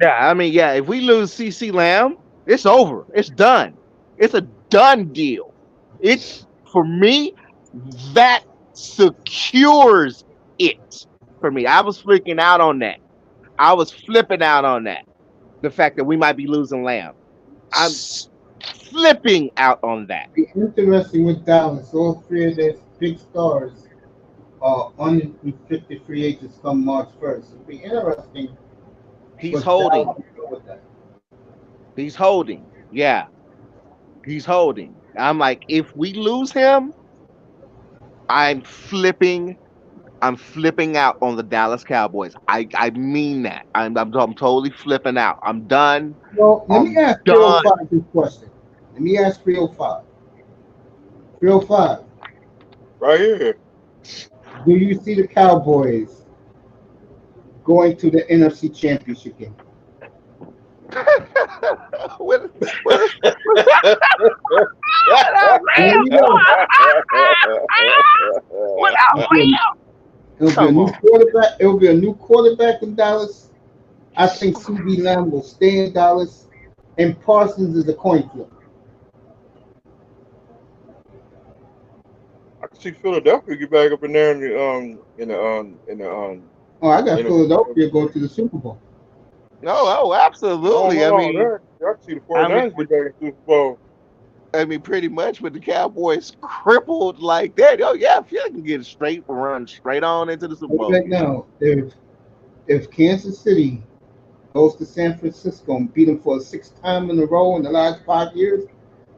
Yeah, I mean, if we lose CC Lamb, it's over. It's done. It's a done deal. It's, for me, that secures it for me. I was flipping out on that. The fact that we might be losing Lamb. I'm flipping out on that. It's interesting with Dallas. All 3 of their big stars are unrestricted free agents come March 1st. It'll be interesting. He's holding. Yeah. He's holding. I'm like, if we lose him, I'm flipping out on the Dallas Cowboys. I mean that. I'm totally flipping out. I'm done. Well, let me ask 305 this question. Let me ask 305. 305. Right here. Do you see the Cowboys going to the NFC Championship game? with, with, without There Lamb, you go. without It'll be a, Lamb. it'll be a Come new on. quarterback. It'll be a new quarterback in Dallas. I think CB Lamb will stay in Dallas, and Parsons is a coin flip. I can see Philadelphia get back up in there Oh, I got in the Philadelphia going to the Super Bowl. Oh, no, absolutely. hold on there. I can see the I mean, 49ers get back in the Super Bowl. pretty much with the Cowboys crippled like that. Oh yeah, Philly can get straight run straight on into the Super Bowl. Right now, if Kansas City goes to San Francisco and beat them for a sixth time in a row in the last 5 years,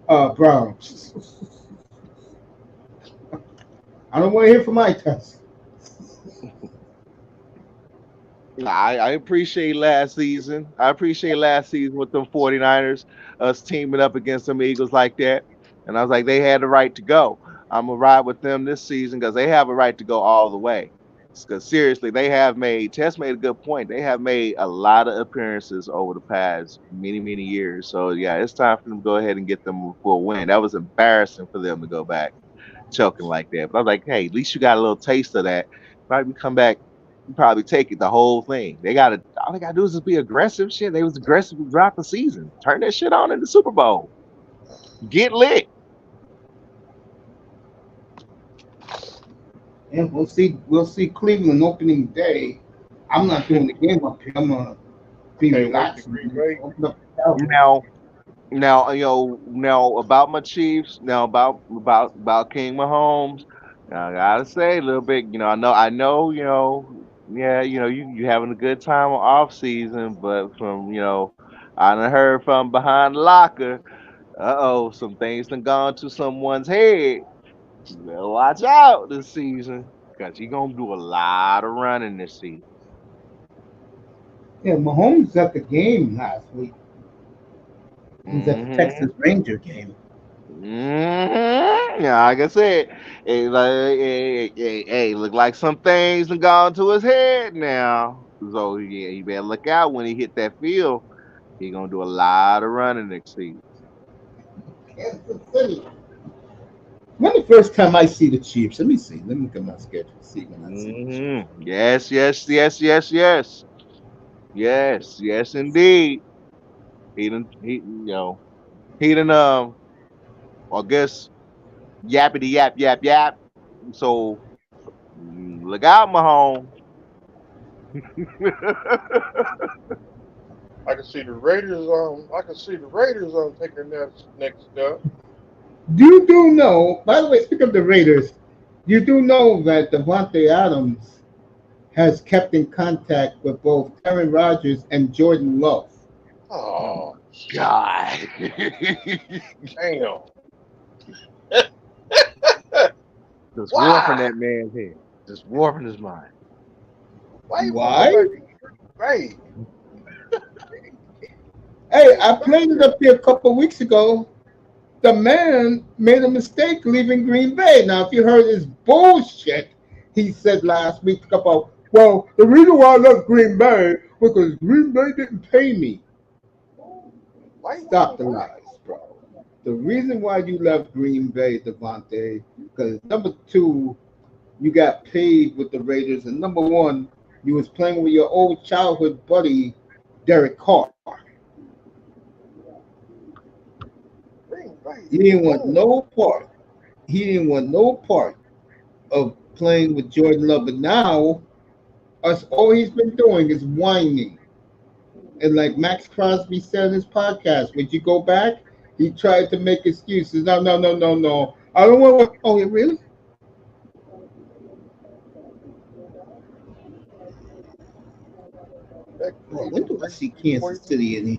bro, I don't want to hear from my test. I appreciate last season. I appreciate last season with them 49ers, us teaming up against them Eagles like that. And I was like, they had the right to go. I'm going to ride with them this season because they have a right to go all the way. Because seriously, Tess made a good point. They have made a lot of appearances over the past many, many years. So yeah, it's time for them to go ahead and get them a full win. That was embarrassing for them to go back choking like that. But I was like, hey, at least you got a little taste of that. Probably come back, you probably take it the whole thing. All they gotta do is just be aggressive. Shit, they was aggressive throughout the season. Turn that shit on in the Super Bowl. Get lit. And we'll see. We'll see Cleveland opening day. I'm not doing the game up here. I'm gonna be Can't wait to relaxing. Green Bay. Open up the Cowboys. Now, now about my Chiefs. Now about King Mahomes. Now, I gotta say a little bit. I know. Yeah, you having a good time on off season, but from I done heard from behind the locker. Some things done gone to someone's head. You better watch out this season, cause he gonna do a lot of running this season. Yeah, Mahomes at the game last week. He was at the Hmm Texas Ranger game. Yeah, like I said, look like some things done gone to his head now. So yeah, you better look out when he hit that field. He gonna do a lot of running next season. Kansas City. When the first time I see the Chiefs? Let me see. Let me look at my schedule. See when I see the Chiefs. Yes, yes, indeed. He done I guess yappity yap. So look out, Mahomes. I can see the Raiders. Taking that next step. You do know, by the way, speak of the Raiders, you do know that Devontae Adams has kept in contact with both Aaron Rodgers and Jordan Love. Oh, God. damn. Just warping Why? that man's head. Just warping his mind. Why you want to Why? go back to Green Bay? Hey, I played it up here a couple of weeks ago. The man made a mistake leaving Green Bay. Now, if you heard his bullshit, he said last week about, well, the reason why I left Green Bay was because Green Bay didn't pay me. Why you want Stop to the go back? lies, bro. The reason why you left Green Bay, Devontae, because number two, you got paid with the Raiders, and number one, you was playing with your old childhood buddy, Derek Carr. Green Bay He is didn't want home. no part. He didn't want no part of playing with Jordan Love. But now, all he's been doing is whining. And like Max Crosby said in his podcast, would you go back? He tried to make excuses. No. I don't want to. Oh, yeah, really? That Boy, Green when do I Bay see is Kansas City in here?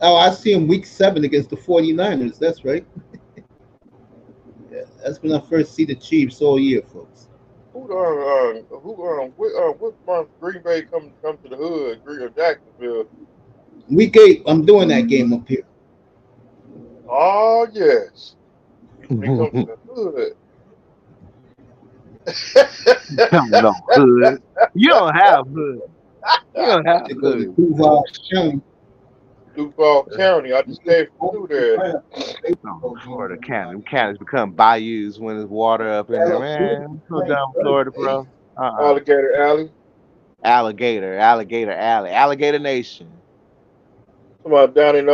Oh, I see him week 7 against the 49ers. That's right. Yeah, that's when I first see the Chiefs all year, folks. what month Green Bay come to the hood, Green or Jacksonville? Week 8, I'm doing that game up here. Oh yes, they come to the hood. No hood. You don't have hood. You don't have They go to hood. Duval County. Duval County. I just came through there. No, Florida County. Them counties become bayous when there's water up in there. Man, I'm so done with Florida, bro. Alligator Alley. Alligator Alley, Alligator Nation. Come on, down in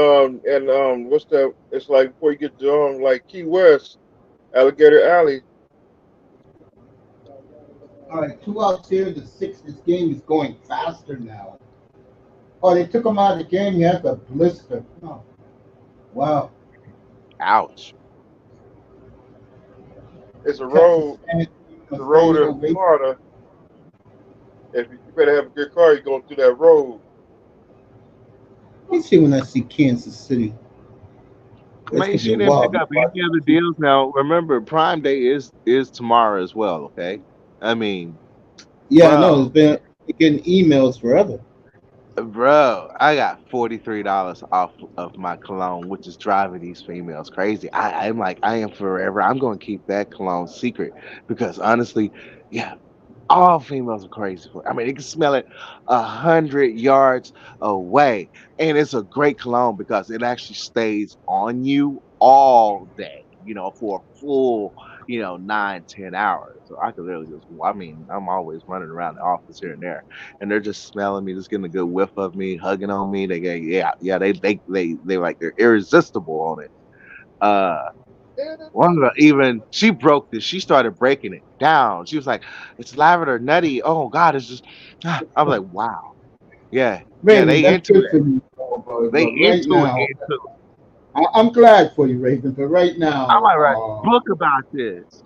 what's that? It's like before you get to like Key West, Alligator Alley. All right, 2 outs here. The sixth. This game is going faster now. Oh, they took him out of the game. He has a blister. Oh, wow. Ouch. It's a Texas road. It's a road in Florida. If you better have a good car, you're going through that road. Let me see when I see Kansas City. Make sure you didn't pick up any other deals. Now, remember, Prime Day is tomorrow as well. Okay, I mean, yeah, I know. It's been getting emails forever. Bro, I got $43 off of my cologne, which is driving these females crazy. I'm like, I am forever. I'm going to keep that cologne secret because honestly, yeah, all females are crazy for it. I mean, they can smell it 100 yards away, and it's a great cologne because it actually stays on you all day. For a full, 9, 10 hours. So I could literally just. I mean, I'm always running around the office here and there, and they're just smelling me, just getting a good whiff of me, hugging on me. They go, yeah. They like they're irresistible on it. Uh, One of the even she broke this. She started breaking it down. She was like, "It's lavender nutty. Oh God, it's just." I was like, "Wow, yeah." Raven, They that's into good it. for you. They But right into it. now, Into it. I'm glad for you, Raven. But right I now, might write a book about this.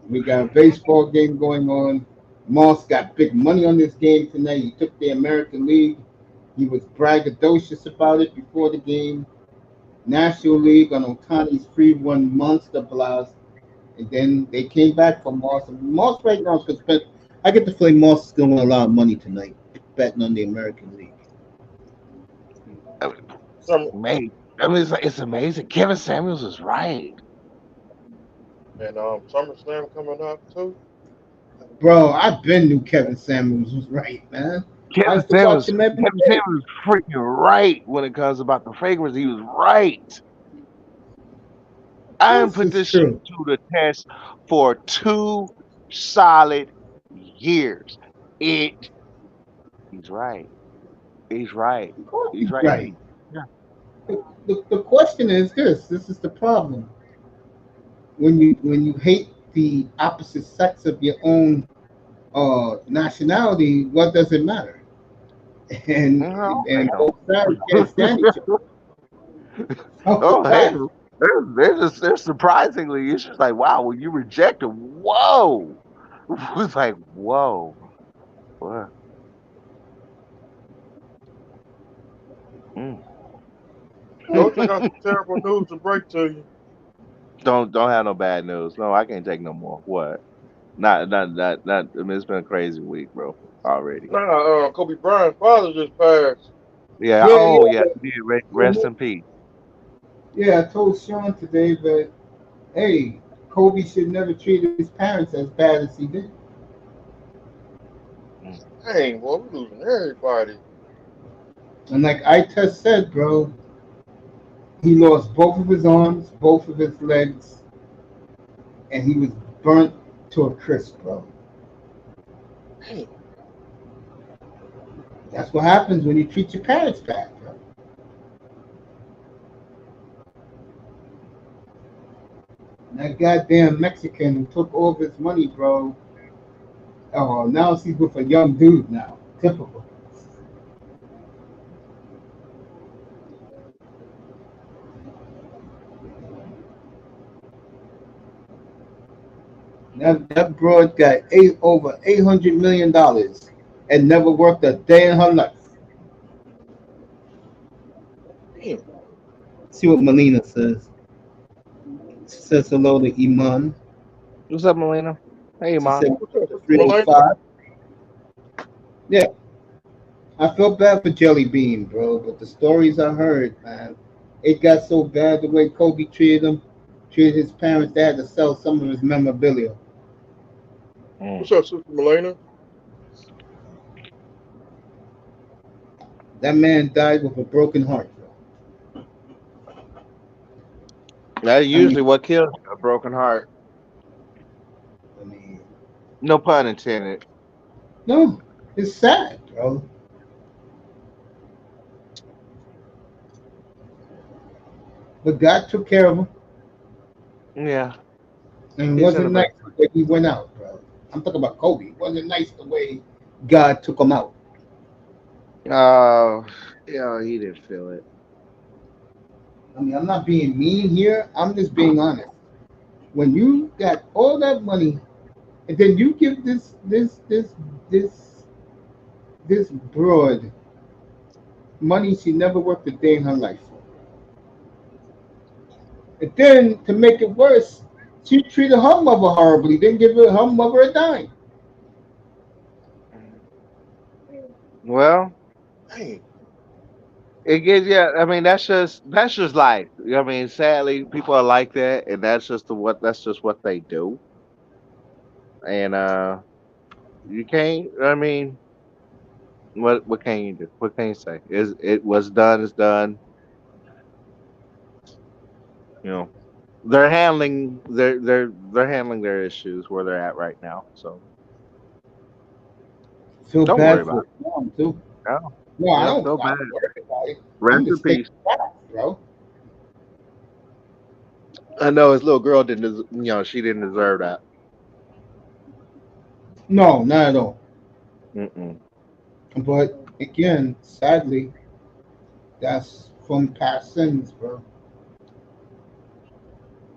we got a baseball game going on. Moss got big money on this game tonight. He took the American League. He was braggadocious about it before the game. National League on Otani's 3-1 monster blast. And then they came back for Moss. And Moss right now is going to spend. I get the feeling Moss is going to win a lot of money tonight betting on the American League. Mate, I mean, it's amazing. Kevin Samuels is right. And SummerSlam coming up too. Bro, I've been knew Kevin Samuels was right, man. I used to watch him every Kevin day. Samuels was freaking right when it comes about the fragrance. He was right. I didn't put this shit to the test for 2 solid years. He's right. He's right. He's right. Right. Yeah. The question is this. This is the problem. When you hate the opposite sex of your own nationality, what does it matter? And both sides can't stand each other. Oh, hey, they're surprisingly. It's just like, wow, when you reject them, whoa. It's like, whoa. What? Coach, I got some terrible news to break to you. Don't have no bad news. No, I can't take no more. What? Not. I mean, it's been a crazy week, bro. Already. Nah, Kobe Bryant's father just passed. Yeah. Oh, yeah. Rest in peace. Yeah, I told Sean today that hey, Kobe should never treat his parents as bad as he did. Dang, boy, we're losing everybody. And like I just said, bro, he lost both of his arms, both of his legs, and he was burnt to a crisp, bro. Dang. That's what happens when you treat your parents bad, bro. And that goddamn Mexican who took all of his money, bro. Oh, now he's with a young dude now. Typical. That broad got over $800 million and never worked a day in her life. Damn. See what Melina says. She says hello to Iman. What's up, Melina? Hey, She Mom. said 305. Yeah. I feel bad for Jelly Bean, bro, but the stories I heard, man, it got so bad the way Kobe treated him, treated his parents. They had to sell some of his memorabilia. What's up, Sister Melena? That man died with a broken heart, bro. That's I mean, usually what kills you, a broken heart. I mean, No pun intended. no, it's sad, bro. But God took care of him, Yeah, and it he's in wasn't a nice better. the way he went out, bro. I'm talking about Kobe. It wasn't nice the way God took him out. Oh, yeah, he didn't feel it. I mean, I'm not being mean here. I'm just being honest. When you got all that money, and then you give this this broad money she never worked a day in her life for, and then to make it worse, she treated her mother horribly. Didn't give her mother a dime. Well, Dang. it gives yeah. I mean, that's just life. I mean, sadly, people are like that, and that's just what they do. And you can't. I mean, what can you do? What can you say? Is it was done? Is done. You know, they're handling their issues where they're at right now. So Feel don't worry bad about for mom too. it. No, No, I yeah, don't. feel I bad. don't worry about it. I'm Rest in just stating peace. facts, bro. I know his little girl didn't. She didn't deserve that. No, not at all. Mm-mm. But again, sadly, that's from past sins, bro.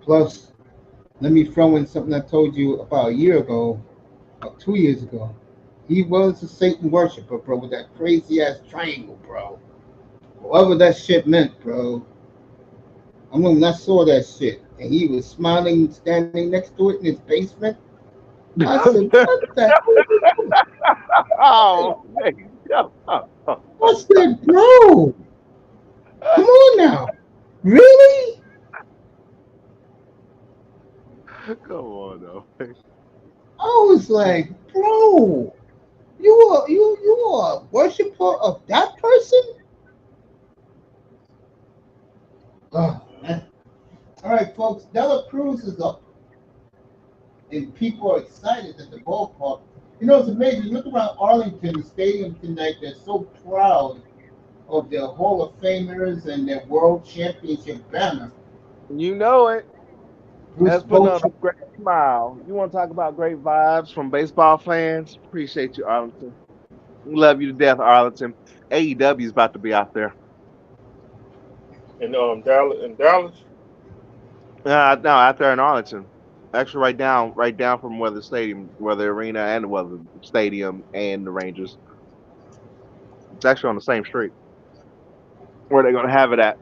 Plus, let me throw in something I told you about a year ago, or 2 years ago. He was a Satan worshiper, bro, with that crazy ass triangle, bro. Whatever that shit meant, bro. I mean, when I saw that shit, and he was smiling, standing next to it in his basement, I said, "What the hell are you doing?" Oh, man. I said, "Bro, come on now, really?" Come on, though. I was like, "Bro, you are a worshiper of that person?" Oh man. All right, folks. Dela Cruz is up, and people are excited at the ballpark. You know, it's amazing. Look around Arlington Stadium tonight. They're so proud of their Hall of Famers and their World Championship banner. You know it. Bruce That's putting on Bochy. a great smile. You want to talk about great vibes from baseball fans? Appreciate you, Arlington. Love you to death, Arlington. AEW is about to be out there. And Dallas. No, out there in Arlington. Actually, right down from where the stadium, where the arena and where the stadium and the Rangers. It's actually on the same street where they're gonna have it at.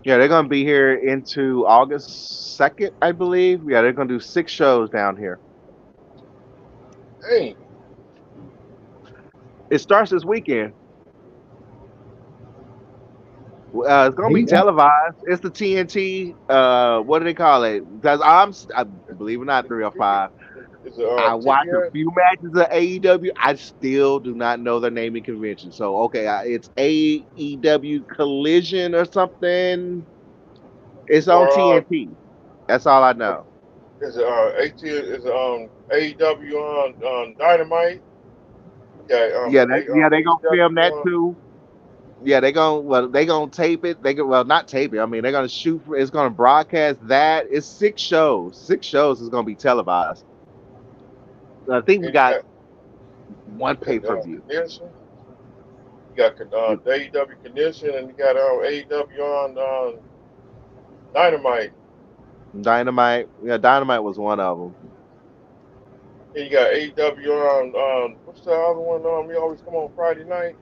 Yeah, they're gonna be here into August 2nd, I believe. Yeah, they're gonna do 6 shows down here. Dang. It starts this weekend. It's gonna be Hey, televised. It's the TNT. What do they call it? Because I believe it or not, 305. Is it I watched a ticket? few matches of AEW. I still do not know their naming convention. So okay, it's AEW Collision or something. It's on Or TNT. That's all I know. is it AT? Is it AEW on Dynamite? Yeah, Yeah, they gonna film AEW that on. too. Yeah, they gonna tape it. Not tape it. I mean, they're gonna shoot for. It's gonna broadcast that. It's 6 shows. 6 shows is gonna be televised. I think we And got one you pay got per view. Condition. You got AEW Condition, and you got AEW on Dynamite. Dynamite. Yeah, Dynamite was one of them. And you got AEW on what's the other one? We always come on Friday night.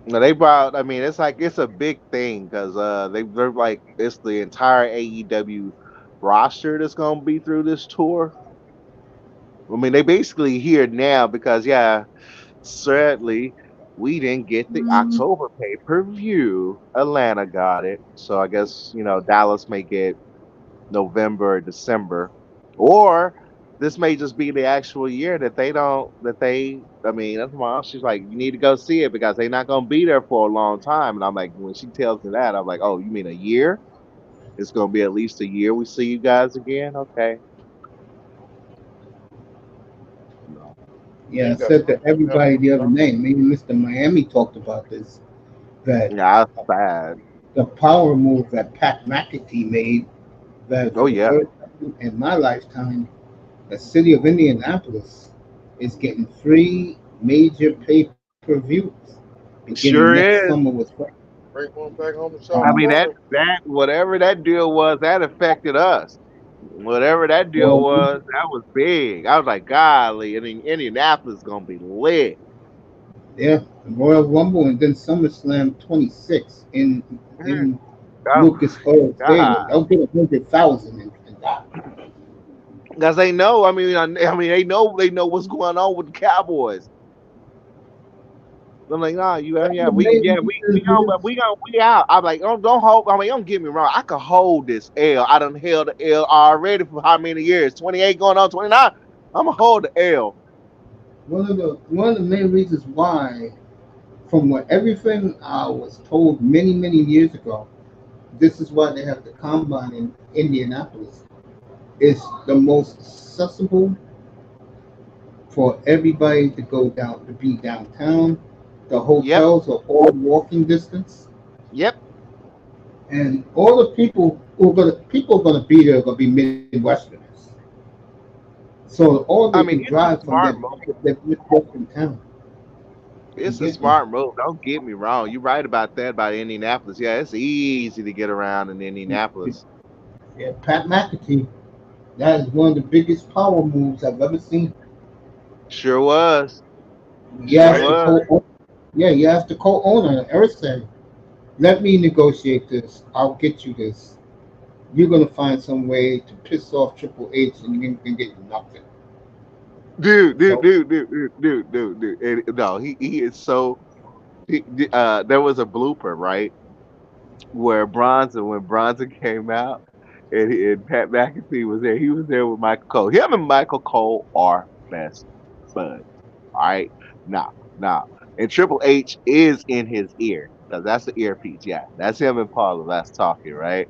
No, they brought. I mean, it's like it's a big thing because they're like it's the entire AEW roster that's gonna be through this tour. I mean, they basically here now because yeah, sadly we didn't get the October pay per view. Atlanta got it, so I guess Dallas may get. November or December, or this may just be the actual year that they don't that they. I mean, that's my mom. She's like, you need to go see it because they're not gonna be there for a long time. And I'm like, when she tells me that, I'm like, oh, you mean a year? It's gonna be at least a year we see you guys again. Okay, no, Yeah, I You got said to something everybody else, the other huh? night, maybe Mr. Miami talked about this, that yeah, that's sad. the power move that Pat McAtee made, that Oh for the yeah, first time in my lifetime, the city of Indianapolis is getting 3 major pay-per-views beginning sure next is. summer with Bring one back home to South I mean um, that Florida. that whatever that deal was, that affected us. Whatever that deal well, was, that was big. I was like, golly, and in Indianapolis gonna be lit. yeah, Royal Rumble and then SummerSlam 26 Mhm. in Oh Lucas Oil God, Stadium. They'll get 100,000 in that. because they know. I mean, they know what's going on with the Cowboys. I'm like, nah, That's yeah, the main we reason we out. I'm like, don't hold. I mean, don't get me wrong. I could hold this L. I done held the L already for how many years? 28 going on 29. I'm gonna hold the L. one of the main reasons why, from what everything I was told many years ago, this is why they have the combine in Indianapolis. It's the most accessible for everybody to go down to be downtown. The Yep, hotels are all walking distance, yep. and all the people are gonna be there are gonna be Midwesterners. So all they I can mean, it's a drive from smart move. their Midwestern town. You It's a get me? smart move. Don't get me wrong. You're right about that about Indianapolis. Yeah, it's easy to get around in Indianapolis. Yeah, Pat McAtee. That is one of the biggest power moves I've ever seen. Sure was. He Sure Right. asked the was. co Yeah, he asked the co-owner, Eric said, let me negotiate this. I'll get you this. You're gonna find some way to piss off Triple H and you can get nothing. Dude, dude, So dude, dude, dude, dude, dude, dude. No, he is so. There was a blooper, right, where when Bronson came out, and Pat McAfee was there. He was there with Michael Cole. Him and Michael Cole are best buds. All right, now, and Triple H is in his ear because that's the earpiece. Yeah, that's him and Paula. That's talking, right?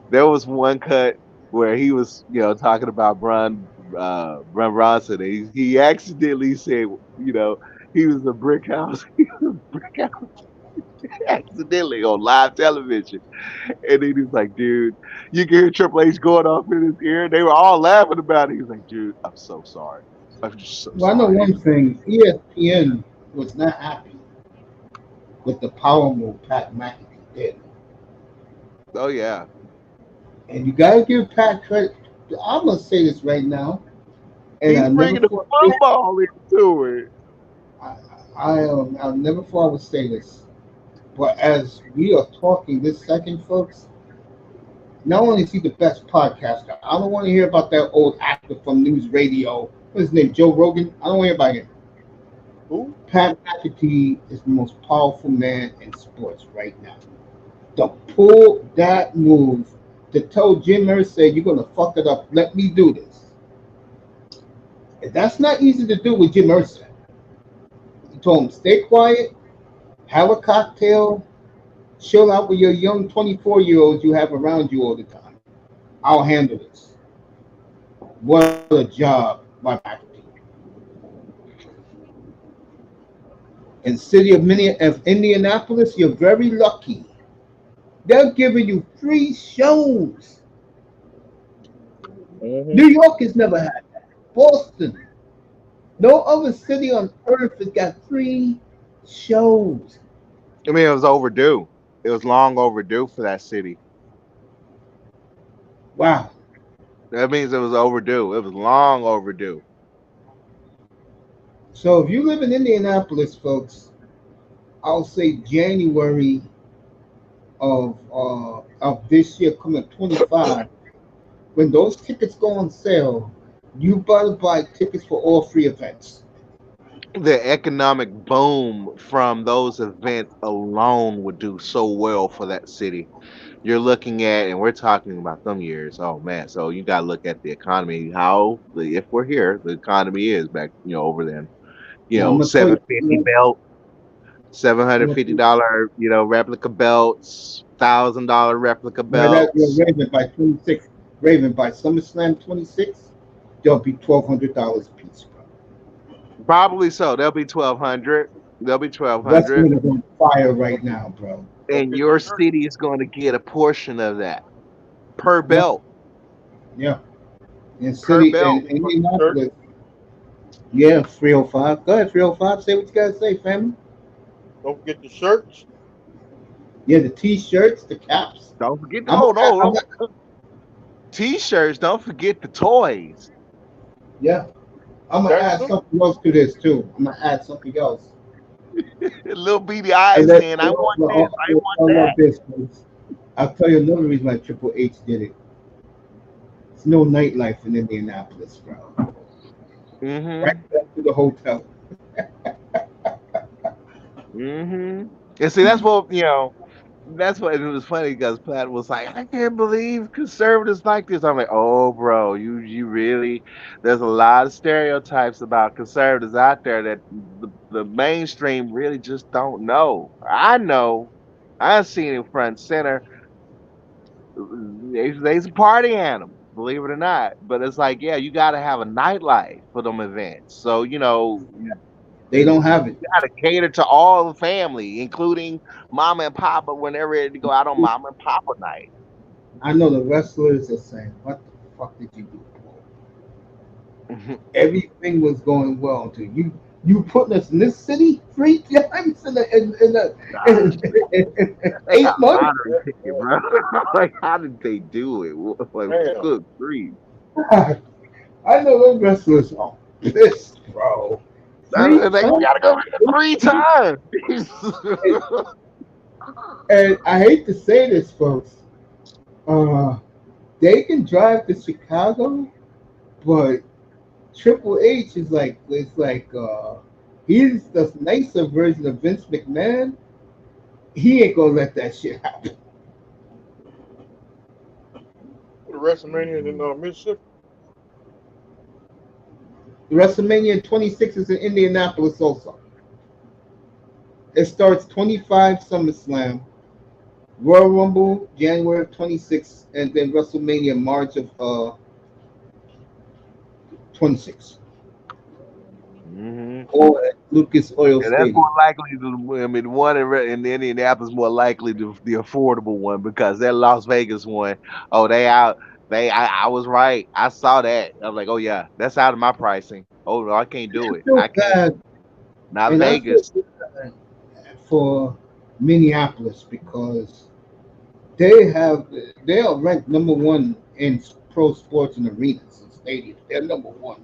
There was one cut where he was, talking about Bron Bronson. And he accidentally said, he was a brick house. He was a brick house accidentally on live television. And then he was like, dude, you can hear Triple H going off in his ear. They were all laughing about it. He was like, dude, I'm so sorry. I'm just so well, I know sorry. He one was like, thing, ESPN was not happy with the power move Pat McAfee did. oh yeah. And you gotta give Pat credit. I'm gonna say this right now, and He's bringing the football into it. I, I'll never thought I would say this, but as we are talking this second, folks, not only is he the best podcaster, I don't want to hear about that old actor from News Radio. What's his name? Joe Rogan. I don't want to hear about him. Who? Pat McAtee is the most powerful man in sports right now. To pull that move, to tell Jim Irsay, you're going to fuck it up, let me do this. And that's not easy to do with Jim Irsay. He told him, stay quiet, have a cocktail, chill out with your young 24-year-olds you have around you all the time. I'll handle this. What a job by McAtee. In the city of Indianapolis, you're very lucky. They're giving you free shows. Hmm. New York has never had that. Boston. No other city on earth has got free shows. I mean, it was overdue. It was long overdue for that city. Wow. That means it was overdue. It was long overdue. So if you live in Indianapolis, folks, I'll say January of this year, coming 25, when those tickets go on sale, you better buy tickets for all three events. the economic boom from those events alone would do so well for that city. You're looking at, and we're talking about them years. Oh man, so you got to look at the economy. How, if we're here, the economy is back, over then. Now I'm gonna tell you, 750 belt, seven I'm hundred gonna, fifty dollar, replica belts, $1,000 replica yeah, that belts. Raven by 26. Raven by SummerSlam 26. They'll be $1,200 a piece, bro. Probably so. They'll be 1,200. They'll be 1,200, Wrestling is on fire right now, bro. Don't and get the your shirt. city is going to get a portion of that per Yeah, belt. yeah. In Per city belt. in But the shirt. Indianapolis, yeah, 305. Go ahead, 305. Say what you gotta say, family. Don't forget the shirts. Yeah, the t-shirts, the caps. Don't forget. I'm, Oh no, I'm, T-shirts. Don't forget the toys. yeah. I'm gonna That's add true. something else to this too. I'm gonna add something else. Little beady And eyes that, saying, I "I want this. I want love that." this, folks. I'll tell you another reason why Triple H did it. It's no nightlife in Indianapolis, bro. Mm-hmm. Right back to the hotel. Mm-hmm. And see, that's what That's what it was funny because Platt was like, "I can't believe conservatives like this." I'm like, "Oh, bro, you really? There's a lot of stereotypes about conservatives out there that the mainstream really just don't know. I know. I've seen it front and center. They's party animals, believe it or not. But it's like, yeah, you got to have a nightlife for them events. So They don't have it. you got to cater to all the family, including mama and papa when they're ready to go out on mama and papa night." I know the wrestlers are saying, "What the fuck did you do, Paul? Everything was going well until you putting us in this city 3 times in That's a 8 months." lottery ticket, bro. Like, how did they do it? Like, Damn. good grief. I know those wrestlers are pissed, bro. Three They times, gotta go back 3 times. and I hate to say this, folks. Uh, they can drive to Chicago, but Triple H is like he's the nicer version of Vince McMahon. He ain't gonna let that shit happen. The WrestleMania in Mississippi. WrestleMania 26 is in Indianapolis also. It starts 25 SummerSlam, Royal Rumble January 26th, and then WrestleMania March of 26. Hmm. Or at Lucas Oil And that's more Stadium. likely to, I mean, the one in Indianapolis more likely the affordable one because that Las Vegas one, oh, they out. I was right. I saw that. I was like, oh yeah, that's out of my pricing. Oh no, I can't do I it. feel I can't. bad, Not and I feel Vegas. bad for Minneapolis because they are ranked number one in pro sports and arenas and stadiums. They're number one.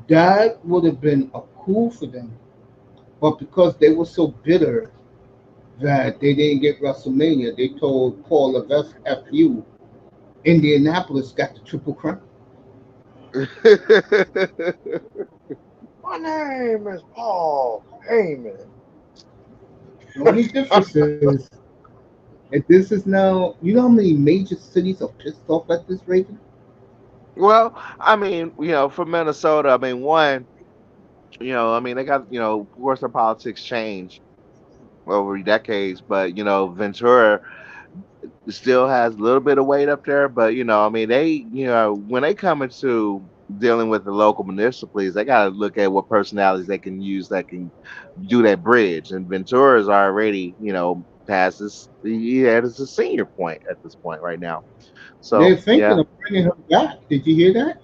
That would have been a cool for them, but because they were so bitter that they didn't get WrestleMania, they told Paul Levesque, "F you." Indianapolis got the triple crown. My name is Paul Heyman. The only difference is, if this is now, you know how many major cities are pissed off at this, Raven? Well, I mean, for Minnesota, I mean, one, I mean, they got, of course, their politics change over decades, but Ventura still has a little bit of weight up there. But I mean, when they come into dealing with the local municipalities, they got to look at what personalities they can use that can do that bridge. And Ventura is already, past this. He is a senior point at this point right now. They're So thinking yeah. of bringing her back. Did you hear that?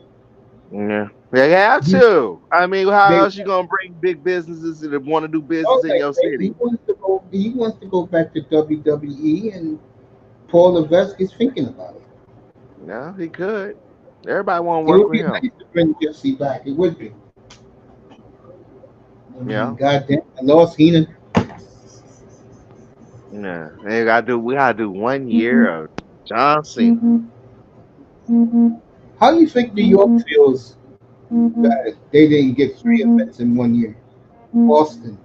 Yeah, they have He, to. I mean, how they, else you gonna bring big businesses that want to do business oh, in your he city? wants to go. He wants to go back to WWE, and Paul Levesque is thinking about it. No, he could. Everybody want to It work would with be him. nice to bring Jesse back. It would be. I mean, Yeah, goddamn, I lost Heenan. yeah. And we gotta do 1 year of John Cena. How do you think New York feels that they didn't get three events in 1 year? Boston,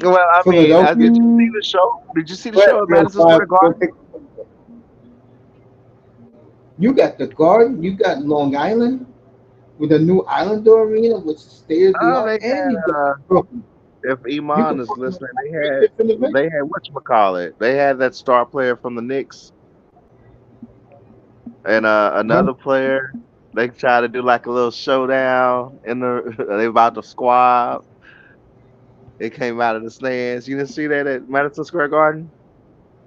Well, I mean, did Philadelphia. you see the show? Did you see the show Where at real Madison Square five don't Garden? take. You got the Garden. You got Long Island with the new Islander Arena, which is state of the Oh, art, they and you had got Brooklyn. if You Iman can is put them in listening, like three different events. they had whatchamacallit. They had that star player from the Knicks and Huh? another player. They tried to do like a little showdown in the they about to squab. It came out of the stands. You didn't see that at Madison Square Garden?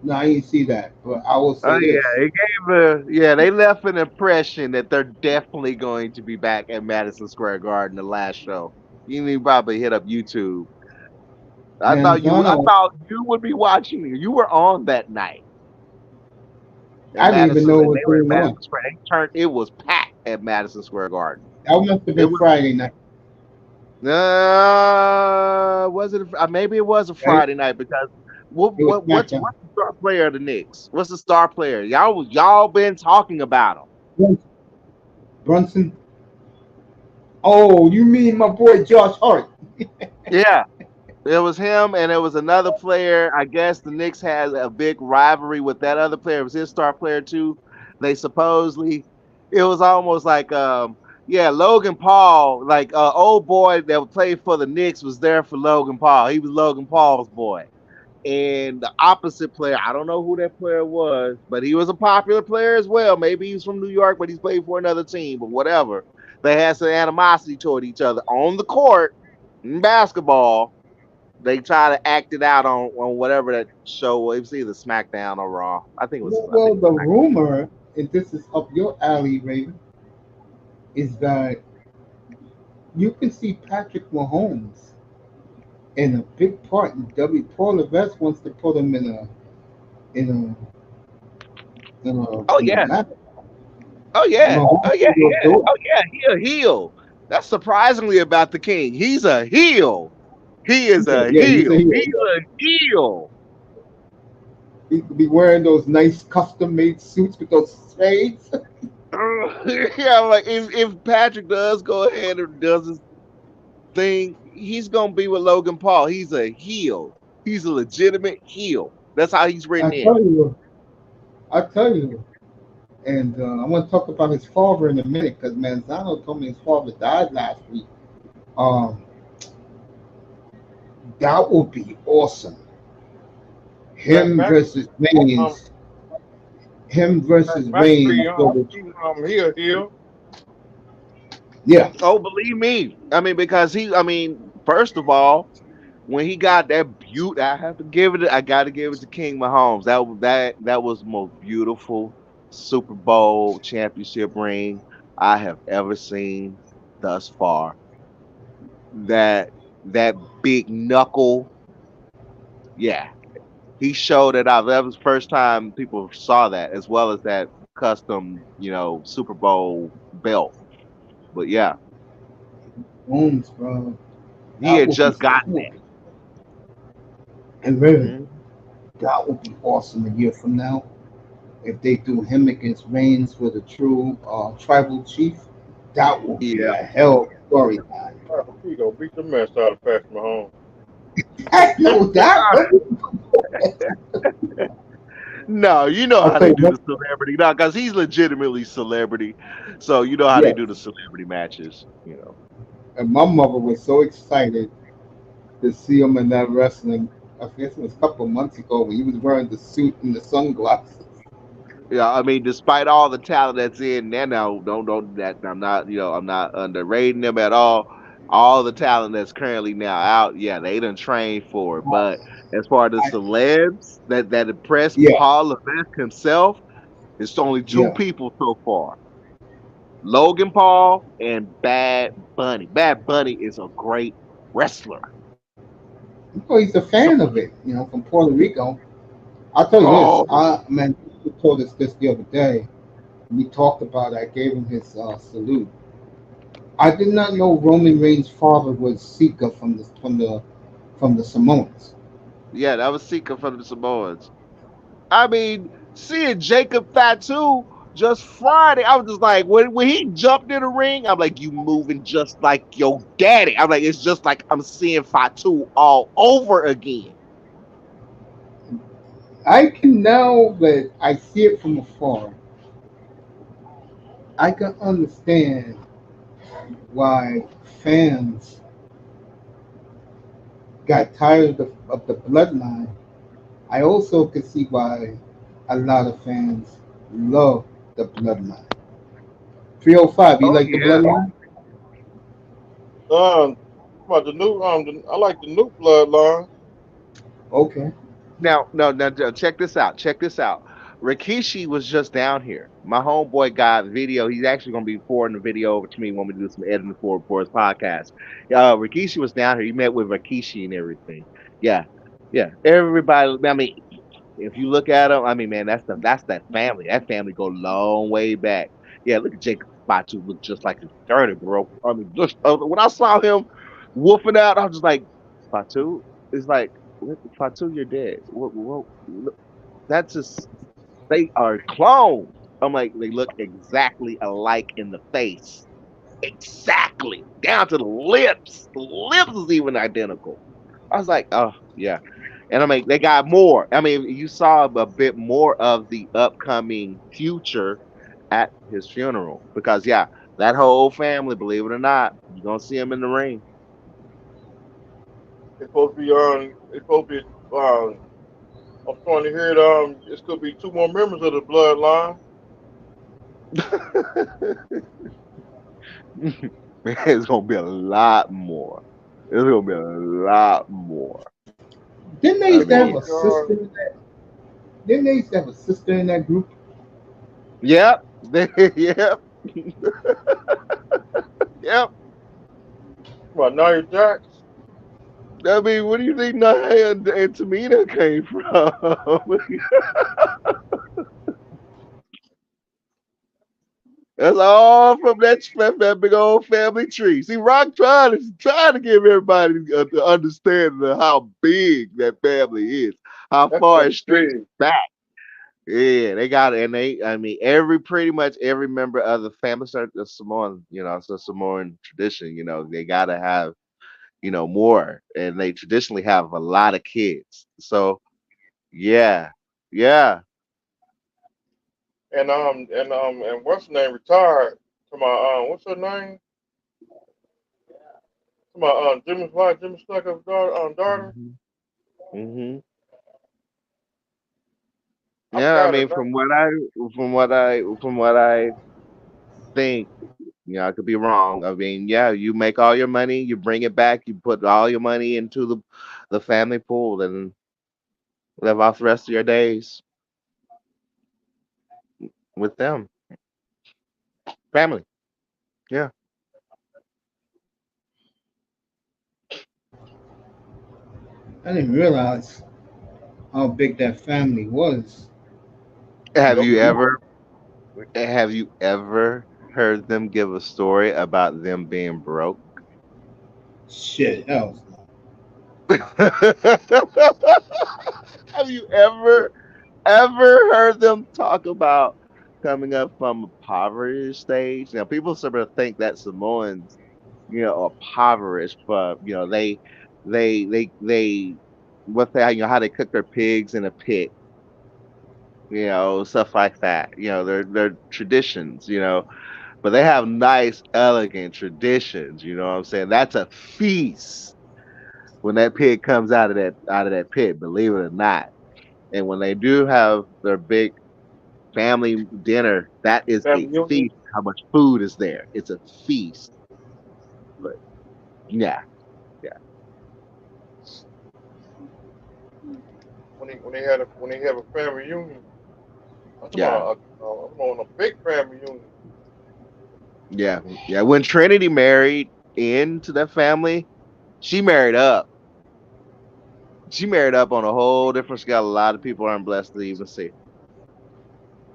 No, I didn't see that, but I will Oh say this. yeah, it gave a yeah. They left an impression that they're definitely going to be back at Madison Square Garden. The last show, you need to probably hit up YouTube. I Manzano, thought you would be watching. You were on that night at I didn't even Madison, know and what they was were at going Madison on. Square. They turned. It was packed at Madison Square Garden. That must have It been was. Friday night, Was it? Maybe it was a right? Friday night because It was what's SmackDown. the star player of the Knicks? What's the star player? Y'all been talking about him. Brunson. Brunson. Oh, you mean my boy Josh Hart? Yeah. It was him, and it was another player. I guess the Knicks had a big rivalry with that other player. It was his star player too. They supposedly, it was almost like, yeah, Logan Paul, like old boy that played for the Knicks was there for Logan Paul. He was Logan Paul's boy, and the opposite player, I don't know who that player was, but he was a popular player as well. Maybe he's from New York, but he's played for another team, but whatever. They had some animosity toward each other on the court in basketball. They try to act it out on whatever that show was. It was either SmackDown or Raw. I think Well, it the was SmackDown. rumor, and this is up your alley, Raven, is that you can see Patrick Mahomes in a big part in W. Paul Levesque wants to put him in Oh in a yeah. match. Oh yeah. Oh Mahomes yeah. will Yeah. do Oh yeah. He a heel. That's surprisingly about the King. He's a heel. He is it. a Yeah, he's a heel. hero. He's a heel. He could be wearing those nice custom made suits with those spades. Yeah, like if Patrick does go ahead and does his thing, he's gonna be with Logan Paul. He's a heel. He's a legitimate heel. That's how he's I written in. tell you, I tell you. And I want to talk about his father in a minute because Manzano told me his father died last week. Um, that would be awesome. Matt Him McAfee, versus um, Reigns. Him Matt versus Reigns. McAfee, he a heel. Yeah, Oh, believe me. I mean, because first of all, when he got that I have to give it. I got to give it to King Mahomes. That was the most beautiful Super Bowl championship ring I have ever seen thus far. That that big knuckle, yeah. He showed it out. That was the first time people saw that, as well as that custom, Super Bowl belt. But yeah, Mahomes, bro. he That had would be just gotten cool. it. And really, Mhm. that would be awesome a year from now. If they do him against Reigns with a true tribal chief, that would be Yeah. a hell of a storyline. He gonna beat the mess out of Patrick Mahomes. Heck no, that. No, you know I'll how tell they you do what. the celebrity now, because he's legitimately celebrity. So you know how they Yes, do the celebrity matches. and my mother was so excited to see him in that wrestling. I guess it was a couple of months ago when he was wearing the suit and the sunglasses. Yeah, I mean, despite all the talent that's in there now, don't that I'm not underrating them at all. All the talent that's currently now out, yeah, they done trained for it. But as far as the I, celebs that impressed yeah, Paul Levesque himself, it's only two yeah. people so far: Logan Paul and Bad Bunny. Bad Bunny is a great wrestler. Well, he's a So, fan of it, from Puerto Rico. I'll tell you this. oh Man, he told us this the other day. We talked about it. I gave him his salute. I did not know Roman Reigns' father was Sika from the Samoans. yeah, that was Sika from the Samoans. I mean, seeing Jacob Fatu just Friday. I was just like, when he jumped in the ring, I'm like, you moving just like your daddy. I'm like, it's just like I'm seeing Fatu all over again. I can now that I see it from afar, I can understand why fans got tired of the bloodline. I also could see why a lot of fans love the bloodline. 305, you Oh like the yeah. bloodline? About the new I like the new bloodline. Okay. Now, no, now check this out. Check this out. Rikishi was just down here. My homeboy got video. He's actually going to be forwarding the video over to me when we do some editing for his podcast. Rikishi was down here. He met with Rikishi and everything. Yeah, yeah. Everybody. I mean, if you look at him, I mean, man, that's that family. That family go long way back. Yeah, look at Jacob Fatu. Look just like his dirty bro. I mean, just when I saw him whooping out, I was just like, Fatu. It's like, Fatu, you're dead. That's just they are clones. I'm like, they look exactly alike in the face. Exactly. Down to the lips. The lips is even identical. I was like, oh yeah. And I mean, they got more. I mean, you saw a bit more of the upcoming future at his funeral because yeah, that whole family, believe it or not, you're gonna see him in the ring. It's supposed to be It's supposed to be I'm starting to hear it. It's could be two more members of the bloodline. It's gonna be a lot more. It's gonna be a lot more. Didn't they I used to have mean, a sister in that? Didn't they used to have a sister in that group? yep, yep, yep. What, Nia Jax? I mean, what do you think Nia and Tamina came from? That's all from that big old family tree. See, Rock trying to give everybody the understanding of how big that family is, how That far family it stretches big. back. Yeah, they got it, and I mean, pretty much every member of the family, start the Samoan, it's a Samoan tradition. They gotta have, more, and they traditionally have a lot of kids. So yeah, yeah. And what's her name retired? To my what's her name? To my Jimmy Snuka's daughter. Hmm. Hmm. I Yeah, I forgot her mean, name. from what I think, I could be wrong. I mean, yeah, you make all your money, you bring it back, you put all your money into the family pool, and live off the rest of your days with them, family. Yeah. I didn't realize how big that family was. Have Nope. you ever have you ever heard them give a story about them being broke? Shit, hell no. Have you ever heard them talk about coming up from a poverty stage? Now, people sort of think that Samoans, are impoverished, but they what they how they cook their pigs in a pit, stuff like that. Their traditions, but they have nice, elegant traditions. You know what I'm saying? That's a feast when that pig comes out of that pit. Believe it or not. And when they do have their big family dinner, that is a Family Union. feast. How much food is there? It's a feast. But yeah, yeah. When they have a family union. I'm talking Yeah, about I'm on a big family union. yeah, yeah. When Trinity married into that family, she married up. She married up on a whole different scale. A lot of people aren't blessed to even see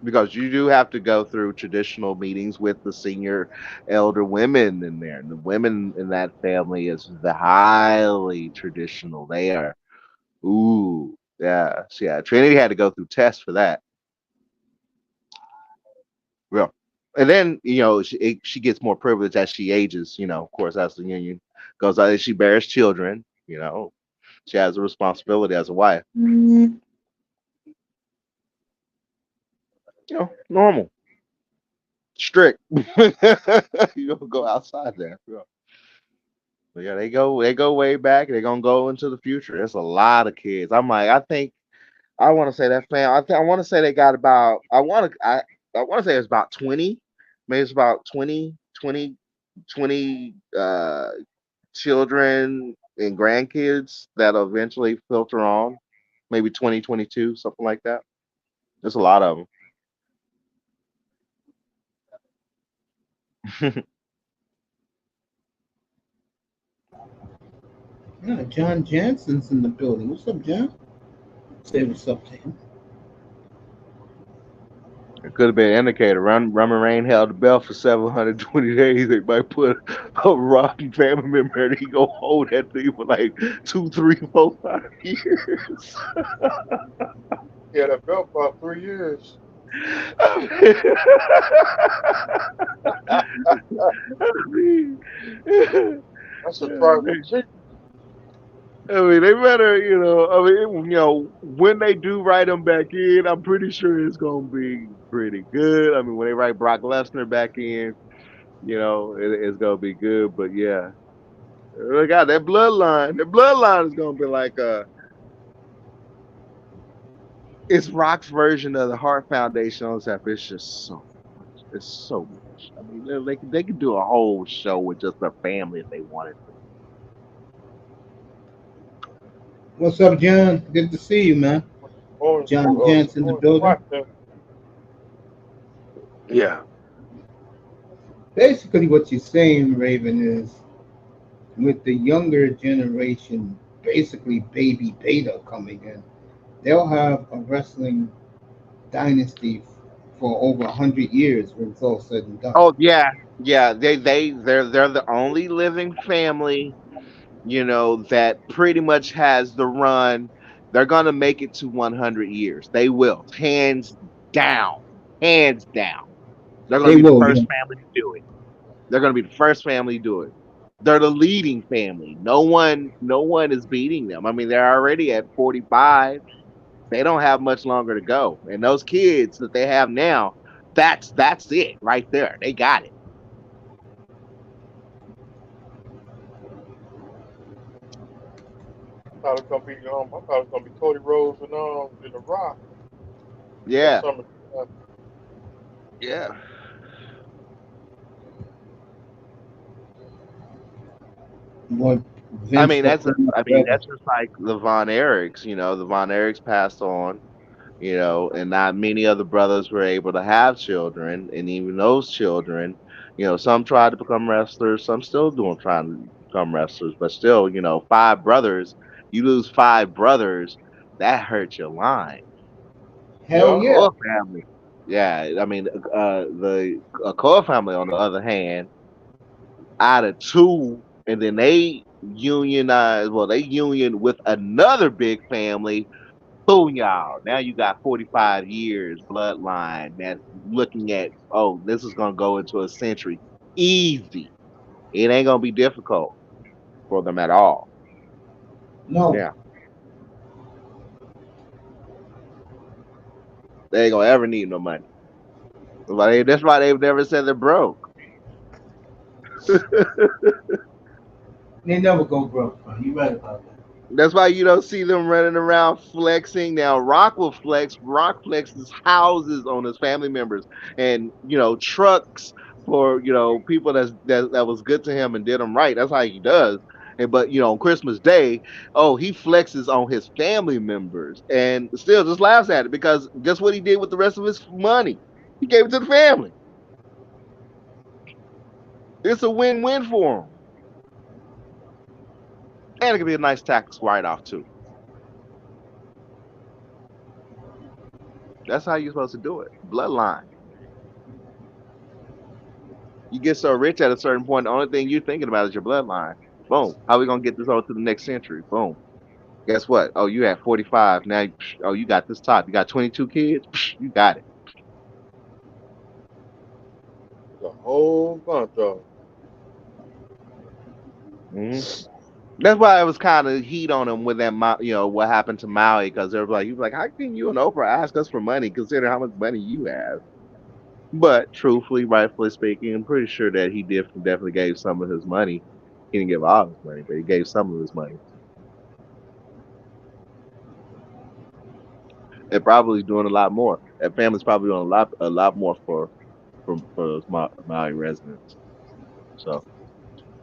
because you do have to go through traditional meetings with the senior elder women in there. And the women in that family is the highly traditional. They are, ooh, yeah, so yeah. Trinity had to go through tests for that. Yeah. And then she gets more privilege as she ages. Of course, as the union goes on, she bears children. She has a responsibility as a wife. Normal, strict. You don't go outside there. Yeah. But yeah, they go way back. They're gonna go into the future. There's a lot of kids. I'm like, I think I want to say that fam. I want to say they got about. I want to say it's about 20. Maybe it's about 20 children and grandkids that'll eventually filter on. Maybe 2022, something like that. There's a lot of them. Yeah, John Jansen's in the building. What's up, John? Say what's up to him. It could have been an indicator. Roman Reigns held the belt for 720 days. They might put a Rocky family member and he go hold that thing for like 2, 3, 4, 5 years. Yeah, that belt for 3 years. That's a tribal chick. I mean, they better, when they do write him back in, I'm pretty sure it's gonna be pretty good. I mean, when they write Brock Lesnar back in, it's gonna be good. But yeah, look out that bloodline. The bloodline is gonna be like it's Rock's version of the Hart Foundation on Zap. It's just so much. It's so much. I mean, they could do a whole show with just their family if they wanted to. What's up, John? Good to see you, man. John Jansen in the building. Yeah. Basically, what you're saying, Raven, is with the younger generation, basically baby Beta coming in, they'll have a wrestling dynasty for over 100 years when it's all said and done. Oh yeah, yeah. They're the only living family, that pretty much has the run. They're gonna make it to 100 years. They will, down, hands down. They're gonna They be the will, first yeah. family to do it. They're gonna be the first family to do it. They're the leading family. No one is beating them. I mean, they're already at 45. They don't have much longer to go. And those kids that they have now, that's it right there. They got it. I thought it was gonna be Cody Rhodes and The Rock. That's Yeah, something. yeah. What I Vince mean, will that's put up I mean, forever. that's just like the Von Erichs. The Von Erichs passed on. And not many other brothers were able to have children, and even those children, some tried to become wrestlers, some still doing trying to become wrestlers, but still, 5 brothers, you lose 5 brothers, that hurts your line. Hell Yeah. yeah. Core family, yeah, I mean, the core family, on the other hand, out of 2, and then they unionize, well, they union with another big family. Boom, y'all. Now you got 45 years bloodline that's looking at, oh, this is going to go into a century. Easy. It ain't going to be difficult for them at all. No. Yeah. They ain't going to ever need no money. That's why they've never said they're broke. They never go broke, bro. You right about that. That's why you don't see them running around flexing. Now, Rock will flex. Rock flexes houses on his family members and, trucks for, people that was good to him and did him right. That's how he does. But, on Christmas Day, oh, he flexes on his family members and still just laughs at it because guess what he did with the rest of his money? He gave it to the family. It's a win-win for him. And it could be a nice tax write-off, too. That's how you're supposed to do it. Bloodline. You get so rich at a certain point, the only thing you're thinking about is your bloodline. Boom. How we gonna get this on to the next century? Boom. Guess what? Oh, you had 45. Now, oh, you got this top. You got 22 kids. You got it. a whole bunch of Hmm. That's why it was kind of heat on him with that, what happened to Maui, because they're like, he was like, how can you and Oprah ask us for money, consider how much money you have? But truthfully, rightfully speaking, I'm pretty sure that he definitely gave some of his money. He didn't give all his money, but he gave some of his money. And probably doing a lot more. That family's probably doing a lot more for those Maui residents. So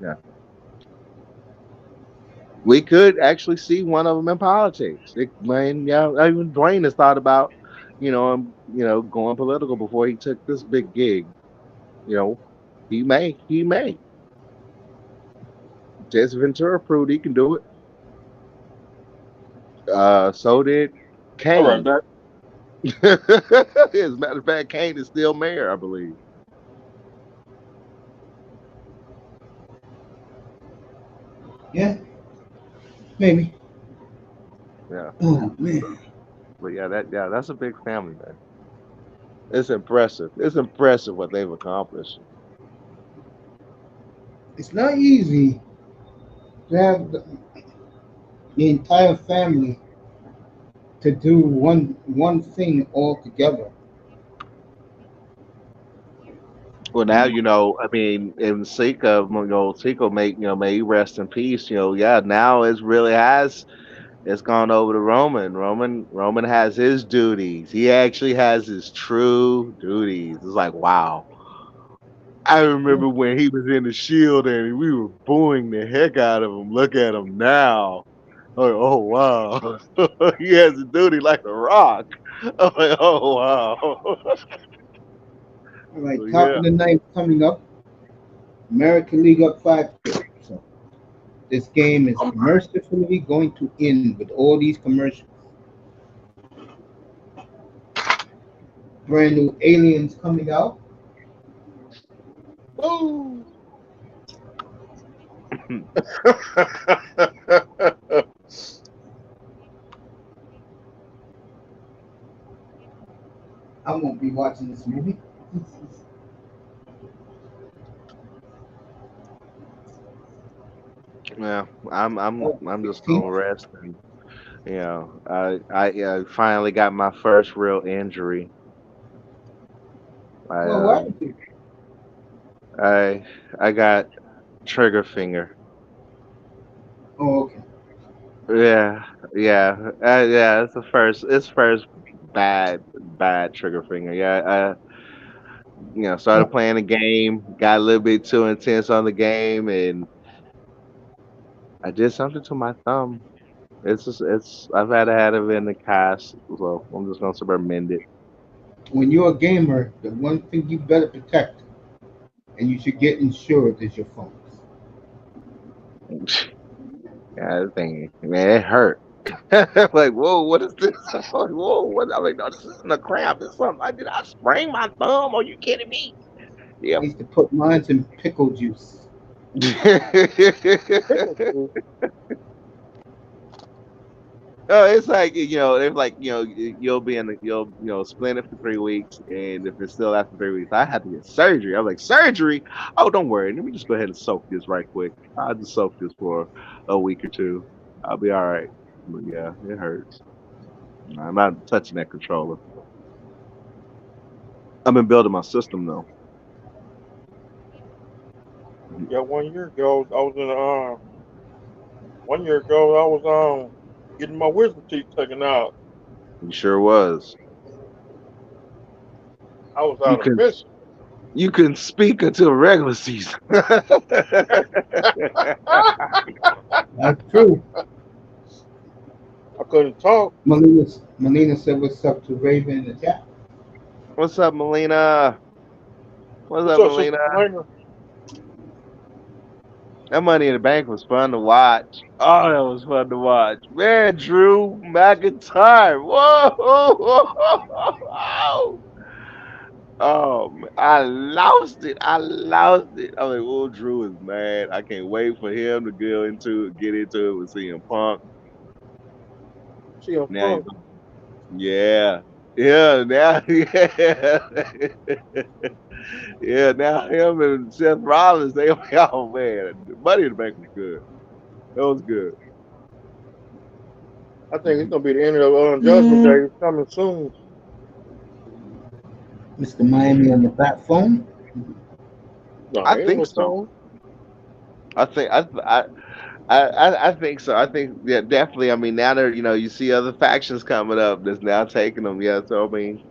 yeah, we could actually see one of them in politics. Yeah, even Dwayne has thought about, going political before he took this big gig. You know, he may. Jesse Ventura proved he can do it. So did all right, Kane. back. As a matter of fact, Kane is still mayor, I believe. Yeah, maybe. Yeah, Oh man, but that's a big family, man. It's impressive. It's impressive what they've accomplished. it's not easy to have the entire family to do one thing all together. Well, now I mean, in Sika, Sika may he rest in peace. Yeah. Now it's gone over to Roman. Roman has his duties. He actually has his true duties. It's like, wow. I remember when he was in the Shield and we were booing the heck out of him. Look at him now. I'm like, oh wow, he has a duty like a rock. I'm like, oh wow. All right, So top yeah. of the ninth coming up. American League up 5-2. So this game is mercifully going to end with all these commercials. Brand new aliens coming out. Woo! I won't be watching this movie. Yeah, I'm just 16th. gonna rest, and I finally got my first real injury. I Well, what? I I got trigger finger. Oh, okay. Yeah, yeah. It's first bad trigger finger. Yeah, started Oh, playing the game, got a little bit too intense on the game, and I did something to my thumb. I've had it in the cast, so I'm just gonna sort of mend it. when you're a gamer, the one thing you better protect and you should get insured is your phones. Yeah, that thing, man, it hurt. Like, whoa, what is this? I'm like, whoa, what? I'm like, no, this isn't a cramp. It's something. Did I sprain my thumb? Are you kidding me? I Yep. used to put mine in pickle juice. Pickle juice. Oh, it's like you'll be in the you'll split it for 3 weeks, and if it's still after 3 weeks, I had to get surgery. I'm like, surgery? Oh, don't worry. Let me just go ahead and soak this right quick. I'll just soak this for a week or two. I'll be all right. But yeah, it hurts. I'm not touching that controller. I've been building my system though. Yeah, 1 year ago, I was in 1 year ago, I was getting my wisdom teeth taken out. You sure was. I was You out of can mission. you can speak until regular season. That's true. I couldn't talk. Melina said what's up to Raven in the chat. What's up, Melina? What's What's up, up, Sister Melina? Elena? That Money in the Bank was fun to watch. Oh, that was fun to watch. Man, Drew McIntyre. Whoa, whoa, whoa, whoa. Oh, man, I lost it. I lost it. I'm like, oh, Drew is mad. I can't wait for him to get into it with CM Punk. CM Now, Punk. yeah. Yeah, now, yeah, yeah. Now him and Seth Rollins, they, oh man, the Money in the Bank was good. That was good. I think it's gonna be the end of Judgment Day. It's coming soon. Mr. Miami on the platform. No, I ain't think no so. phone. I think I think so. I think yeah, definitely. I mean, now that you see other factions coming up that's now taking them. Yeah, so I mean,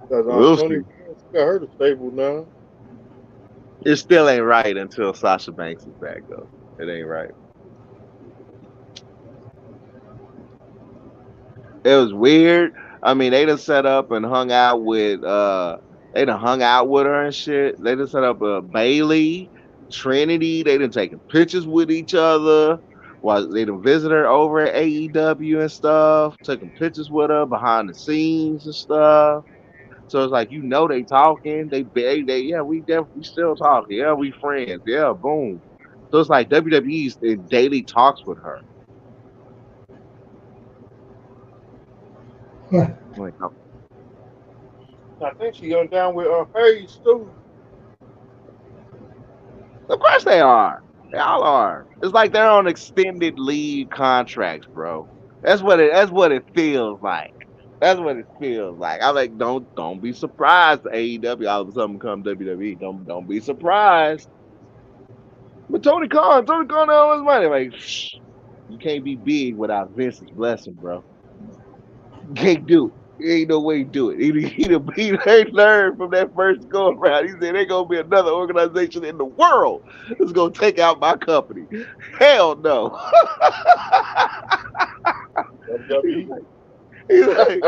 Because we'll Tony see. Khan, she got her to stable now. It still ain't right until Sasha Banks is back though. It ain't right. It was weird. I mean, they done set up and hung out with they done hung out with her and shit. They done set up Bailey, Trinity. They done taken pictures with each other while they done visit her over at AEW and stuff, taking pictures with her behind the scenes and stuff. So it's like they talking, they yeah, we still talking, yeah, we friends, yeah, boom. So it's like WWE's in daily talks with her. Like, I think she on down with Hayes too. of course they are. They all are. It's like they're on extended leave contracts, bro. That's what it feels like. That's what it feels like. I'm like, don't be surprised AEW all of a sudden come WWE. Don't be surprised. But Tony Khan had all his money. Like, you can't be big without Vince's blessing, bro. You can't do it. There ain't no way to do it. He learned from that first go around. He said, ain't gonna be another organization in the world that's gonna take out my company. Hell no. he's WWE. like, he's like,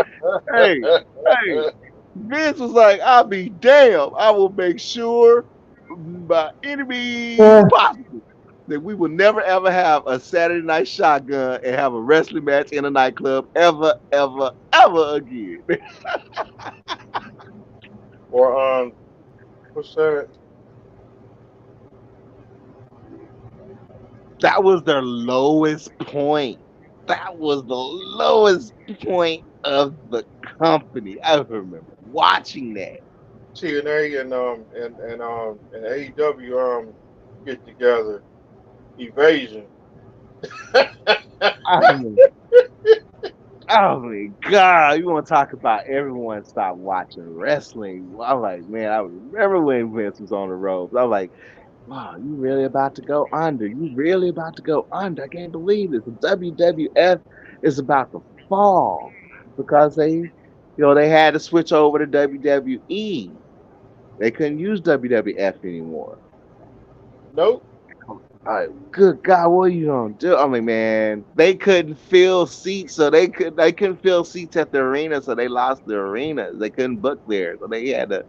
hey, hey. Vince was like, I'll be damned. I will make sure by any means Yeah. possible that we will never ever have a Saturday night shotgun and have a wrestling match in a nightclub ever, ever, ever again. Or what's that? That was their lowest point. That was the lowest point of the company. I remember watching that. TNA and AEW get together. Evasion. I mean, oh my god, you want to talk about everyone stopped watching wrestling? I'm like, man, I remember when Vince was on the ropes. I'm like, wow, you really about to go under? You really about to go under? I can't believe this. The WWF is about to fall because they had to switch over to WWE. They couldn't use WWF anymore. Nope. Good God, what are you gonna do? I mean, man, they couldn't fill seats, so they couldn't fill seats at the arena, so they lost the arena. They couldn't book there, so they had to.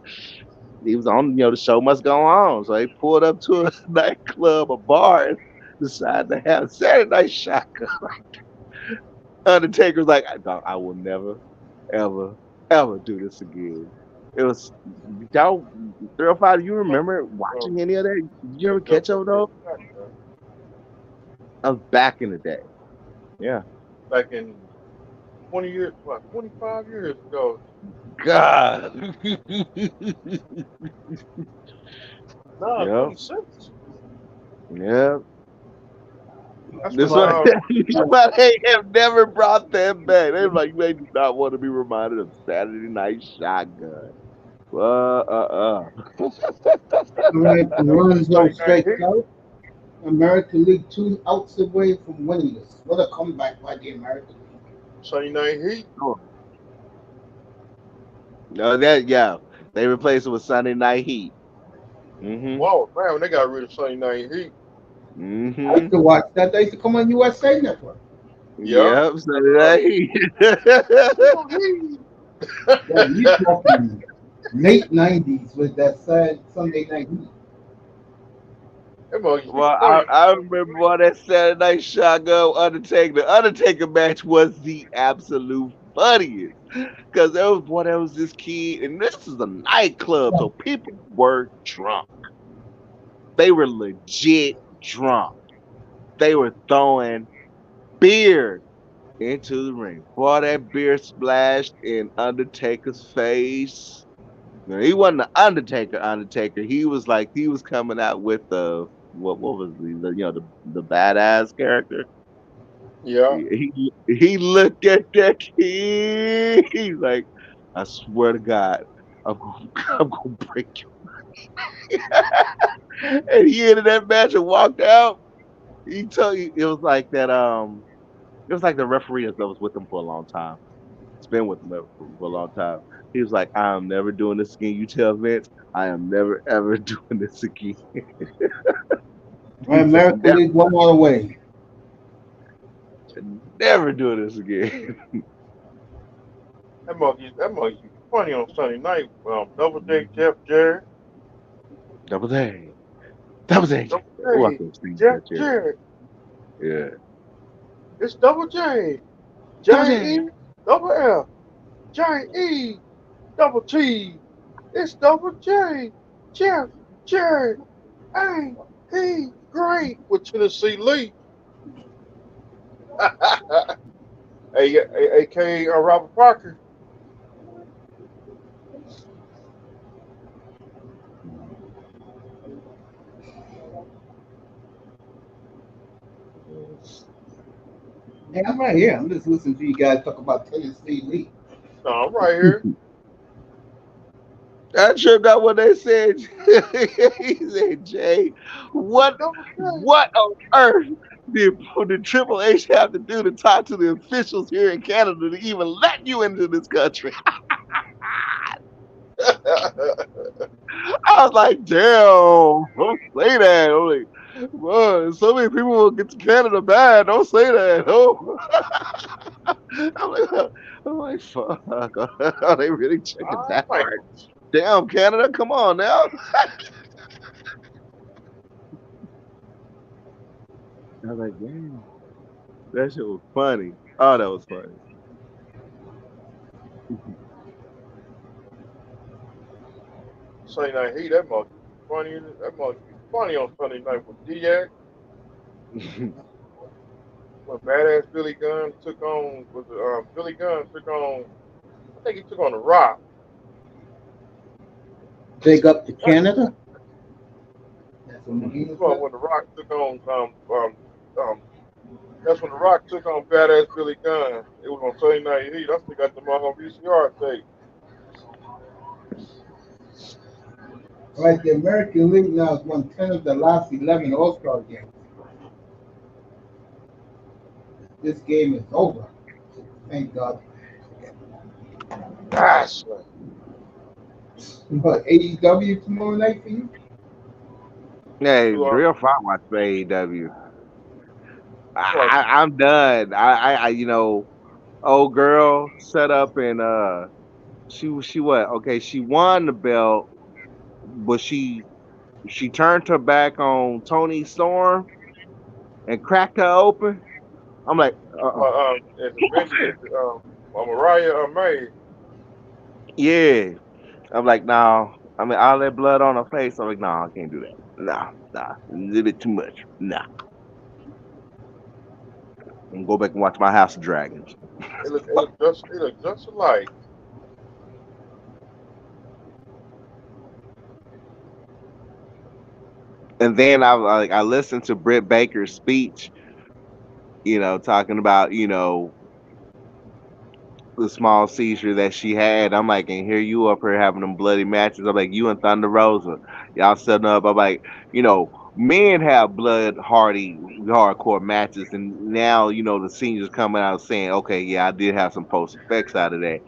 He was on, the show must go on, so they pulled up to a nightclub, a bar, and decided to have Saturday Night Shotgun. Undertaker's like, I will never, ever, ever do this again. It was y'all 305. Do you remember Um, watching any of that? Did you yeah, ever catch up WWF though? Shotgun. I was back in the day. Yeah. Back in 20 years, what, 25 years ago. God. Nah, Yep. 26. Yep. That's This when one, but they have never brought that back. They're like, they do not want to be reminded of Saturday Night Shotgun. All right, the runs don't Sunday Night strike Heat. out. American League 2 outs away from winning this. What a comeback by the American League. Sunday Night Heat. No, yeah, they replaced it with Sunday Night Heat. Mm-hmm. Wow, man, when they got rid of Sunday Night Heat. I used Mm-hmm. to watch that. They used to come on USA Network. Yep. Yep, Sunday Night Heat. Yeah, you talking late 90s with that sad Sunday Night Heat. That mug used to be Well, I, funny. I remember when that Saturday Night Shotgun Undertaker. The Undertaker match was the absolute funniest because there was this kid, and this is a nightclub, so people were drunk. They were legit drunk. They were throwing beer into the ring. Boy, that beer splashed in Undertaker's face. No, he wasn't the Undertaker. Undertaker. He was like he was coming out with the what was the badass character. Yeah. He looked at that kid. He's like, I swear to God, I'm gonna, I'm gonna break you. And he ended that match and walked out. He told you it was like that. It was like the referee that was with him for a long time. It's been with him for a long time. He was like, I am never doing this again. You tell Vince, I am never ever doing this again. He said, America League one more away. never doing this again. That monkey funny on Sunday night. Double J Jeff Jarrett. Double day. Double day. Double Oh, I J can see Jeff that chair. Jarrett. Yeah. It's Double J. Double Giant J. E. Double F. Giant E. Double T. It's Double J. Jeff Jarrett. Ain't he great with Tennessee Lee? AKA Robert Parker. Hey, I'm right here. I'm just listening to you guys talk about Tennessee Lee. No, I'm right here. I tripped out what they said. He said, Jay, what Double J. what on earth did Triple H have to do to talk to the officials here in Canada to even let you into this country? I was like, damn, don't say that. I'm like, bro, so many people will get to Canada bad. Don't say that. Oh. I'm like, fuck. Are they really checking that Like, part? Damn, Canada, come on now. I was like, damn, that shit was funny. Oh, that was funny. Sunday Night Heat, that monkey funny. That monkey funny on Sunday night with DX. When Badass Billy Gunn took on Billy Gunn took on, I think he took on The Rock. Take up to Canada. That's what he Well, when The Rock took on that's when The Rock took on Badass Billy Gunn. It was on Sunday Night Heat. I still got them on VCR tape. Right, the American League now has won 10 of the last 11 All-Star games. This game is over. Thank God. Gosh. What, AEW tomorrow night for you? Hey, You are- real fun watch for AEW. I'm done. Old girl set up and she what? Okay, she won the belt, but she turned her back on Tony Storm and cracked her open. I'm like, As a bench, Mariah May. yeah. I'm like, nah. I mean, all that blood on her face. I'm like, nah, I can't do that. Nah, a little bit too much. Nah. I'm gonna go back and watch my House of Dragons. It look just alike. And then I listened to Britt Baker's speech, talking about, the small seizure that she had. I'm like, and here you up here having them bloody matches. I'm like, you and Thunder Rosa, y'all setting up. I'm like, men have blood hardy hardcore matches, and now the seniors coming out saying, okay, yeah, I did have some post effects out of that.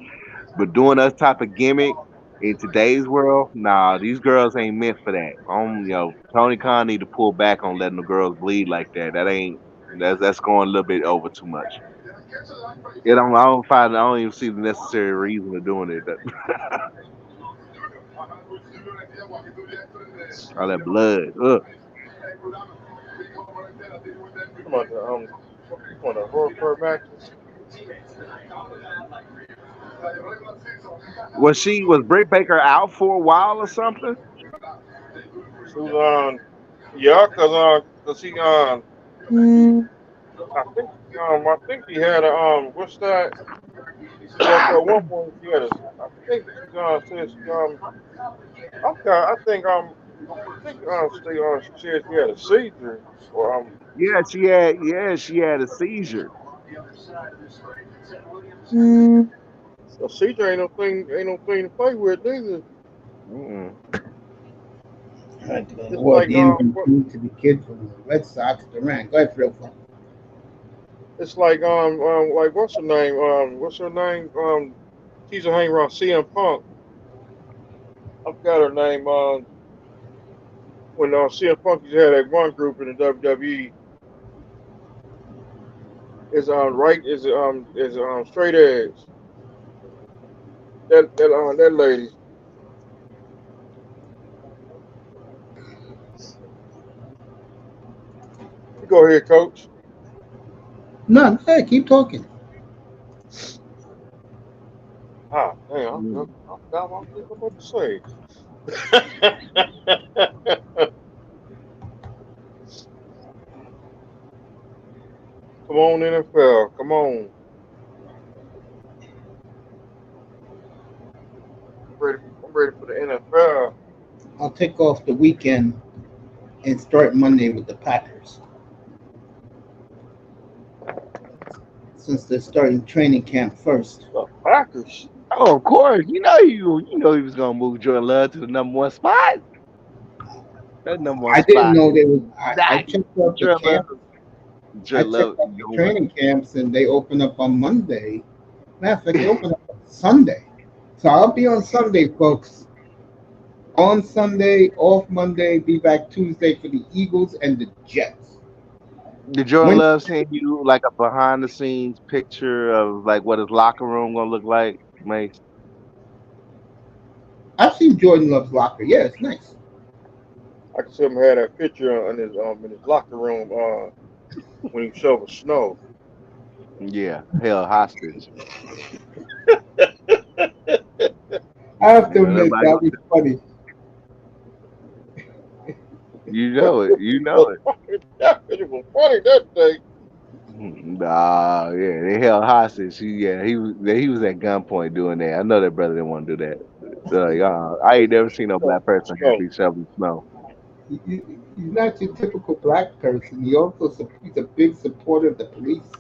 But doing that type of gimmick in today's world, nah, these girls ain't meant for that. Tony Khan need to pull back on letting the girls bleed like that. That's going a little bit over too much. I don't even see the necessary reason of doing it. All that blood. Ugh. Come on, the hardcore matches. Was Britt Baker out for a while or something? She was on, yeah, cause he I think he had a what's that? Like at one point he had a. I think says okay. I think she said he had a seizure or She had a seizure. a seizure ain't no thing to play with neither. Mm. I don't know It's what like the injury due to the kid from the Red Sox, Durant. Go ahead, Phil. it's like what's her name she's a hang around CM Punk. I forgot her name when CM Punk used to have that one group in the WWE is straight edge that lady. You go ahead, coach. No, go ahead, keep talking. Ah, damn, Mm. I forgot what I was about to say. Come on, NFL. Come on. I'm ready for the NFL. I'll take off the weekend and start Monday with the Packers. Since they're starting training camp first. The Packers. Oh, of course. You know he was gonna move Jordan Love to the number one spot. That number one I didn't spot know is they was. I nice. checked out the Jordan camp. Love, I Jordan checked Love, out the you know what? training camps, and they open up on Monday. Matter of fact, they open up on Sunday. So I'll be on Sunday, folks. On Sunday, off Monday, be back Tuesday for the Eagles and the Jets. Did Jordan When Love send you like a behind the scenes picture of like what his locker room gonna look like, Mace? I've seen Jordan Love's locker. Yeah, it's nice. I can see him had that picture in his locker room when he shoveled snow. Yeah, held hostage. I have You to know, admit nobody that gonna, was funny. you know it, you know it. That picture was funny that day. Nah, yeah, they held hostage. He was at gunpoint doing that. I know that brother didn't want to do that. Like, I ain't never seen no black Shoveling person snow. happy shoveling snow. He's not your typical black person. He's a big supporter of the police.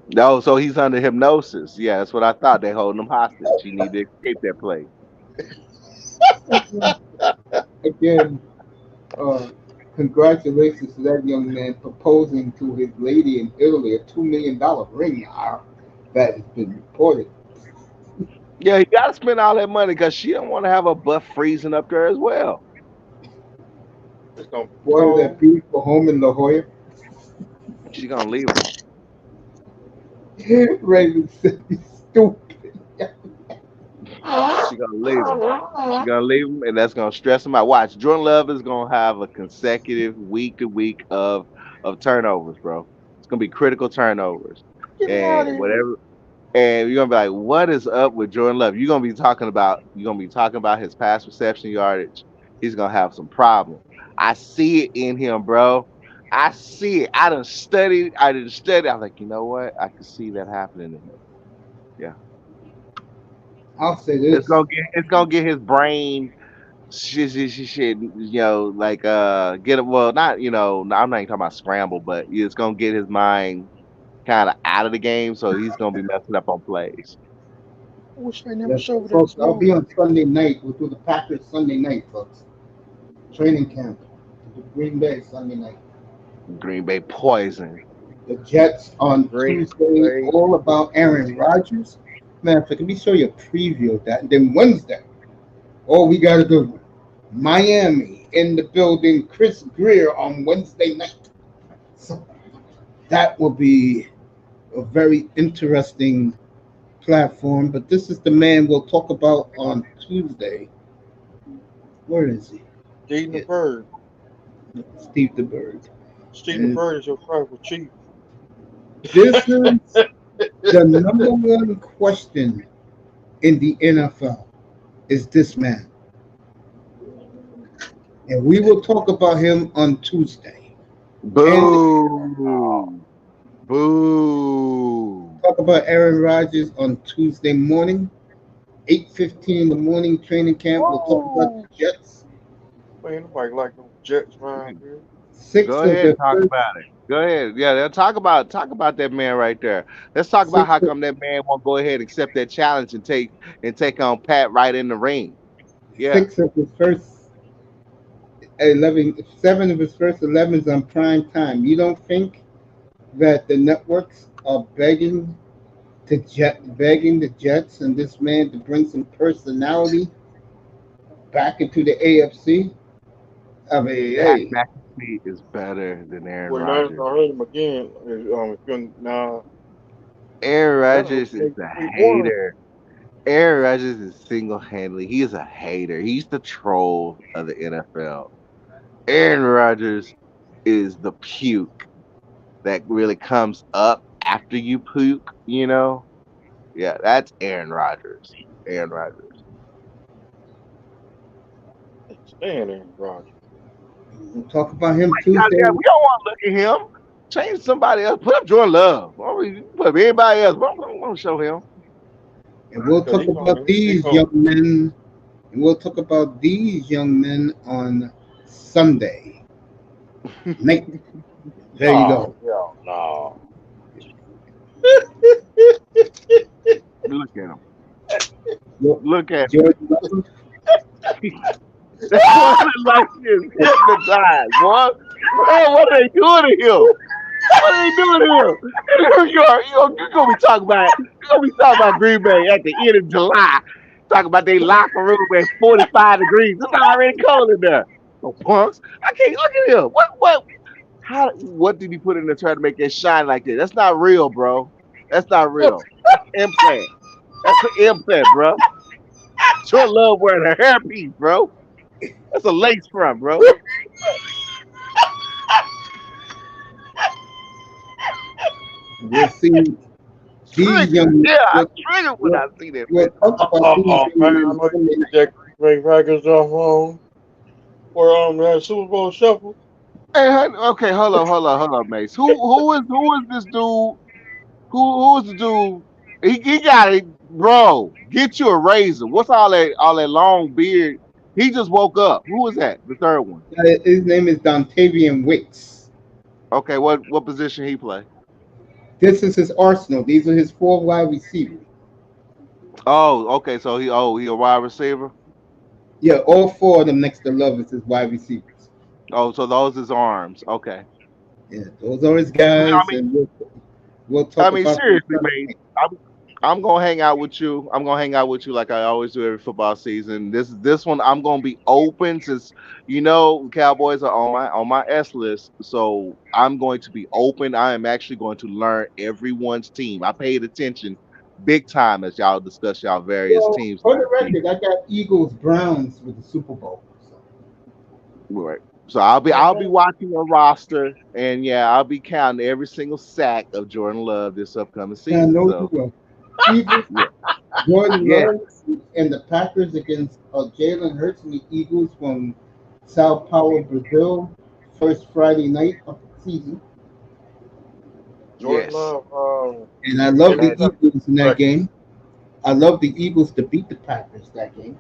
No, so he's under hypnosis. Yeah, that's what I thought. They holding him hostage. He need to escape that place. Again, uh, congratulations to that young man proposing to his lady in Italy a $2 million ring. That has been reported. Yeah, he got to spend all that money because she don't want to have a butt freezing up there as well. It's gonna be What is that cold. beautiful home in La Jolla? She gonna leave him. Raven said he's stupid. She gonna leave him. She gonna leave him, and that's gonna stress him out. Watch, Jordan Love is gonna have a consecutive week to week of turnovers, bro. It's gonna be critical turnovers, Get him out and of here. whatever. And you're gonna be like, "What is up with Jordan Love?" You're gonna be talking about his pass reception yardage. He's gonna have some problems. I see it in him, bro. I see it. I done studied. I didn't study. I was like, you know what? I can see that happening to him. Yeah, I'll say this. it's gonna get his brain shit, like get it. Well, not I'm not even talking about scramble, but it's gonna get his mind kind of out of the game, so he's gonna be messing up on plays. I wish they never Yes, shoveled that folks, I'll snow. be on Sunday night. We'll do the Packers Sunday night, folks. Training camp. The Green Bay Sunday night. Green Bay poison. The Jets on Green Tuesday, Bay. all about Aaron Rodgers. Man, if I can show you a preview of that. And then Wednesday, oh, we got a good one. Miami in the building. Chris Greer on Wednesday night. So that will be a very interesting platform. But this is the man we'll talk about on Tuesday. Where is he? Steve the Yeah, Bird. Steve the Bird. Steve the And Bird is your tribal chief. this is the number one question in the NFL is this man. And we will talk about him on Tuesday. And Boo. Boo. talk about Aaron Rodgers on Tuesday morning, 8:15 in the morning training camp. We'll talk about Woo! the Jets. Man, nobody like them Jets around here. Six Go of ahead the and talk first about it. Go ahead. Yeah, they'll talk about that man right there. Let's talk about six how come that man won't go ahead and accept that challenge and take on Pat right in the ring. Yeah. six of his first 11, 7 of his first 11s on prime time. You don't think that the networks are begging the Jets and this man to bring some personality back into the AFC? I mean, Pat hey, McAfee is better than Aaron Well, now Rodgers. I heard him again. If you're now, Aaron yeah, Rodgers is a we won. hater. Aaron Rodgers is single-handedly. He is a hater. He's the troll of the NFL. Aaron Rodgers is the puke that really comes up after you puke. Yeah, that's Aaron Rodgers. Aaron Rodgers. Stand Aaron Rodgers. we'll talk about him Yeah, Tuesday. yeah, we don't want to look at him. Change somebody else. Put up Jordan Love. Put up anybody else. Won't show him. And we'll Cause talk he gonna, about he these gonna, young men. And we'll talk about these young men on Sunday night. There you oh, go. hell no. Look at him. Look, Look at him. Jordan Love, That boy is like is hypnotized, boy. Man, what are they doing to him? What are they doing to him? You're gonna be talking about Green Bay at the end of July. Talking about they locker room at 45 degrees. It's already cold in there. Oh, punks. I can't look at him. What did he put in there trying to make it shine like that? That's not real, bro. That's not real. That's implant. That's an implant, bro. Short love wearing a hairpiece, bro. That's a lace front, bro. we'll see these Trigger. young men. Yeah, I We'll, triggered when we'll, I see that we'll picture. talk about these Oh young man, I men know you Sunday put night. that Green Bay Packers off for that Super Bowl shuffle. Hey, okay, hold on, Mace. Who is this dude? Who is the dude? He got it, bro. Get you a razor. What's all that long beard? He just woke up. Who is that? The third one. His name is Dontavian Wicks. Okay, what position he play? This is his arsenal. These are his four wide receivers. Oh, okay. So he a wide receiver. Yeah, all four of them next to Love is his wide receivers. Oh, so those is arms. Okay. Yeah, those are his I guys, mean, and we'll I talk mean, about them seriously, Sunday mate. night. I'm gonna hang out with you. I'm gonna hang out with you like I always do every football season. This one I'm gonna be open since Cowboys are on my S list. So I'm going to be open. I am actually going to learn everyone's team. I paid attention big time as y'all discuss y'all various Well, teams for the last week. record, I got Eagles Browns with the Super Bowl. So, Right. So I'll be Okay. watching a roster and yeah, I'll be counting every single sack of Jordan Love this upcoming and I season. know you So will. Eagles, yeah. Jordan Yeah. Love, and the Packers against Jalen Hurts and the Eagles from Sao Paulo, Brazil, first Friday night of the season. Jordan Yes. Love, And I love give me the a second. Eagles in that game. I love the Eagles to beat the Packers that game.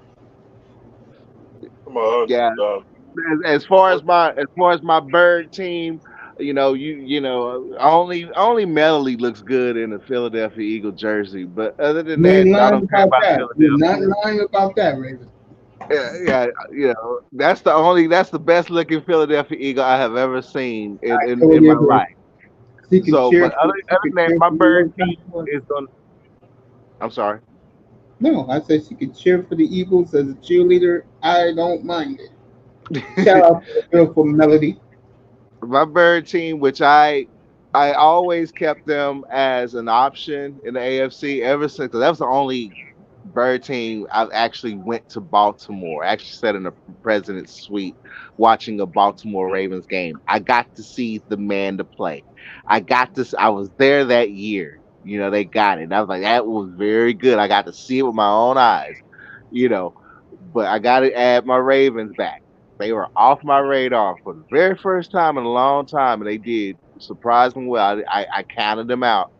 Come on, Yeah. As far as my bird team, only Melly looks good in a Philadelphia Eagle jersey. But other than You ain't that, I lying don't care about about that. You're not Philadelphia. lying about that, Raven. Yeah, yeah, that's the best looking Philadelphia Eagle I have ever seen in I in, in totally my agree. life. She can So, cheer but for she other can than that, cheer my for the bird old team Cowboys. is going. I'm sorry. No, I said she can cheer for the Eagles as a cheerleader. I don't mind it. Shout out to the beautiful Melody. My bird team, which I always kept them as an option in the AFC ever since 'cause that was the only bird team I've actually went to Baltimore. I actually sat in the president's suite watching a Baltimore Ravens game. I got to see the man to play. I was there that year. They got it. And I was like, that was very good. I got to see it with my own eyes. You know, but I got to add my Ravens back. They were off my radar for the very first time in a long time, and they did surprisingly well. I counted them out.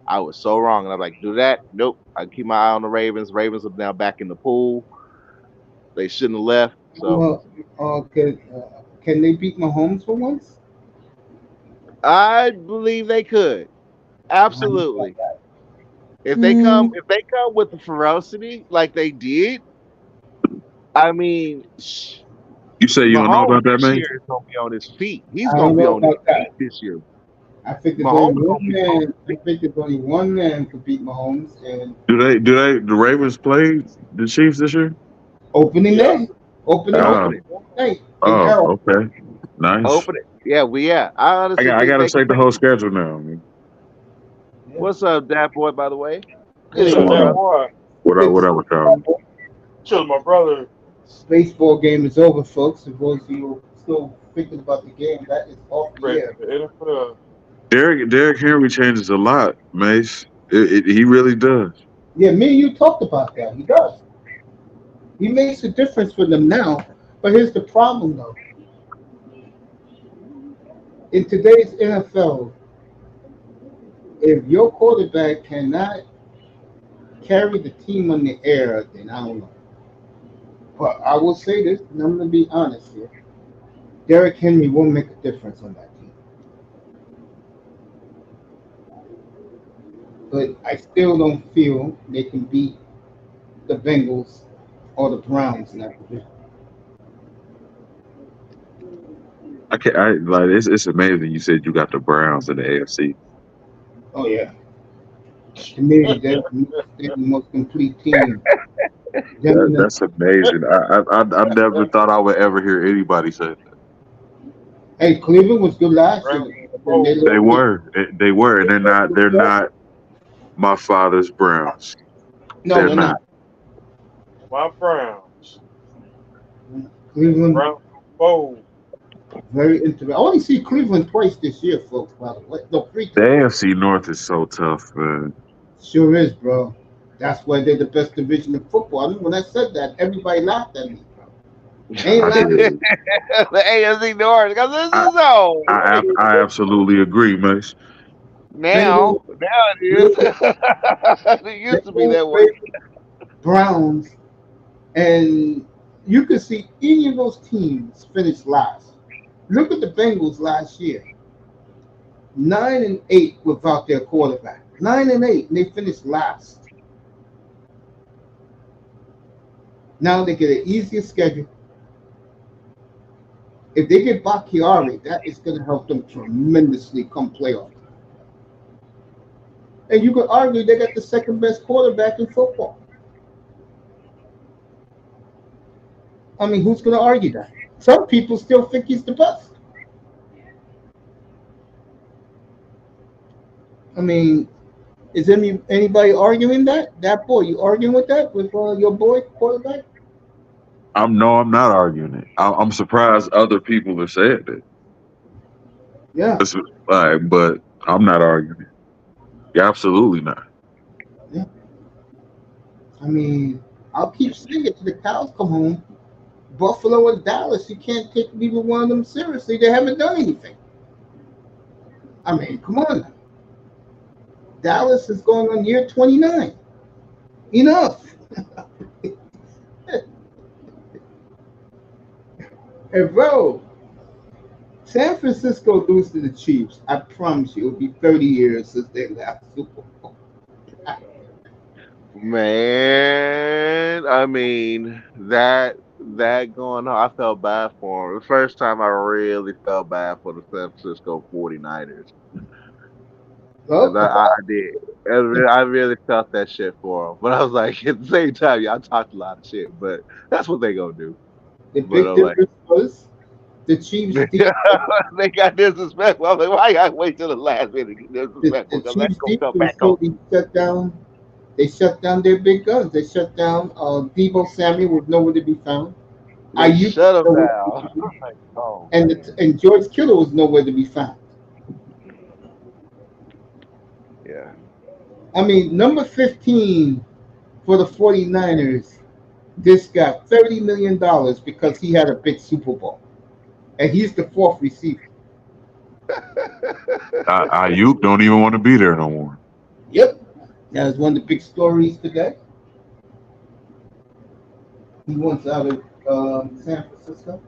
I was so wrong, and I'm like, do that? Nope. I keep my eye on the Ravens. Ravens are now back in the pool. They shouldn't have left. So Well, can they beat Mahomes for once? I believe they could. I don't know Absolutely. about Mm, If they come with the ferocity like they did, I mean, You say you don't know Mahomes about that, this man? year is gonna be on his feet. that. He's I gonna don't be know on his about feet that. this year. I think there's only Mahomes is one gonna be on man. his I feet. think there's only one man could beat Mahomes, and The Ravens play the Chiefs this year? opening Yep. day, opening Open Oh, it. night in oh, Arrow. okay. Nice. Open it. Yeah. I honestly I think gotta they can check the take whole it. schedule now. Man. Yeah. What's up, Dad boy, by the way? Good to Hey, What's see up, you, that Well, brother. boy? what good to see up you, with y'all? brother. Chill, my brother. Baseball game is over, folks. For those of you still thinking about the game, that is off the Ready air. for the NFL. Derrick Henry changes a lot, Mace. He really does. Yeah, me and you talked about that. He does. He makes a difference for them now. But here's the problem, though. In today's NFL, if your quarterback cannot carry the team on the air, then I don't know. But I will say this, and I'm going to be honest here. Derrick Henry will make a difference on that team. But I still don't feel they can beat the Bengals or the Browns in that division. I can't. I like it's amazing. You said you got the Browns in the AFC. Oh, yeah. To me, they're the most complete team. Them and That's amazing. I never thought I would ever hear anybody say that. hey, Cleveland was good last year, Browns in the but then they bowl. They lost it. were. They were, and They lost it they're to- not my father's Browns. No, They're they're not. not. My Browns. Cleveland, Browns in the bowl. very interesting. I only see Cleveland twice this year, folks, by the way. No, three The times. AFC North is so tough, man. Sure is, bro. That's why they're the best division in football. I mean, when I said that, everybody laughed at me, bro. They ain't I laughing did. at me. The AFC North, because I this is all I absolutely agree, Mace. Bengals, now it is. Bengals, It used to be that way. Ravens, Browns, and you can see any of those teams finish last. Look at the Bengals last year. 9-8 without their quarterback. 9-8, and they finished last. Now they get an easier schedule. If they get Bakhtiari, that is going to help them tremendously come playoff. And you could argue they got the second best quarterback in football. I mean, who's going to argue that? Some people still think he's the best. I mean, is anybody arguing that? That boy, you arguing with that with your boy quarterback? I'm not arguing it. I'm surprised other people have said that. Yeah, But I'm not arguing it. Yeah, absolutely not. yeah. I mean, I'll keep saying it till the cows come home. Buffalo and Dallas, you can't take neither one of them seriously. They haven't done anything. I mean, come on. Dallas is going on year 29. Enough. And bro, San Francisco lose to the Chiefs. I promise you, it'll be 30 years since they last Super Bowl. Man, I mean that going on, I felt bad for him. The first time I really felt bad for the San Francisco 49ers. Because Well, I did. I really felt that shit for them. But I was like, at the same time, y'all talked a lot of shit, but that's what they gonna do. the But big I'm like, difference was the Chiefs defense. they got disrespectful. I'm like, why y'all wait till the last minute to get The disrespectful? Because that's Chiefs gonna come defense back on. totally shut down. They shut down their big guns. They shut down Debo Samuel was nowhere to be found. They Ayuk shut was them nowhere to be down. found. Like, oh And man, and George Kittle was nowhere to be found. yeah. I mean, number 15 for the 49ers This got $30 million because he had a big Super Bowl, and he's the fourth receiver. Ayuk don't even want to be there no more. Yep, that was one of the big stories today. He wants out of San Francisco.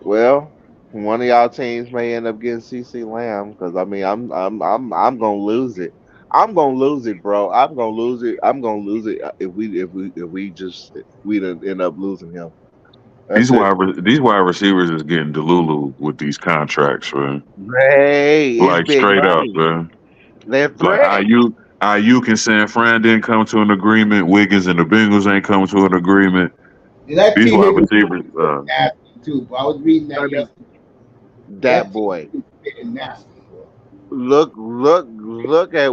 Well, one of y'all teams may end up getting CC Lamb because I mean I'm gonna lose it. I'm gonna lose it, bro. I'm gonna lose it. I'm gonna lose it if we just we done end up losing him. That's it. These wide receivers is getting delulu with these contracts, man. Hey, it's Like big straight up, money. man. They're Like threat. Ayuk and San Fran didn't come to an agreement. Wiggins and the Bengals ain't come to an agreement. And that These team wide is receivers, nasty too. But I was reading I that mean, yesterday. that That team boy. is getting nasty, bro. Look at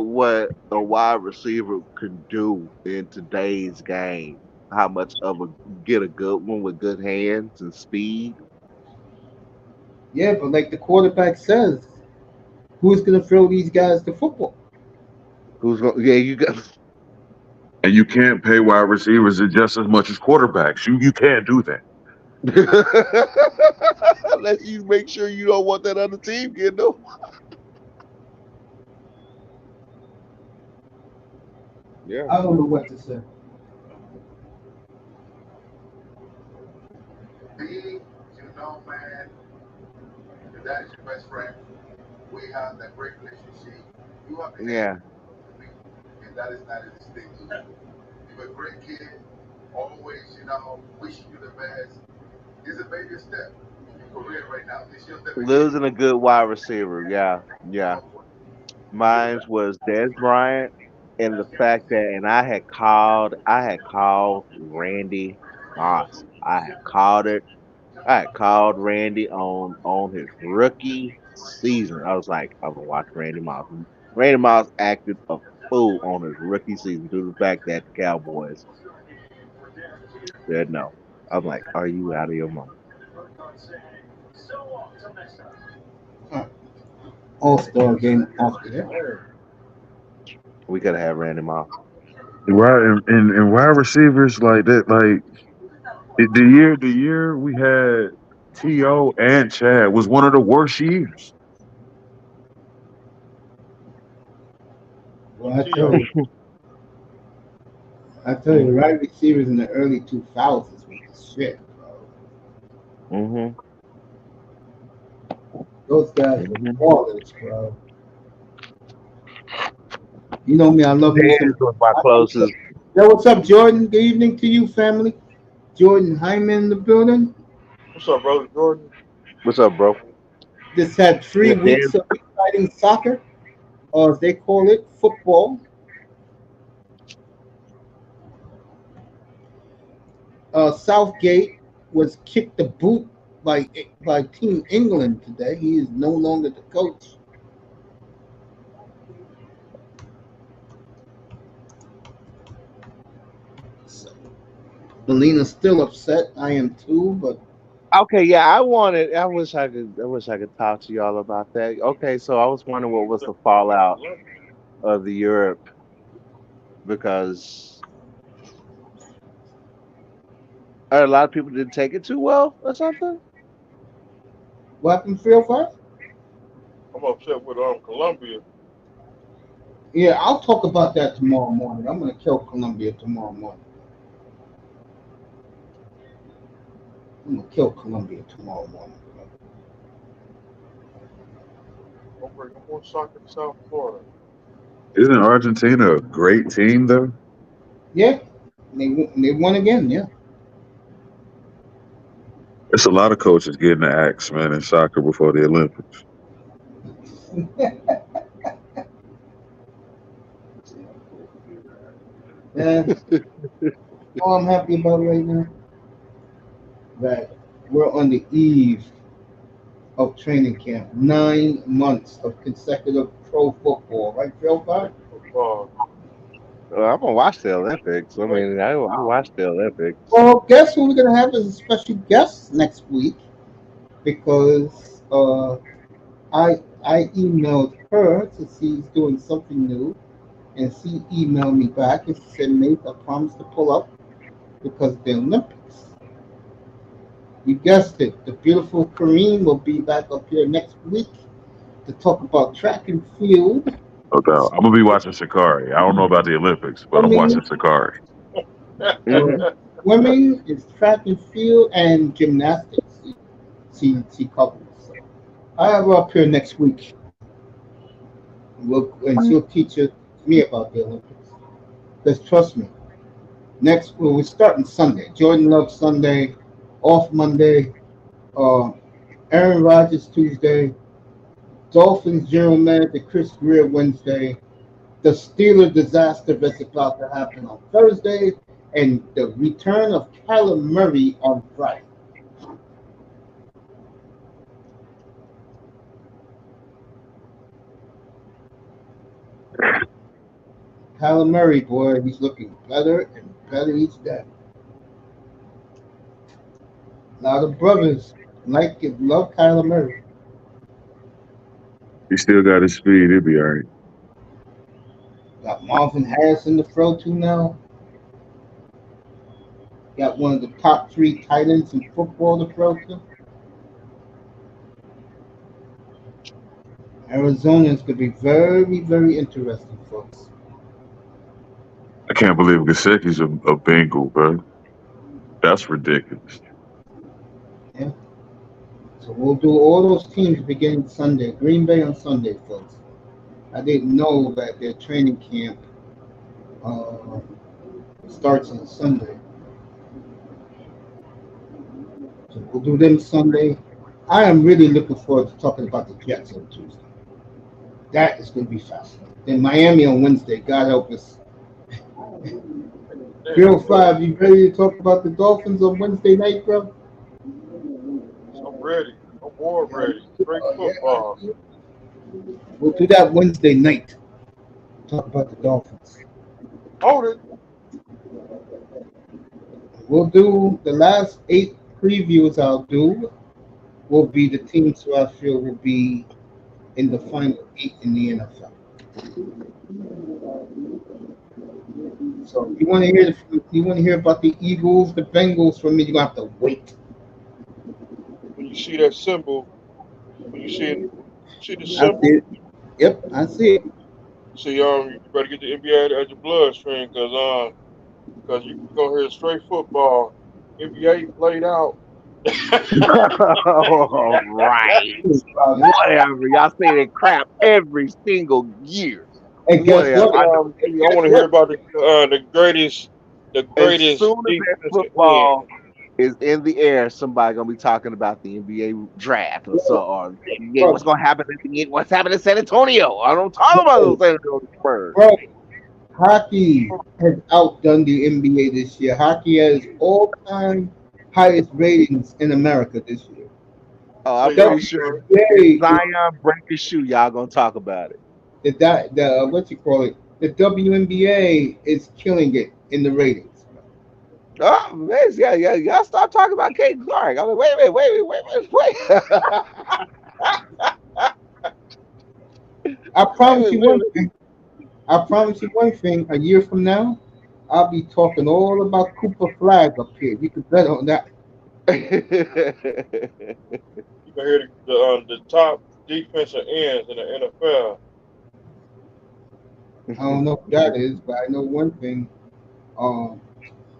what a wide receiver can do in today's game. How much of a get a good one with good hands and speed. Yeah, but like the quarterback says, who's gonna throw these guys the football? Who's going? Yeah, you got. and you can't pay wide receivers just as much as quarterbacks. You can't do that. Let you make sure you don't want that other team getting them. Yeah. I don't know what to say. B, you know, man, your dad is your best friend. We have that great relationship. You have been Yeah. to me, and that is not a distinction. You're a great kid, always, wishing you the best. It's a baby step in your career right now. This year, the beginning. Losing a good wide receiver. Yeah. Yeah. Mine was Des Bryant, and the fact that, and I had called Randy Moss. I had called Randy on his rookie season. I was like, I'm gonna watch Randy Moss. Randy Moss acted a fool on his rookie season due to the fact that the Cowboys said no. I'm like, are you out of your mind? All Star game after that. We could have had Randy Moss. Right, and wide receivers like that, like the year we had To and Chad was one of the worst years. Well, I tell you, right receivers in the early 2000s was the shit, bro. Hmm. Those guys were Hmm. ballers, bro. You know me, I love me some. Dez was my closest. Yo, what's up, Jordan? Good evening to you, family. Jordan Hyman in the building. What's up, brother Jordan? What's up, bro? Just had three Yeah, weeks of exciting soccer, or as they call it, football. Southgate was kicked the boot by Team England today. He is no longer the coach. So, Melina's still upset. I am too, but okay, yeah, I wish I could talk to y'all about that. Okay, so I was wondering what was the fallout of the Europe because a lot of people didn't take it too well or something. what happened, 305? I'm upset with Columbia. Yeah, I'll talk about that tomorrow morning. I'm gonna kill Columbia tomorrow morning. I'm gonna kill Columbia tomorrow morning. Don't bring no more soccer to South Florida. Isn't Argentina a great team though? Yeah, they won again. Yeah. It's a lot of coaches getting the axe, man, in soccer before the Olympics. Yeah. All I'm happy about right now that we're on the eve of training camp. 9 months of consecutive pro football, right, Phil? Uh, I'm gonna watch the Olympics. I mean, I watched the Olympics. Well, guess who we're gonna have as a special guest next week? Because I emailed her to see he's doing something new, and she emailed me back and said, "Mate, I promise to pull up because the Olympics." You guessed it. The beautiful Kareem will be back up here next week to talk about track and field, No doubt. I'm gonna be watching Shikari. I don't know about the Olympics, but I'm watching swimming, Shikari. uh, swimming is track and field and gymnastics. She covers. So I have her up here next week. And she'll teach me about the Olympics. Because trust me, we're starting Sunday. Jordan Love Sunday, off Monday. Uh, Aaron Rodgers Tuesday. Dolphins general manager Chris Greer Wednesday. The Steeler disaster that's about to happen on Thursday, and the return of Kyler Murray on Friday. Kyler Murray, boy, he's looking better and better each day. A lot of brothers love Kyler Murray. He still got his speed. He'll be all right. Got Marvin Harrison to throw to now. Got one of the top three tight ends in football to throw to. Arizona is going to be very, very interesting, folks. I can't believe Gasecki's a Bengal, bro. That's ridiculous. Yeah. So we'll do all those teams beginning Sunday. Green Bay on Sunday, folks. I didn't know that their training camp uh, starts on Sunday. So we'll do them Sunday. I am really looking forward to talking about the Jets on Tuesday. That is going to be fascinating. Then Miami on Wednesday. God help us. Bill 5, you ready to talk about the Dolphins on Wednesday night, bro? I'm ready. I'm more ready. Great football. Yeah. We'll do that Wednesday night. Talk about the Dolphins. Hold it. We'll do the last 8 previews I'll do will be the teams who I feel will be in the final 8 in the NFL. So if you want to hear about the Eagles, the Bengals from me, you're gonna have to wait. When you see that symbol, when you see the I symbol, see it. Yep, I see it. see you better get the NBA at your bloodstream because you go here straight football. NBA played out. All right. Whatever. Y'all say that crap every single year. And guess Whatever. what? I want to hear about the greatest As soon as that defense in. football is in the air, somebody gonna be talking about the NBA draft or so on. Yeah, what's gonna happen? What's happening in San Antonio? I don't talk about those San Antonio Spurs. Bro, hockey has outdone the NBA this year. Hockey has all-time highest ratings in America this year. Oh, I'm So, pretty sure Yay! if Zion break his shoe, y'all gonna talk about it. The what you call it? The WNBA is killing it in the ratings. Oh, man, yeah, y'all stop talking about Kate Clark. I'm like, wait. I promise you one thing. I promise you one thing. A year from now, I'll be talking all about Cooper Flag up here. You can bet on that. you can hear the top defensive ends in the NFL. I don't know who that is, but I know one thing. Um,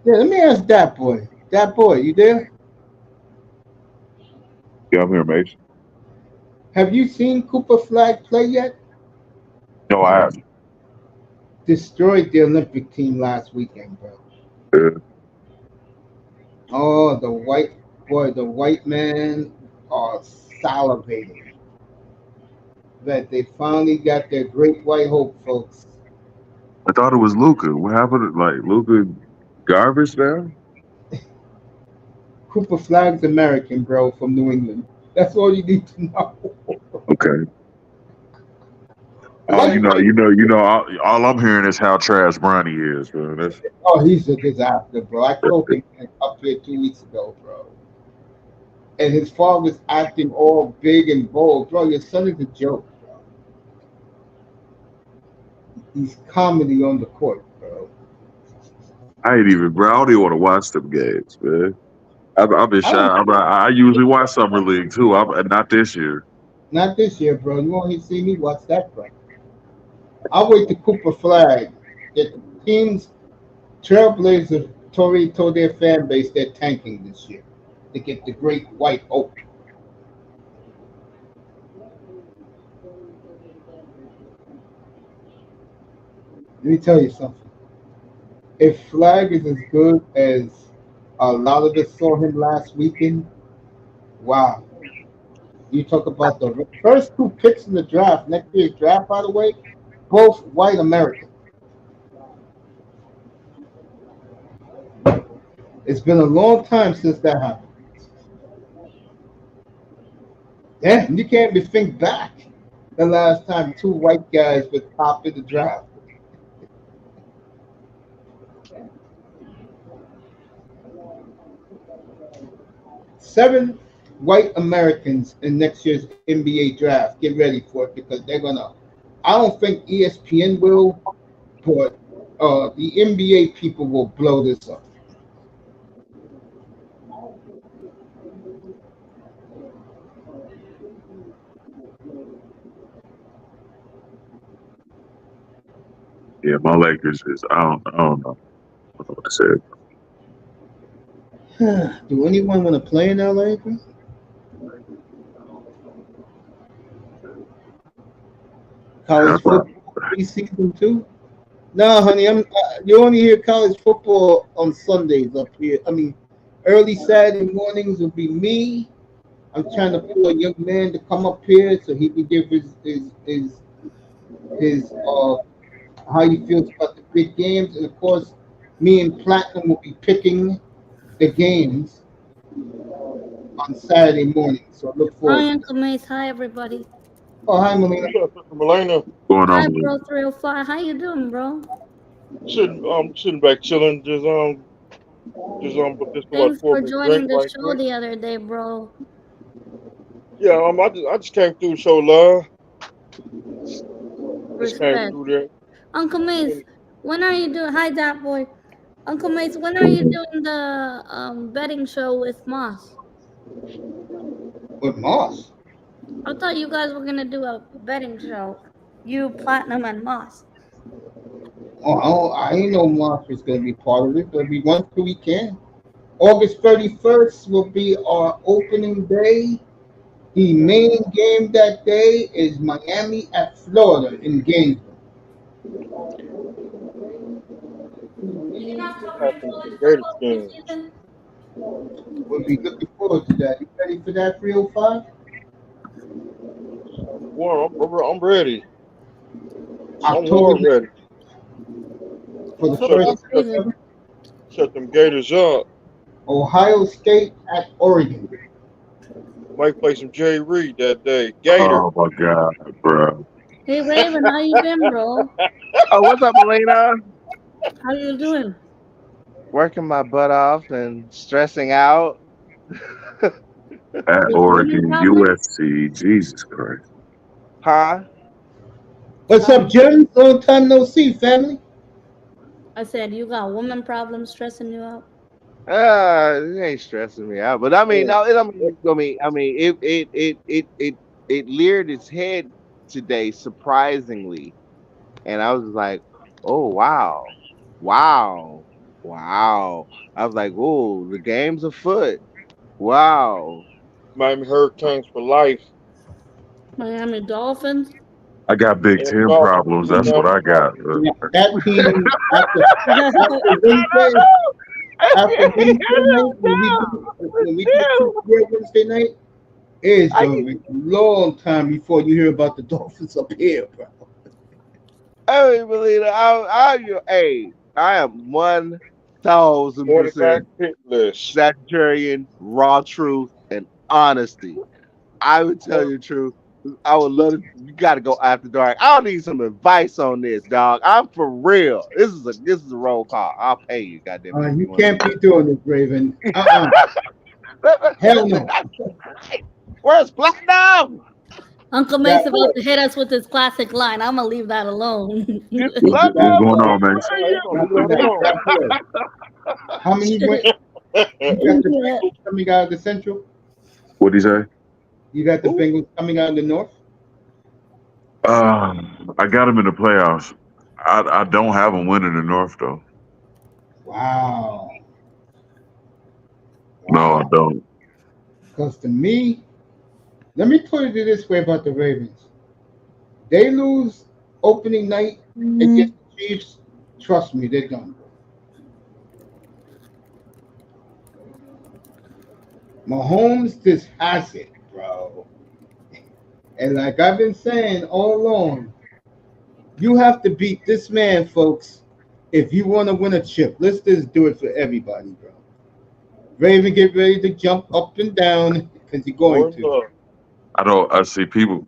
yeah, let me ask that boy. That boy, you there? Yeah, I'm here, Mason. Have you seen Cooper Flag play yet? No, I haven't. Destroyed the Olympic team last weekend, bro. Yeah. Oh, the white men are salivating that they finally got their great white hope, folks. I thought it was Luca. What happened? Like Luca garbage now? Cooper Flag's American, bro, from New England. That's all you need to know. Okay. Oh, Like, All I'm hearing is how trash Bronny is, bro. That's oh, he's a disaster, bro. I told him up here 2 weeks ago, bro. And his father's acting all big and bold, bro. Your son is a joke, bro. He's comedy on the court, bro. I ain't even, bro. I don't even want to watch them games, man. I've been I shy. don't I usually watch summer league too. Not this year. not this year, bro. You won't see me watch that, bro. I'll wait to Cooper Flag. That the teams Trailblazers told their fan base they're tanking this year to get the great white oak. Let me tell you something. If Flag is as good as a lot of us saw him last weekend, wow. You talk about the first two picks in the draft, next year's draft, by the way, both white Americans. It's been a long time since that happened. Damn, you can't even think back the last time two white guys were top in the draft. 7 white Americans in next year's NBA draft. Get ready for it because they're gonna. I don't think ESPN will, but the NBA people will blow this up. Yeah, my Lakers is. I don't know. I don't know what to say. Do anyone want to play in LA, bro? I College thought, football preseason too? No, honey, I'm. You only hear college football on Sundays up here. I mean, early Saturday mornings will be me. I'm trying to pull a young man to come up here so he can give his how he feels about the big games, and of course, me and Platinum will be picking the games on Saturday morning. So I look Hi, forward to that. Uncle Mace. Hi, everybody. Oh, hi, Melina. What's up, Sister Melina? going Hi, on, bro. Malik? 305. How you doing, bro? Sitting back chilling, just about to Thanks pour for me a drink joining the right show quick. the other day, bro. Yeah, I just came through to show love. Just came Respect. through there. Uncle Mace, And when are you doing? Hi, that boy. Uncle Mace, when are you doing the betting show with Moss? With Moss. I thought you guys were gonna do a betting show. You, Platinum, and Moss. Oh, I ain't know Moss was going to be part of it, but we want to, we can. August 31st will be our opening day. The main game that day is Miami at Florida in Gainesville. You're not covering happened to college the Gator football skins. preseason? We'll be looking forward to that. You ready for that 305? I'm ready. I'm October war ready. for the Shut Football first them, shut, season. shut them Gators up. Ohio State at Oregon. Might play some Jay Reed that day. Gator. Oh my god, bro. Hey, Raven, how you been, bro? Oh, what's up, Melina? How you doing? Working my butt off and stressing out. At With women Oregon, problems? USC, Jesus Christ. Huh? What's Uh, up, Jim? Long time no see, family. I said you got woman problems stressing you out. It ain't stressing me out. But I mean, Yeah. no, it leered its head today, surprisingly. And I was like, oh wow. Wow. Wow. I was like, oh, the game's afoot. Wow. Miami Hurricanes for life. Miami Dolphins. I got Big And Ten Dolphins. problems. And That's what Miami I got. Dolphins. Yeah, that team after Wednesday, after Wednesday night when we do 2 Wednesday night, it's I, gonna be a long time before you hear about the Dolphins up here, bro. I don't believe it. Hey, I am 1000% 45 hit list. Sagittarian, raw truth, and honesty. I would tell you the truth. I would love to. You got to go after dark. I'll need some advice on this, dog. I'm for real. This is a roll call. I'll pay you, goddamn it, if You you want to can't do be doing this, Raven. Hell no. it. Where's Platinum? Uncle Mace about to hit us with his classic line. I'm gonna leave that alone. What's going on, man? How many went? You got the Bengals coming out of the Central? What'd he say? You got the Bengals coming out of the North? I got him in the playoffs. I don't have him winning the North though. Wow. No, I don't. Because to me, let me put it this way about the Ravens. They lose opening night against the Chiefs. Trust me, they're done. Mahomes just has it, bro. And like I've been saying all along, you have to beat this man, folks, if you want to win a chip. Let's just do it for everybody, bro. Raven, get ready to jump up and down because you're going to. I see people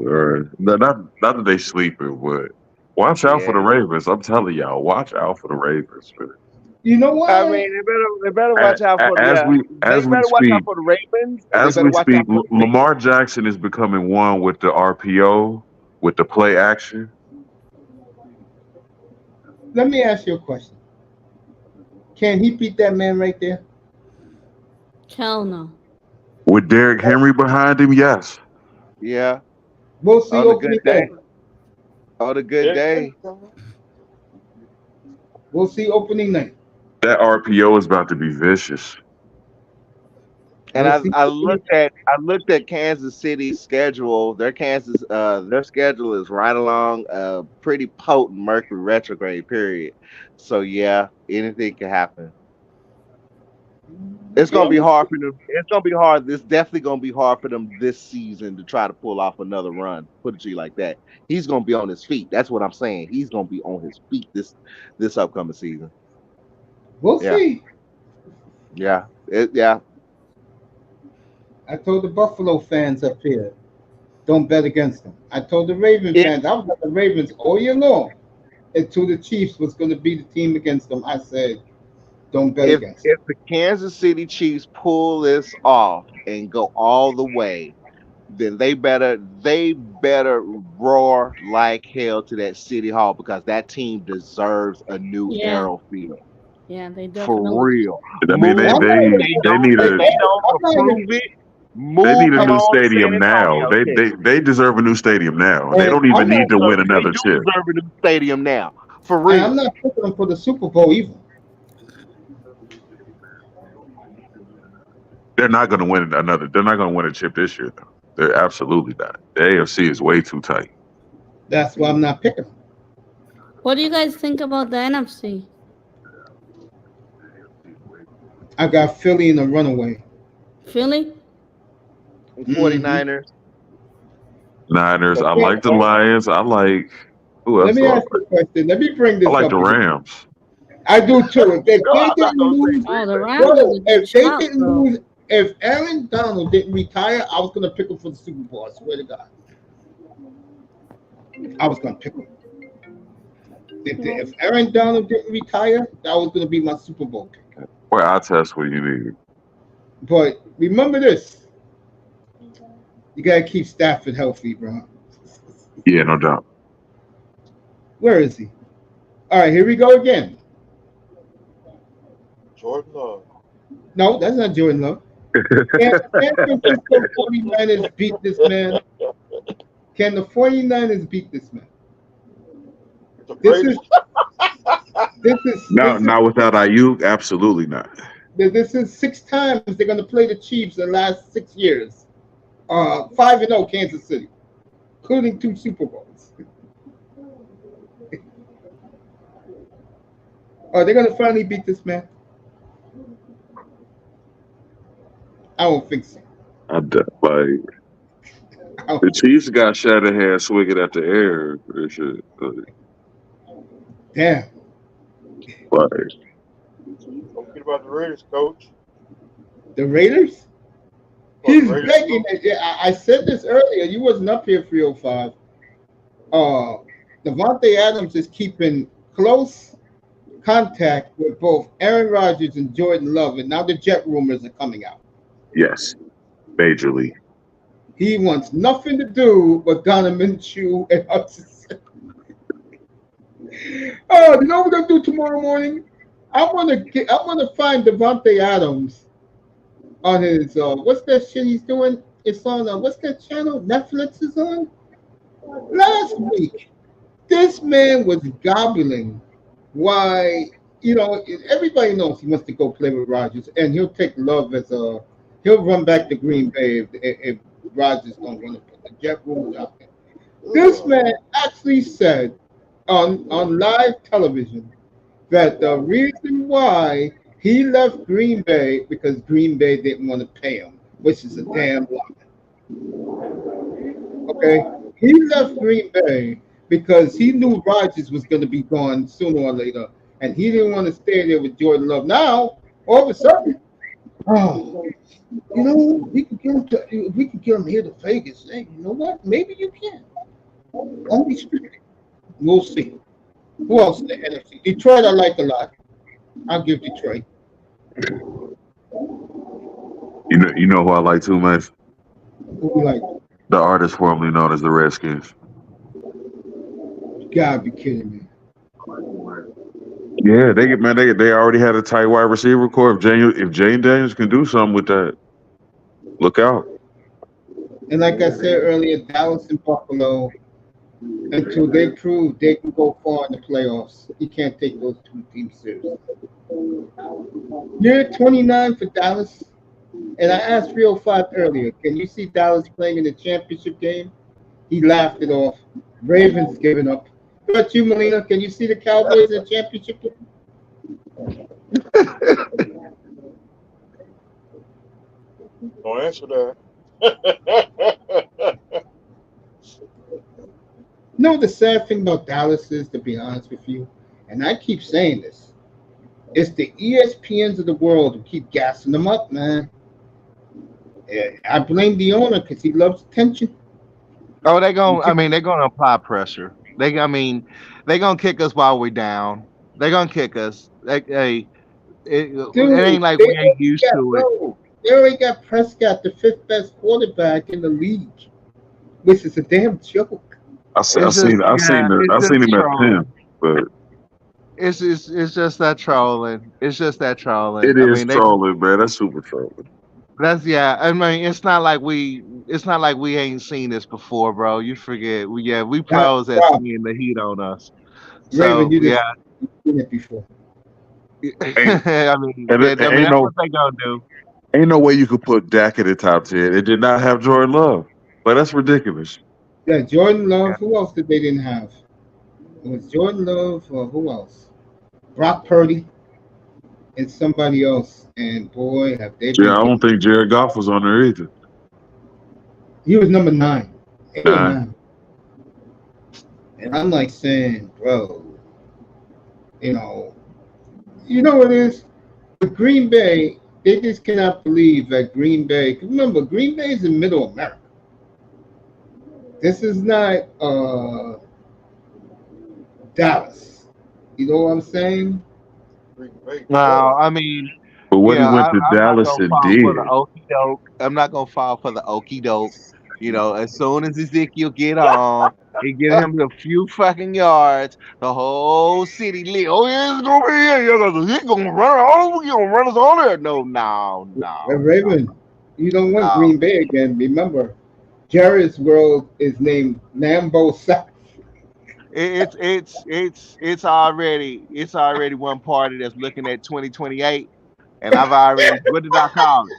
are not that they sleeping, but watch out for the Ravens. I'm telling y'all, watch out for the Ravens, man. You know what? I mean, they better watch out for as we watch out for the Ravens. As we speak, Lamar Jackson is becoming one with the RPO, with the play action. Let me ask you a question. Can he beat that man right there? Hell no. With Derrick Henry behind him, yes. Yeah. We'll see opening day. On a good day. We'll see opening night. That RPO is about to be vicious. And I looked at Kansas City's schedule. Their schedule is right along a pretty potent Mercury retrograde period. So yeah, anything can happen. It's gonna be hard for them. It's gonna be hard. It's definitely gonna be hard for them this season to try to pull off another run. Put it to you like that. He's gonna be on his feet. That's what I'm saying. He's gonna be on his feet this upcoming season. We'll see. Yeah. I told the Buffalo fans up here, don't bet against them. I told the Ravens fans, I was at the Ravens all year long until the Chiefs was going to be the team against them. I said, don't bet against them. If the Kansas City Chiefs pull this off and go all the way, then they better roar like hell to that City Hall because that team deserves a new Arrow Field. Yeah, they definitely. For real. I mean, they need a new stadium now. They deserve a new stadium now. They don't even need to win another chip. They deserve a new stadium now. For real. And I'm not picking them for the Super Bowl either. They're not going to win another. They're not going to win a chip this year, though. They're absolutely not. The AFC is way too tight. That's why I'm not picking them. What do you guys think about the NFC? I got Philly in a runaway. Philly? 49ers. Niners. I like the Lions. I like. Who else? Let me ask you a question. Let me bring this up. I like the Rams. I do too. If they didn't lose, the Rams if Aaron Donald didn't retire, I was gonna pick him for the Super Bowl. I swear to God, I was gonna pick him. If Aaron Donald didn't retire, that was gonna be my Super Bowl pick. Well, I'll test what you need. But remember this: you gotta keep Stafford healthy, bro. Yeah, no doubt. Where is he? All right, here we go again. Jordan Love. No, that's not Jordan Love. Can the 49ers beat this man? Can the 49ers beat this man? This is not without Ayuk. Absolutely not. This is 6 times they're going to play the Chiefs in the last 6 years. 5-0 Kansas City, including 2 Super Bowls. Are they going to finally beat this man? I don't think so. The Chiefs got Shanahan swinging at the air. Damn. Don't forget about the Raiders, coach. The Raiders? He's begging. I said this earlier. You wasn't up here, 305. Devontae Adams is keeping close contact with both Aaron Rodgers and Jordan Love, and now the Jet rumors are coming out. Yes, majorly. He wants nothing to do but Ghana Minshew and Hutchinson. Oh, you know what we're gonna do tomorrow morning? I wanna find Devontae Adams on his what's that shit he's doing? It's on what's that channel Netflix is on? Last week, this man was gobbling why everybody knows he wants to go play with Rodgers, and he'll take Love as a he'll run back to Green Bay if Rodgers don't want to put the jet rules out there. This man actually said on live television that the reason why he left Green Bay because Green Bay didn't want to pay him, which is a damn lie. Okay, he left Green Bay because he knew Rodgers was going to be gone sooner or later, and he didn't want to stay there with Jordan Love. Now, all of a sudden, oh, we could get him here to Vegas. Hey, you know what? Maybe you can. Unrestricted. We'll see. Who else in the NFC? Detroit, I like a lot. I'll give Detroit. You know who I like too much? Who you like? The artist formerly known as the Redskins. You gotta be kidding me. Yeah, they already had a tight wide receiver core. If Jane Daniels can do something with that, look out. And like I said earlier, Dallas and Buffalo, until they prove they can go far in the playoffs, you can't take those two teams seriously. Year 29 for Dallas. And I asked 305 earlier, can you see Dallas playing in the championship game? He laughed it off. Ravens giving up. What about you, Melina? Can you see the Cowboys in the championship game? Don't answer that. No, the sad thing about Dallas is, to be honest with you, and I keep saying this, it's the ESPNs of the world who keep gassing them up, man. I blame the owner because he loves attention. Oh, they're gonna apply pressure. They're gonna kick us while we're down. They're gonna kick us. It ain't like we ain't used to it. They already got Prescott, the fifth best quarterback in the league, which is a damn joke. I seen him at Penn, but it's just that trolling. It's just that trolling. It is trolling, man. That's super trolling. It's not like we ain't seen this before, bro. You forget. We pros at seeing the heat on us. So Raven, you seen it before. That's what they gonna do. Ain't no way you could put Dak in the top 10. It did not have Jordan Love, but that's ridiculous. Yeah, Jordan Love. Who else did they didn't have? It was Jordan Love or who else? Brock Purdy and somebody else. And boy, have they been. Yeah, I don't think Jared Goff was on there either. He was number 9. 8 or 9. And I'm like saying, bro, you know what it is? With Green Bay, they just cannot believe that Green Bay. Cause remember, Green Bay is in Middle America. This is not Dallas. You know what I'm saying? No, but when he went to Dallas and did, I'm not gonna fall for the okie doke. As soon as Ezekiel get on, he get him a few fucking yards, the whole city lit. Oh yeah, he's over here. He's gonna run us all there. No. Raven, you don't want Green Bay again. Remember, Jared's world is named Lambeau South. It's already one party that's looking at 2028, and I've already, what did I call it?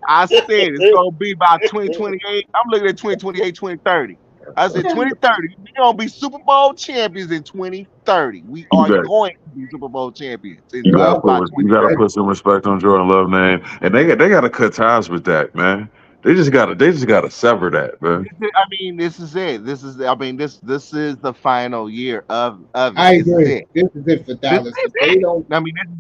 I said it's gonna be by 2028. I'm looking at 2028, 2030. I said 2030. We're gonna be Super Bowl champions in 2030. We are going to be Super Bowl champions. You gotta put some respect on Jordan Love name, and they gotta cut ties with that, man. They just gotta sever that, man. This is it. This is the final year of it. I agree. This is it for Dallas. This is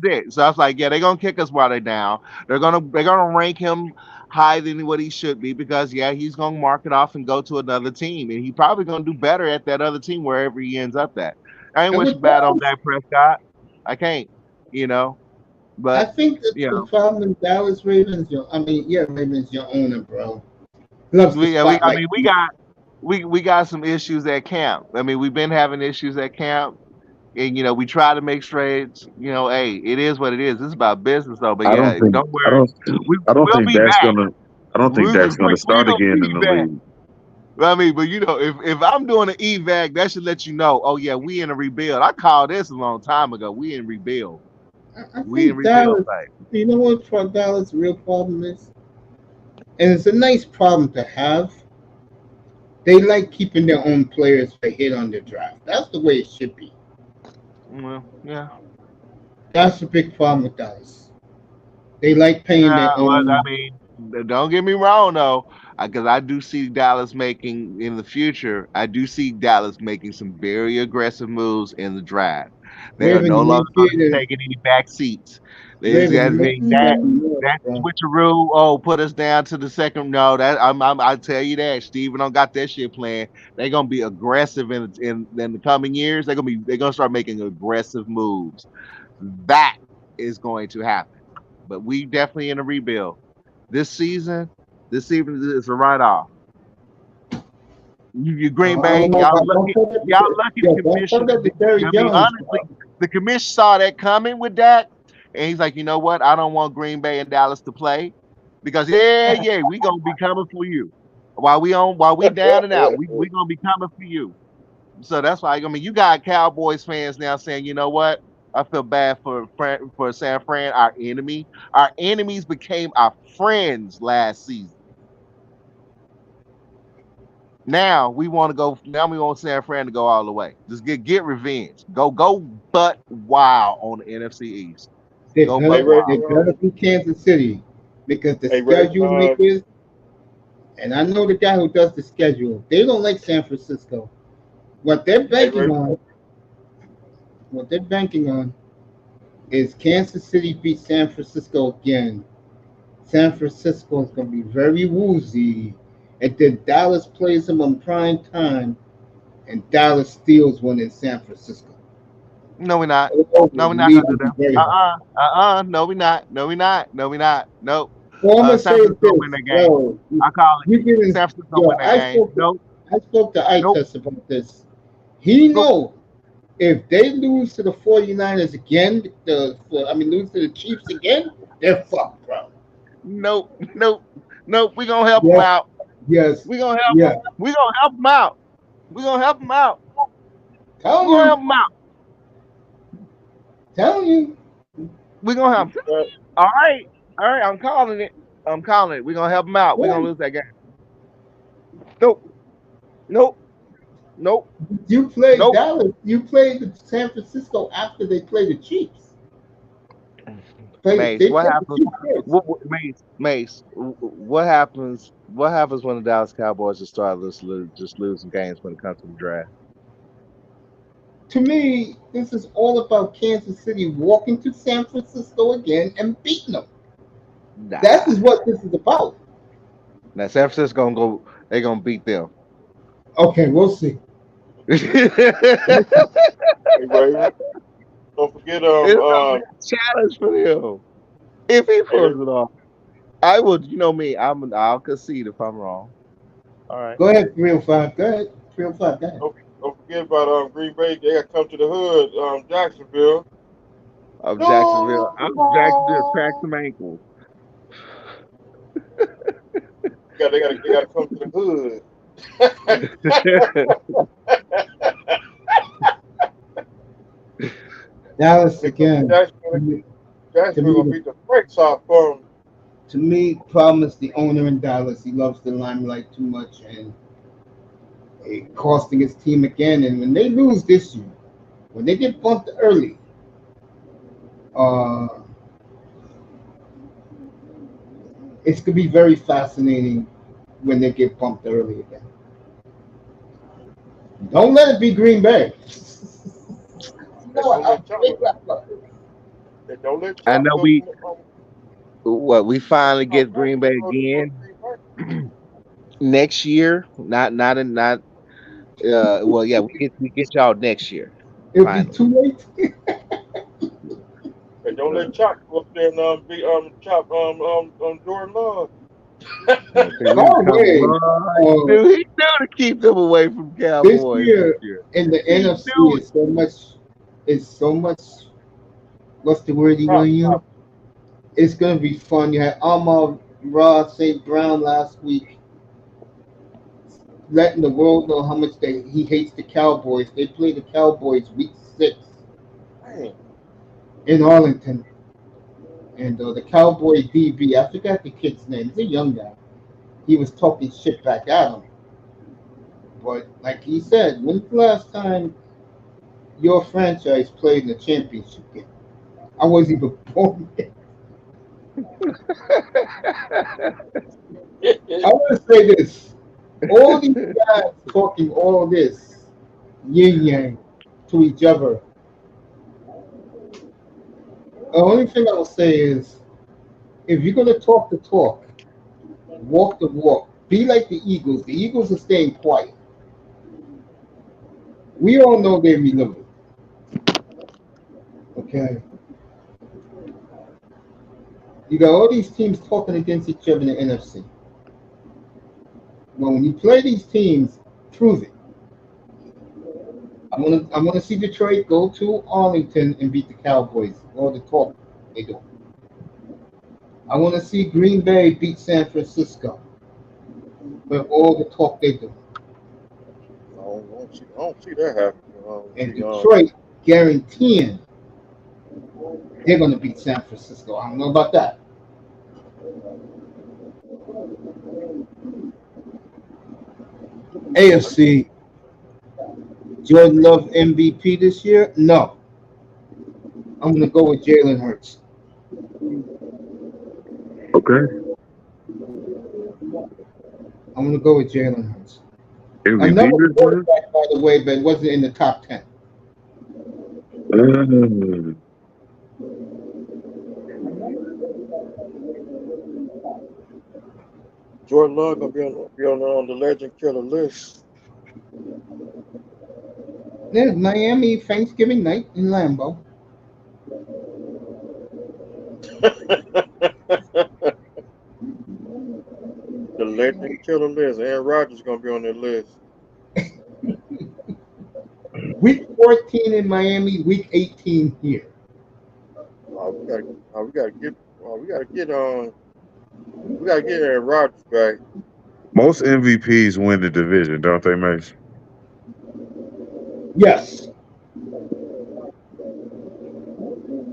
it. So I was like, yeah, they're gonna kick us while they're down. They're gonna rank him higher than what he should be because he's gonna mark it off and go to another team, and he's probably gonna do better at that other team wherever he ends up at. I ain't wishing bad on Dak Prescott. I can't, But I think the problem in Dallas Ravens, Ravens, your owner, bro. Loves the I spotlight. mean, we got some issues at camp. I mean, we've been having issues at camp, and we try to make trades. Hey, it is what it is. This is about business, though. But I don't yeah, think don't I worry. don't I don't We'll think be Dak's back. gonna I don't think Dak's gonna We're start gonna again be in the back. league. I mean, but if I'm doing an evac, that should let you know. Oh yeah, we in a rebuild. I called this a long time ago. We in rebuild. I We in think rebuild Dallas. phase. You know what for Dallas' real problem is, and it's a nice problem to have. They like keeping their own players for hit on the draft. That's the way it should be. Well, yeah. That's the big problem with Dallas. They like paying Yeah, their well, I own. mean, don't get me wrong though, because I do see Dallas making in the future. I do see Dallas making some very aggressive moves in the draft. They are Raven, no you longer make going to be it a taking any back seats. There's Raven, got you to make be it a that bro. switcheroo. Oh, put us down to the second. No, that I tell you that Steven don't got that shit planned. They're gonna be aggressive in the coming years. They're gonna start making aggressive moves. That is going to happen. But we definitely in a rebuild. This season, is a write off. You Green I Bay, don't know y'all about don't lucky. forget Y'all the lucky the yo, don't commission. forget the Jerry I mean, Jones, honestly, bro. the commission saw that coming with Dak, and he's like, you know what? I don't want Green Bay and Dallas to play because yeah, we gonna be coming for you. While we down and out, we gonna be coming for you. So that's why I mean, you got Cowboys fans now saying, you know what? I feel bad for San Fran, our enemy. Our enemies became our friends last season. Now we want to go. Now we want San Fran to go all the way. Just get revenge. Go butt wild on the NFC East. Go Hey butt Ray, wild. They better be Kansas City because the hey Ray, schedule makers, and I know the guy who does the schedule, they don't like San Francisco. What they're hey banking Ray, on, what they're banking on is Kansas City beat San Francisco again. San Francisco is going to be very woozy. And then Dallas plays them on prime time, and Dallas steals one in San Francisco. No, we're not. Oh, No, the we're not lead gonna do will be that. very high. No, we're not. No, we're not. No, we're not. Nope. Well, I'm gonna San say Francisco win this, that game. yo, I call it. you getting, San Francisco yo, win that game. Nope. I spoke to Nope. Itis about this. He Nope. know if they lose to the 49ers again, lose to the Chiefs again, they're fucked, bro. Nope. Nope. Nope. We gonna help them Yes, out. yes, We gonna help yeah. them. We gonna help them out. We gonna help them out. We Telling gonna help you, them out. telling you. We gonna help. All right. All right. I'm calling it. I'm calling it. We gonna help them out. We Yeah. gonna lose that game. Nope. Nope. Nope. You played Nope. Dallas. You played the San Francisco after they played the Chiefs. Mace, They what played the happens? Chiefs first. Mace, what happens? What happens when the Dallas Cowboys just start just losing games when it comes to the draft? To me, this is all about Kansas City walking to San Francisco again and beating them. Nah. That is what this is about. Now San Francisco gonna go. They gonna beat them. Okay, we'll see. hey Ray, don't forget It's gonna be a challenge for them. If he hey, pulls it off, I would. You know me. I'll concede if I'm wrong. All right. Go ahead, 305. Go ahead. 305. Go ahead. don't forget about Green Bay. They got to come to the hood, Jacksonville. Of Jacksonville. I'm Jacksonville. Crack some ankles. They got to come to the hood. Dallas again. Jacksonville gonna beat the brakes off them. To me, problem is the owner in Dallas. He loves the limelight too much, and it costing his team again. And when they lose this year, when they get bumped early, it's gonna be very fascinating when they get bumped early again. Don't let it be Green Bay. Don't let I Chop know go we. from What we finally get Green Bay again next year. Not. Well, yeah, we get y'all next year. It'll be Finally. too late. and don't let Chop go up there and be Chop Jordan Love. I think we By the come way, right. He knew to keep them away from this Cowboys this year year. in the He NFC knew it. is so much. What's the word you want Pop, to use? pop. It's gonna be fun. You had Amar Ross St. Brown last week, letting the world know how much he hates the Cowboys. They play the Cowboys week 6 Man, in Arlington, and the Cowboy DB, I forgot the kid's name. He's a young guy. He was talking shit back at him. But like he said, when's the last time your franchise played in a championship game? I wasn't even born yet. I want to say this. All these guys talking all this yin yang to each other. The only thing I will say is if you're going to talk the talk, walk the walk, be like the Eagles. The Eagles are staying quiet. We all know they're relevant. Okay? You got all these teams talking against each other in the NFC. Well, when you play these teams, prove it. I want to see Detroit go to Arlington and beat the Cowboys. All the talk they do. I want to see Green Bay beat San Francisco. With all the talk they do. I don't see that happening. And Detroit guaranteeing they're going to beat San Francisco. I don't know about that. AFC, Jordan Love MVP this year? No. I'm going to go with Jalen Hurts. Okay. I'm going to go with Jalen Hurts. MVP Another this year? quarterback, by the way, but wasn't in the top 10. Jordan Love gonna be on the legend killer list. There's Miami Thanksgiving night in Lambeau. The legend killer list. Aaron Rodgers gonna be on that list. Week 14 in Miami, week 18 here. We gotta get Aaron Rodgers back. Most MVPs win the division, don't they, Mace? Yes.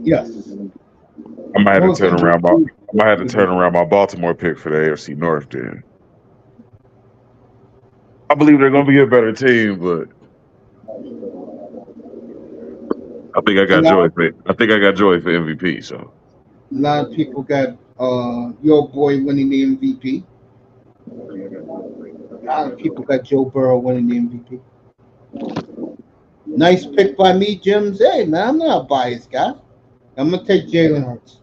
Yes. I might have Most to turn around MVPs. my Baltimore pick for the AFC North then. I believe they're gonna be a better team, but I think I got Joy for MVP, so A lot of people got your boy winning the MVP. A lot of people got Joe Burrow winning the MVP. Nice pick by me, Jim. Hey, man, I'm not a biased guy. I'm going to take Jalen Hurts.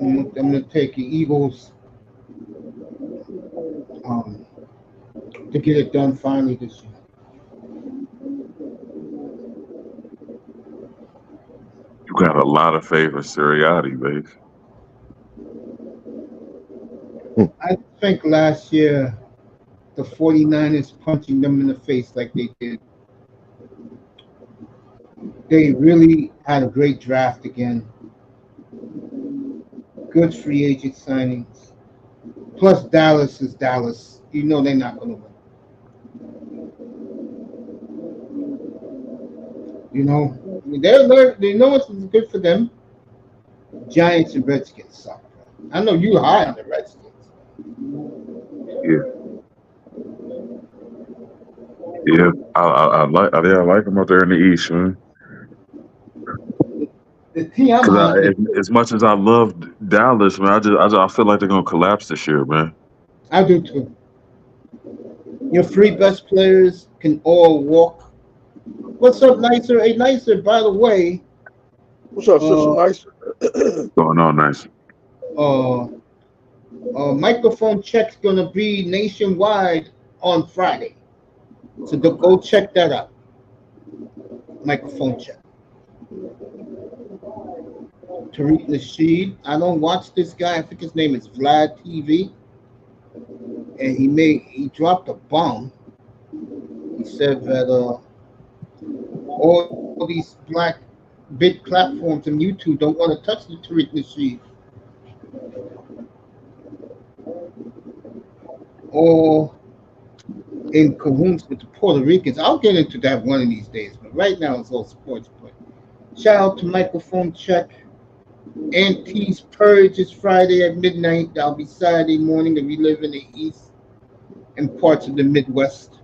I'm going to take the Eagles to get it done finally this year. you got a lot of faith in Sirianni, Mace. I think last year the 49ers punching them in the face like they did. They really had a great draft again. Good free agent signings. Plus Dallas is Dallas. You know they're not going to win. You know, they know what's good for them. Giants and Redskins suck. I know you high on the Redskins. Yeah, I like them up there in the East, man. The team I'm on, As much as I love Dallas, man, I feel like they're gonna collapse this year, man. I do too. Your three best players can all walk. What's up, Nicer? Hey, Nicer, by the way. What's up, Sister Nice? Going on, nice. Microphone check's gonna be nationwide on Friday, so go check that out. Microphone check. Tariq Nasheed. I don't watch this guy. I think his name is Vlad TV, and he dropped a bomb. He said that all these black big platforms and YouTube don't want to touch the Tariq Nasheed. All in cahoots with the Puerto Ricans. I'll get into that one of these days, but right now it's all sports. But shout out to Microphone Check. Auntie's Purge is Friday at midnight. That'll be Saturday morning if you live in the East and parts of the Midwest.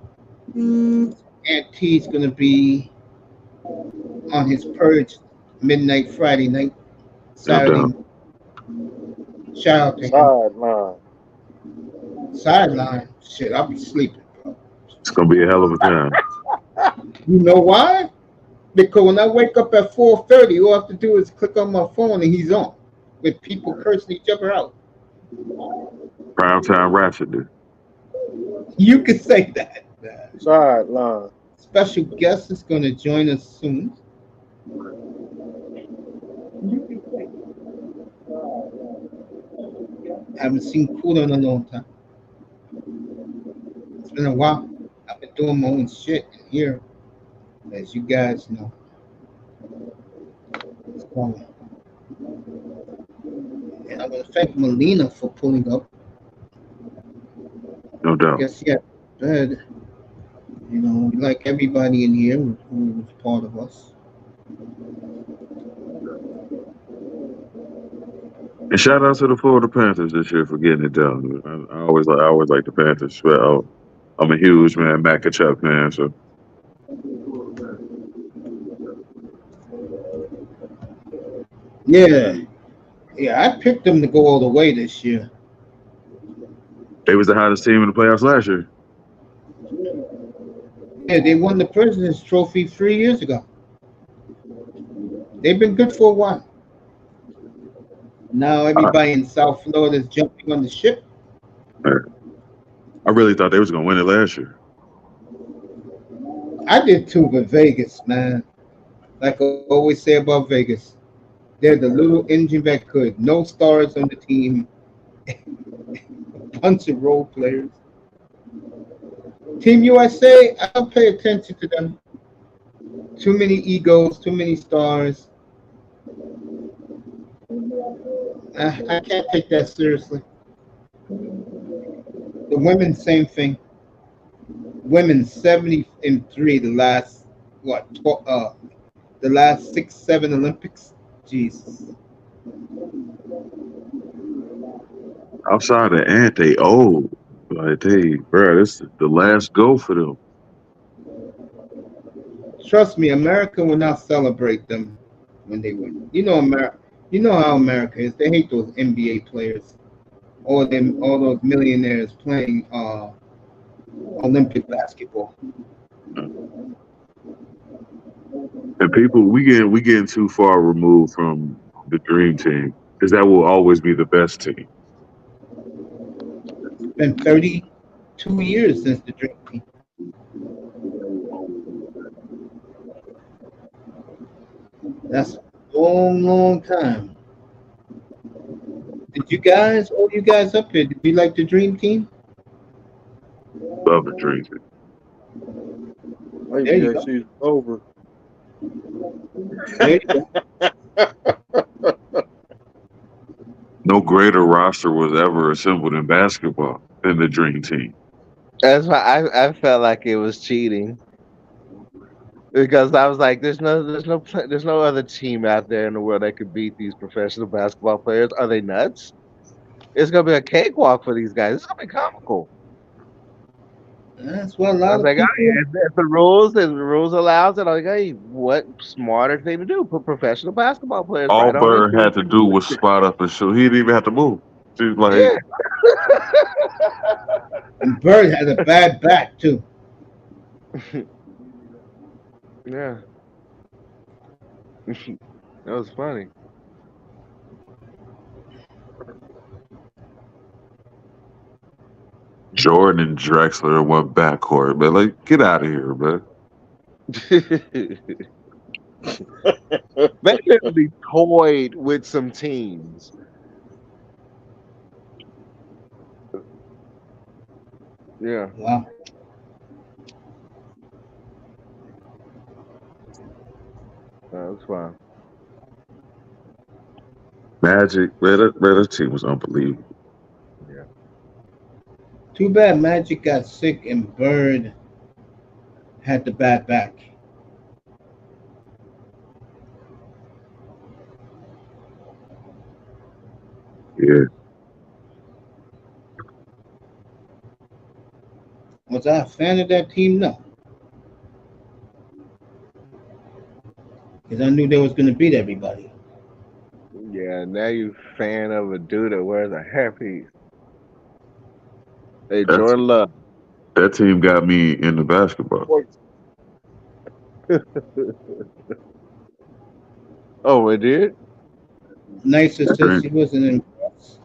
Auntie's going to be on his Purge midnight Friday night. Saturday. Shout out to him. Sideline. Shit, I'll be sleeping, bro. It's gonna be a hell of a time. You know why? Because when I wake up at 4:30, all I have to do is click on my phone and he's on, with people cursing each other out. Primetime ratchet, dude. You could say that. Sideline. Special guest is going to join us soon. I haven't seen Kuda in a long time. It's been a while. I've been doing my own shit in here, as you guys know. So, and I want to thank Melina for pulling up. No doubt. Guess yeah, bed. You know, we like everybody in here who was part of us. And shout out to the Florida Panthers this year for getting it done. I always like the Panthers. Well, I'm a huge Matt Kachuk fan, so. Yeah, I picked them to go all the way this year. They was the hottest team in the playoffs last year. Yeah, they won the President's Trophy 3 years ago. They've been good for a while. Now everybody in South Florida is jumping on the ship. I really thought they was gonna win it last year. I did too, but Vegas, man. Like I always say about Vegas, they're the little engine that could. No stars on the team. A bunch of role players. Team USA, I don't pay attention to them. Too many egos, too many stars. I can't take that seriously. The women, same thing. Women 73 the last the last 6-7 Olympics. Jesus. Outside of Ant, they old. Like this is the last go for them. Trust me, America will not celebrate them when they win. You know You know how America is. They hate those NBA players, all those millionaires playing Olympic basketball. And people, we getting too far removed from the dream team because that will always be the best team. It's been 32 years since the dream team. That's a long, long time. All you guys up here, did you like the dream team? Love the dream team. There you go. Over. There you go. No greater roster was ever assembled in basketball than the dream team. That's why I felt like it was cheating. Because I was like, there's no other team out there in the world that could beat these professional basketball players. Are they nuts? It's gonna be a cakewalk for these guys. It's gonna be comical. That's what a lot of people. If the rules allows it, I'm like, hey, what smarter thing to do? Put professional basketball players. All right Bird had to do was spot up and shoot. He didn't even have to move. She was like, yeah. And Bird has a bad back too. Yeah. That was funny. Jordan and Drexler went backcourt, but like, get out of here, man. Basically toyed with some teams. Yeah, Wow. that's fine. Magic, that team was unbelievable. Yeah. Too bad Magic got sick and Bird had the bad back. Yeah, Was I a fan of that team? No, because I knew they was going to beat everybody. Yeah, now you fan of a dude that wears a hairpiece. Hey, that Jordan Love. that team got me into basketball. Oh, it did? Nice assist. Dream, He wasn't impressed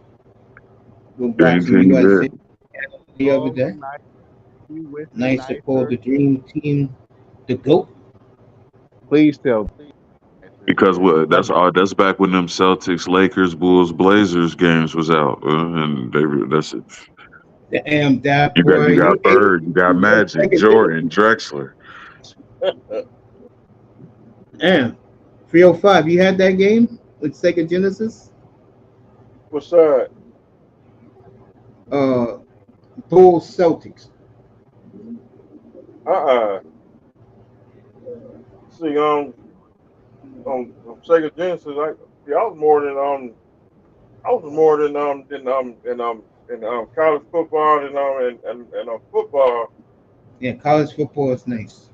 with dream watching team, yeah. USA the other Oh, day. nice. You with the Nice to call nicer. the dream team the GOAT. Please tell nicer. Because what But that's back when them Celtics, Lakers, Bulls, Blazers games was out, and that's it. Damn, that You boy. got You ate Bird, you got Magic, like a dinner. Jordan, Drexler. Damn. 305. You had that game with Sega Genesis? What's that? Uh, Bulls Celtics. Uh-uh. See, Sega Genesis, I was more than college football and football. Yeah, college football is nice.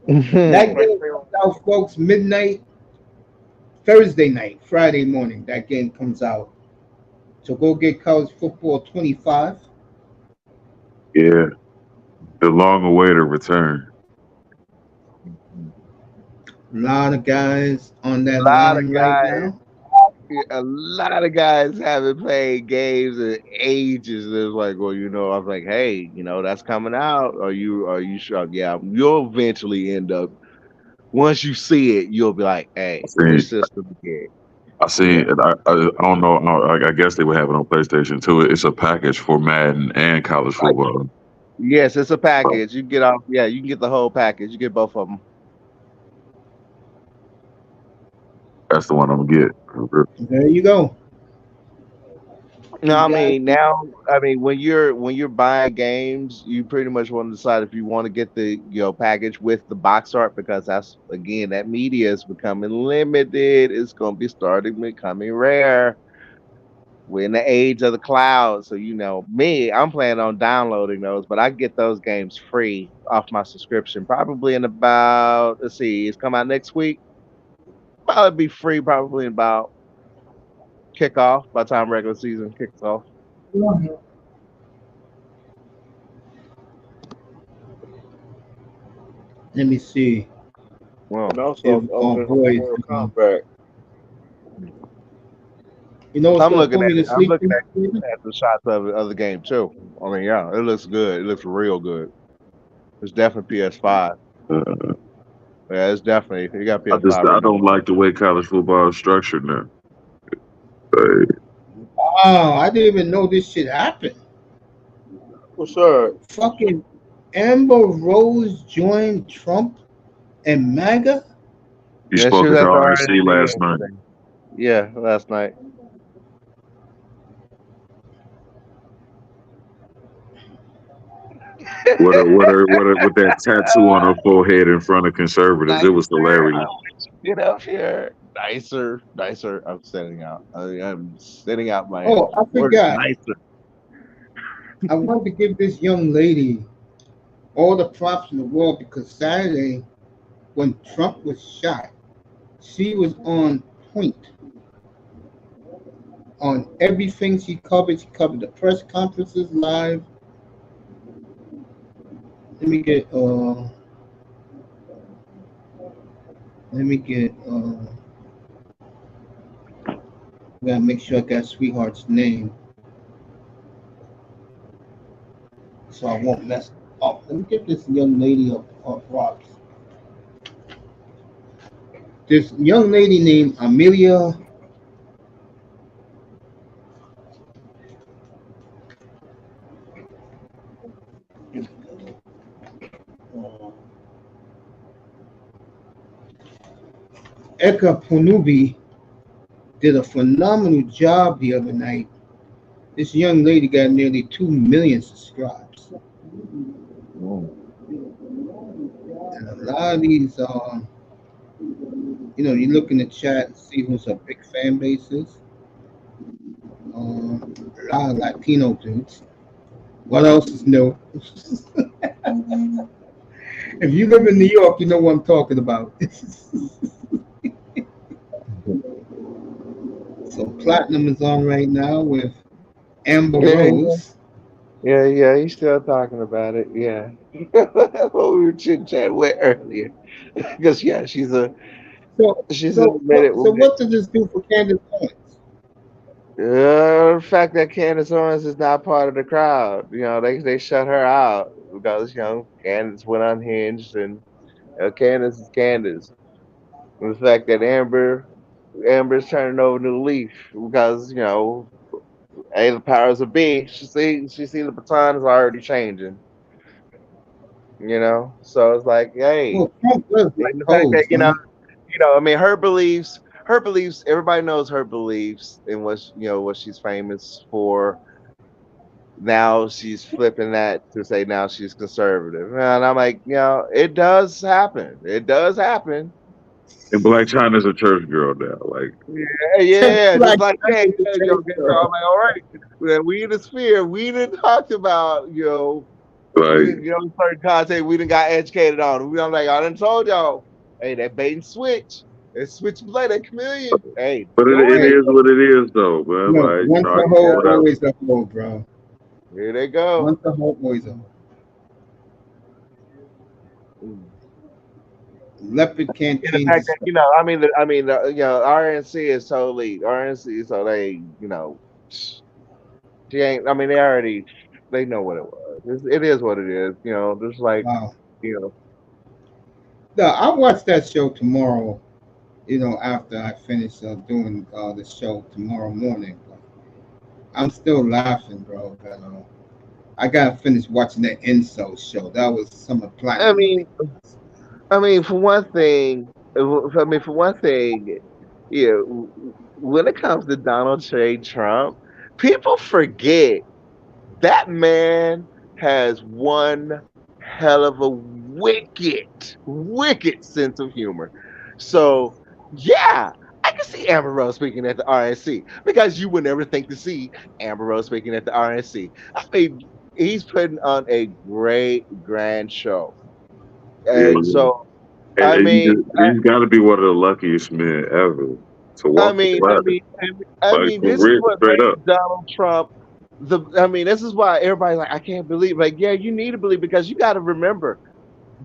That Mhm. game comes out, folks, midnight, Thursday night, Friday morning. That game comes out. So go get college football 25. Yeah, the long-awaited return. A lot of guys on A that lot of line right guys, now. a lot of guys haven't played games in ages. It's like, well, I was like, hey, that's coming out. Are you sure? Yeah, you'll eventually end up. Once you see it, you'll be like, I hey, seen, which system again? I seen, Yeah. and I don't know. I guess they would have it on PlayStation too. It's a package for Madden and college Like, football. yes, it's a package. You can get off. Yeah, you can get the whole package. You get both of them. That's the one I'm gonna get. There you go. No, You I got mean now, I mean when you're buying games, you pretty much want to decide if you want to get the package with the box art because that's again that media is becoming limited. It's going to be starting becoming rare. We're in the age of the cloud, so me, I'm planning on downloading those, but I get those games free off my subscription probably in about let's see, it's come out next week. Probably be free probably in about kickoff by the time regular season kicks off. let me see Well. And also, if I was our in boys. Mortal Kombat. You know what's I'm gonna looking put at me to it. I'm sleep? looking at the shots of the game too. I mean, yeah, it looks good. It looks real good. It's definitely PS5. Uh, Yeah, it's definitely you got PS5 I running don't on. like the way college football is structured now. Uh, Oh, I didn't even know this shit happened. What's that? Fucking Amber Rose joined Trump and MAGA. you Yeah, she spoke was at the at the RNC RNC last night. yesterday. Yeah, last night. With that tattoo on her forehead in front of conservatives. It was Nicer. hilarious. Get up here. Nicer. I'm sending out my Oh, I word is forgot. nicer. I wanted to give this young lady all the props in the world because Saturday, when Trump was shot, she was on point on everything she covered. She covered the press conferences live. Let me get let me get gotta make sure I got sweetheart's name so I won't mess up. Let me give this young lady a props. This young lady named Amelia. Eka Ponubi did a phenomenal job the other night. This young lady got nearly 2 million subscribers. Mm. And a lot of these, you look in the chat and see who's her big fan base is. A lot of Latino dudes. What else is new? If you live in New York, you know what I'm talking about. So Platinum is on right now with Amber Yeah, Rose. yeah, he's still talking about it. Yeah. What we were chit chatting with earlier. Because yeah, So, she's in so, a what, minute so with it. what does this do for Candace Owens? The fact that Candace Owens is not part of the crowd, they shut her out because Candace went unhinged, and Candace is Candace. And the fact that Amber's turning over a new leaf because the powers of B, she see the baton is already changing. So it's like, hey, Well, Trump does like and the fact that hoes, huh? I mean, her beliefs. Everybody knows her beliefs and what she's famous for. Now she's flipping that to say now she's conservative, and I'm like, it does happen. It does happen. And Black China's a church girl now. Like, Yeah, yeah, just Like, like I that. think the Yeah, church okay, so I'm girl. like, all right, then we in the sphere. We didn't talk about we like, didn't certain content. We didn't got educated on. I'm like, I done told y'all, hey, that bait and switch, that switchblade, that chameleon. Hey, but it, go it ahead. is what it is, though, man. Look, Like, once a hoe, Yeah, whatever. always a hoe, bro. here they go. Once a hoe, always a hoe. Mm. Leopard can't And the change fact his that stuff. RNC is totally RNC, so she ain't. I mean, they know what it was. It is what it is. Just like Wow. you know. No, I'll watch that show tomorrow, after I finish doing the show tomorrow morning. But I'm still laughing, bro. But, I gotta finish watching that Inso show. That was some of I Platinum mean, elite. For one thing, for one thing, when it comes to Donald J. Trump, people forget that man has one hell of a wicked, wicked sense of humor. So, yeah, I can see Amber Rose speaking at the RNC because you would never think to see Amber Rose speaking at the RNC. I mean, he's putting on a great, grand show. Yeah, And yeah. so, And, I and mean, he's got to be one of the luckiest men ever to I walk the mean, I planet. mean, I Like, mean, for this is real, what straight up. makes Donald Trump this is why everybody's like, I can't believe. Like, yeah, you need to believe because you got to remember,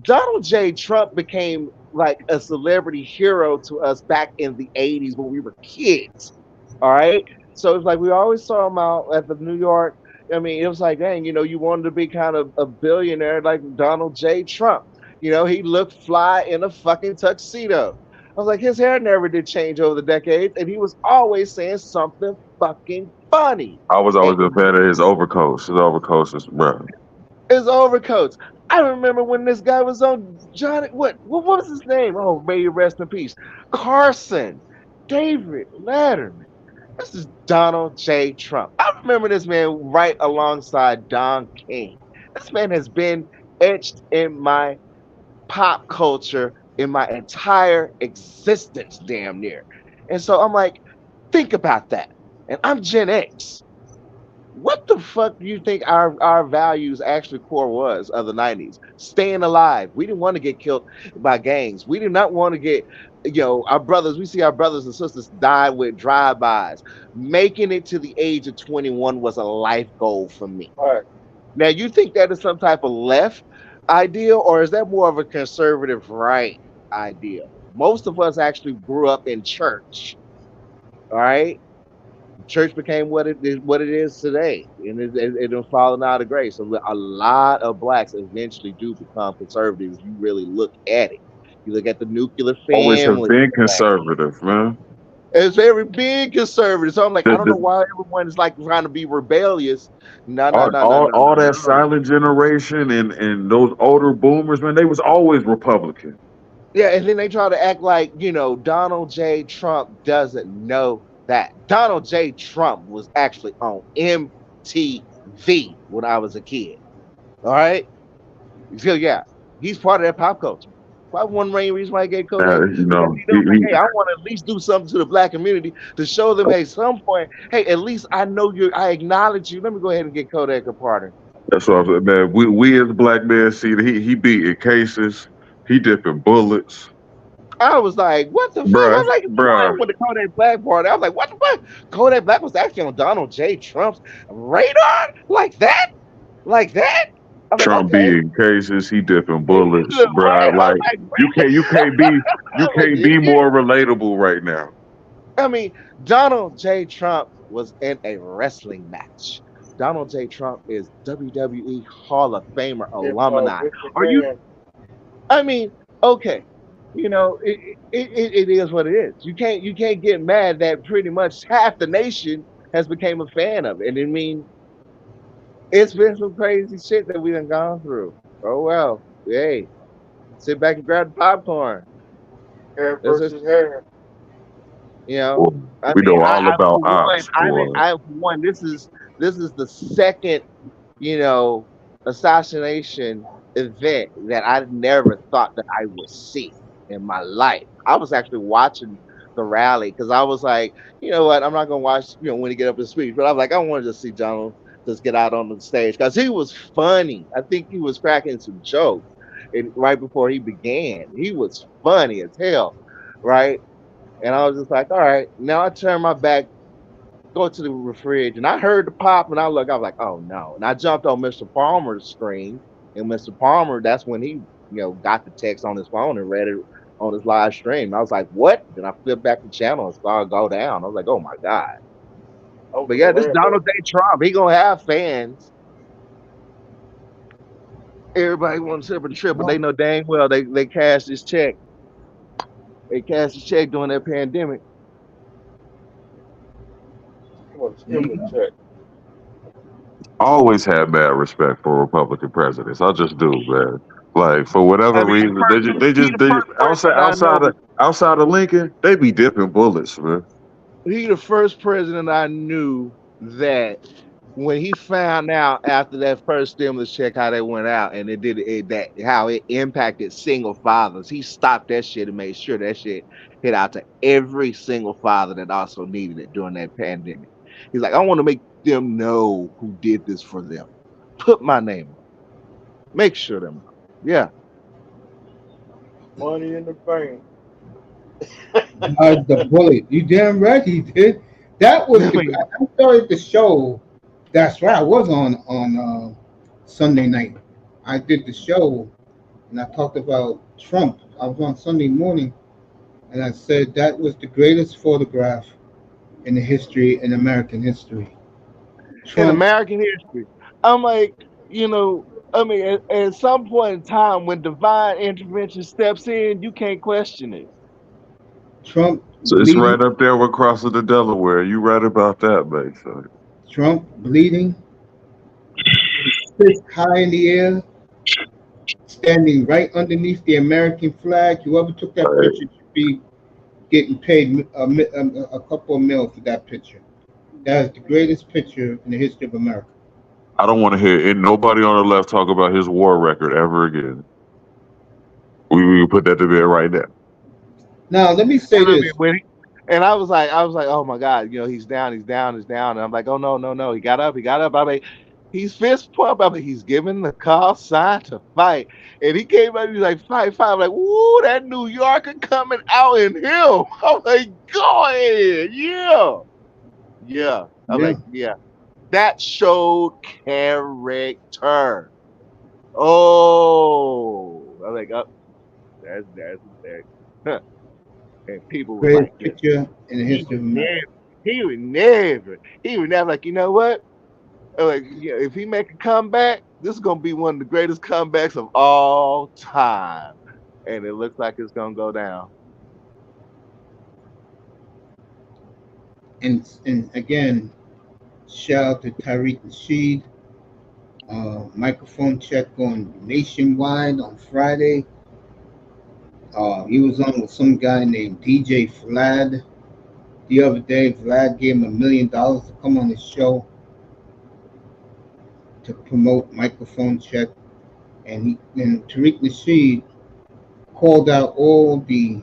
Donald J. Trump became like a celebrity hero to us back in the '80s when we were kids. All right, so it's like we always saw him out at the New York. I mean, it was like, dang, you wanted to be kind of a billionaire like Donald J. Trump. He looked fly in a fucking tuxedo. I was like, his hair never did change over the decades, and he was always saying something fucking funny. I was And always a fan of his overcoats. His overcoats is, bro. his overcoats. I remember when this guy was on Johnny. What was his name? Oh, may he rest in peace. Carson, David Letterman. This is Donald J. Trump. I remember this man right alongside Don King. This man has been etched in my pop culture in my entire existence, damn near. And so I'm like, think about that. And I'm Gen X. What the fuck do you think our values actually core was of the '90s? Staying alive. We didn't want to get killed by gangs. We did not want to get, our brothers. We see our brothers and sisters die with drive-bys. Making it to the age of 21 was a life goal for me. Right. Now, you think that is some type of left idea, or is that more of a conservative right idea? Most of us actually grew up in church. All right, church became what it is today, and it fallen out of grace. So a lot of blacks eventually do become conservative if you really look at it. You look at the nuclear Always have family. been conservative, man. It's very big conservative. So I'm like, The, I don't know the, why everyone is like trying to be rebellious. No, no, all, no, no, all, no, all that no, no. silent generation and those older boomers, man, they was always Republican. Yeah, and then they try to act like, Donald J. Trump doesn't know that. Donald J. Trump was actually on MTV when I was a kid. All right? So yeah, he's part of that pop culture. Probably one main reason why he gave Kodak, You because know, he knows like, hey, I want to at least do something to the black community to show them, hey, some point, hey, at least I know I acknowledge you. Let me go ahead and get Kodak a pardon. that's what I'm saying, man. We as black men see that he beating cases, he dipping bullets, I was like, what the fuck? bruh, I'm like, bruh. with the Kodak Black party. I was like, what the fuck? Kodak Black was actually on Donald J. Trump's radar? Like that? Like that? I'm like, Trump okay. beating cases, he dipping bullets, Right. bruh. I was Like like, you can't be more relatable right now. I mean, Donald J. Trump was in a wrestling match. Donald J. Trump is WWE Hall of Famer alumni. Are you? I mean, okay, it is what it is. You can't get mad that pretty much half the nation has became a fan of it. And I mean, it's been some crazy shit that we done gone through. Oh well, hey, sit back and grab the popcorn. Hair versus hair. I We mean, know all about ops, boy. for one, this is the second, assassination event that I never thought that I would see in my life. I was actually watching the rally because I was like, you know what, I'm not gonna watch, when he get up and speak, but I was like, I wanted to see Donald just get out on the stage because he was funny. I think he was cracking some jokes, and right before he began, he was funny as hell, right? And I was just like, all right, now I turn my back, go to the refrigerator, and I heard the pop, and I was like, oh no. And I jumped on Mr. Palmer's screen, and Mr. Palmer, that's when he, got the text on his phone and read it on his live stream. I was like, what? Then I flipped back the channel and saw it go down. I was like, oh my God. But yeah, this Donald J. Trump, he gonna have fans. Everybody wants to trip, but they know dang well they cashed this check. They cashed this check during that pandemic. I always had mad respect for Republican presidents. I just do, man. Like for whatever reason, they just outside of Lincoln, they be dipping bullets, man. He the first president I knew that when he found out after that first stimulus check how they went out and how it impacted single fathers, he stopped that shit and made sure that shit hit out to every single father that also needed it during that pandemic. He's like, I want to make them know who did this for them. Put my name on. Make sure them. Yeah. Money in the bank. The bullet. You damn right he did. That was I started the show. That's right. I was on Sunday night. I did the show, and I talked about Trump. I was on Sunday morning, and I said that was the greatest photograph in the history, in American history. In American history. I'm like, I mean, at some point in time when divine intervention steps in, you can't question it. Trump. So it's right up there with crossing the Delaware. You right about that, man. So. Trump bleeding, fist high in the air, standing right underneath the American flag. Whoever took that picture should be getting paid a couple of mil for that picture. That is the greatest picture in the history of America. I don't want to hear nobody on the left talk about his war record ever again. We can put that to bed right now. Now let me say this. And I was like, oh my God, he's down. And I'm like, oh no, he got up. I mean, he's fist pump. I mean, he's giving the call sign to fight. And he came up, he's like, fight. I'm like, woo, that New Yorker coming out in him. I'm like, go ahead, yeah. I'm like, yeah. That showed character. Oh, I'm like, oh, there's there. Huh. And people were like, picture in the history of America. He would never, like, you know what? Like, if he make a comeback, this is gonna be one of the greatest comebacks of all time. and it looks like it's gonna go down. And again, shout out to Tariq Nasheed. Microphone check on Nationwide on Friday. He was on with some guy named DJ Vlad the other day. Vlad gave him $1 million to come on his show to promote Microphone check, and Tariq Nasheed called out all the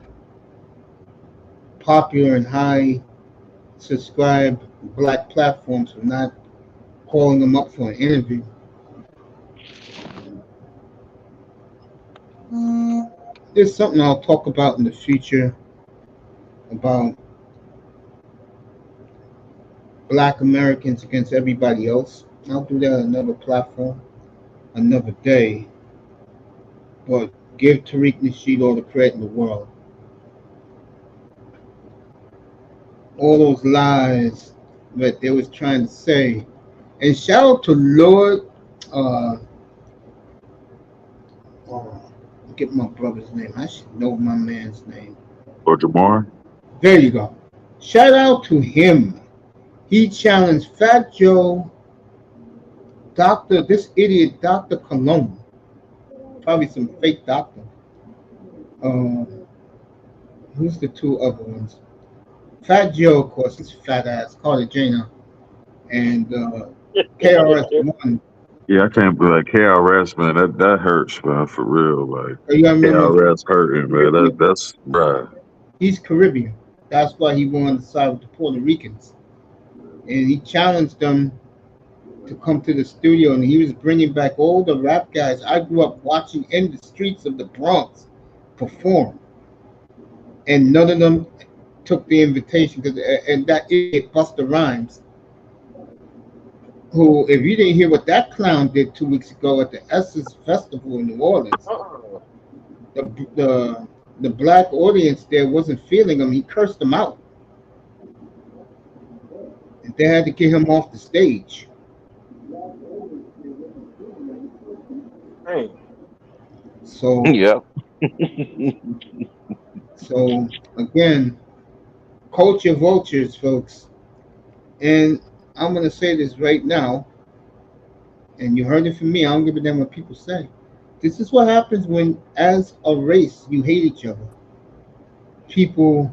popular and high subscribed black platforms for not calling him up for an interview. There's something I'll talk about in the future about black Americans against everybody else. I'll do that on another platform, another day. But give Tariq Nasheed all the credit in the world. All those lies that they was trying to say. And shout out to Lord, get my brother's name. I should know my man's name. Or Jamar? There you go. Shout out to him. He challenged Fat Joe, this idiot Dr. Cologne. Probably some fake doctor. Who's the two other ones? Fat Joe, of course, his fat ass, Cartagena, and KRS-One. Yeah, I can't be like KRS, man. That hurts, man, for real. Like You gotta remember, KRS hurting, man. That's bruh. he's Caribbean. That's why he wanted to side with the Puerto Ricans. And he challenged them to come to the studio, and he was bringing back all the rap guys I grew up watching in the streets of the Bronx perform. And none of them took the invitation, and that idiot Busta Rhymes, who, if you didn't hear what that clown did 2 weeks ago at the Essence Festival in New Orleans, the black audience there wasn't feeling him. He cursed them out. And they had to get him off the stage. Hey. So Yeah. So again, culture vultures, folks. And I'm gonna say this right now, and you heard it from me. I don't give a damn what people say. This is what happens when, as a race, you hate each other. People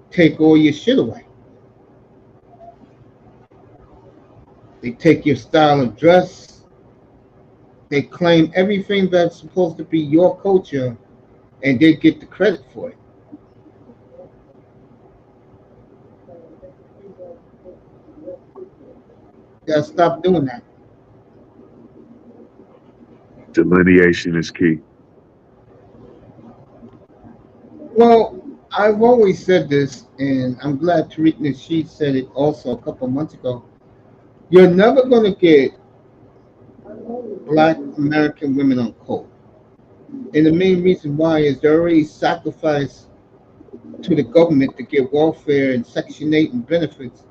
take all your shit away. They take your style of dress. They claim everything that's supposed to be your culture, and they get the credit for it. You gotta stop doing that. Delineation is key. Well, I've always said this, and I'm glad Tariq Nasheed said it also a couple months ago. You're never going to get black American women on code. And the main reason why is they're already sacrificed to the government to get welfare and Section 8 and benefits.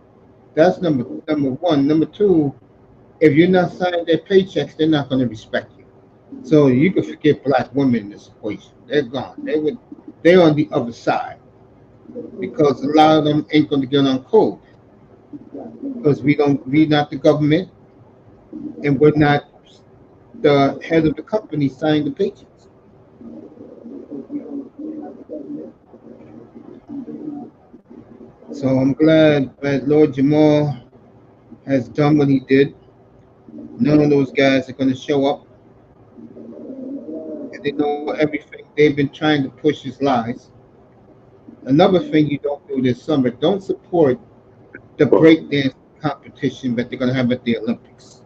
That's number one. Number two, if you're not signing their paychecks, they're not going to respect you. So you can forget black women in this equation. They're gone. They're on the other side, because a lot of them ain't going to get on code, because we're not the government, and we're not the head of the company signing the paychecks. So I'm glad that Lord Jamal has done what he did. None of those guys are going to show up. And they know everything. They've been trying to push his lies. Another thing you don't do this summer, don't support the breakdance competition that they're going to have at the Olympics.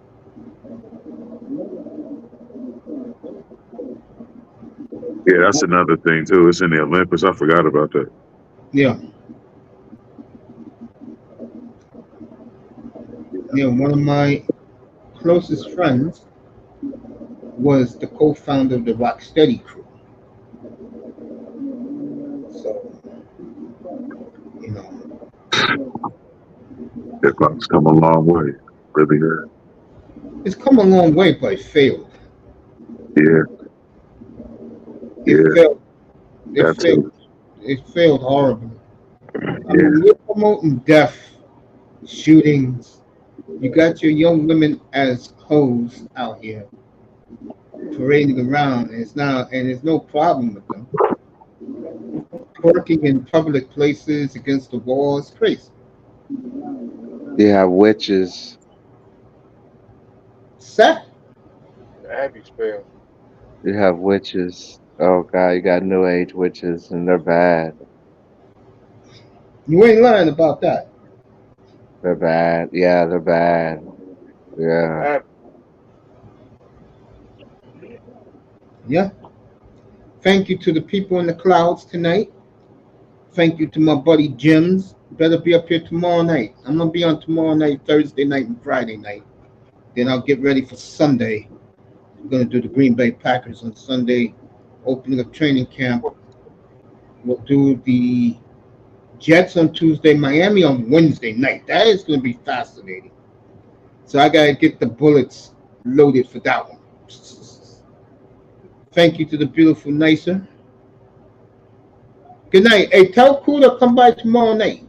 Yeah, that's another thing too. It's in the Olympics. I forgot about that. Yeah. Yeah, one of my closest friends was the co-founder of the Rocksteady crew. So, you know, Hip hop's come a long way. Really good. it's come a long way, but it failed. Yeah. It failed It That failed. too. It failed horribly. I Yeah. mean, you're promoting death, shootings. You got your young women as hoes out here parading around, and there's no problem with them. Twerking in public places against the wall is crazy. You have witches. Seth, Abby spell. You have witches. Oh God, you got new age witches, and they're bad. you ain't lying about that. They're bad. Yeah, they're bad. Yeah. Abby. Yeah. Thank you to the people in the clouds tonight. Thank you to my buddy Jims. Better be up here tomorrow night. I'm gonna be on tomorrow night, Thursday night, and Friday night. Then I'll get ready for Sunday. I'm gonna do the Green Bay Packers on Sunday, opening of training camp. We'll do the Jets on Tuesday, Miami on Wednesday night. That is gonna be fascinating. So I gotta get the bullets loaded for that one. Thank you to the beautiful Nicer. Good night. Hey, tell Cool to come by tomorrow night.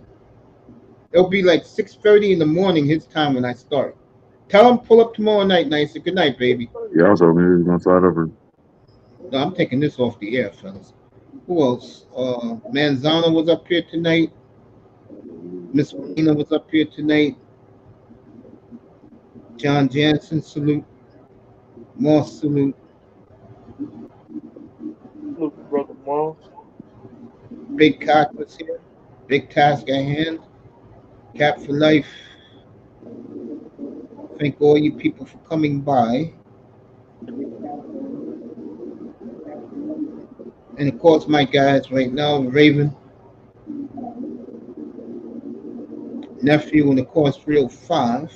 It'll be like 6:30 in the morning his time when I start. Tell him pull up tomorrow night, Nicer. Good night, baby. Y'all told me he was gonna start over. No, I'm taking this off the air, fellas. Who else? Manzana was up here tonight. Miss Marina was up here tonight. John Jansen, salute. Moss, salute. Look, brother Moss. Big Cock was here. Big task at hand. Cap for life. Thank all you people for coming by. And of course, my guys right now, Raven, nephew, and of course, Real 5.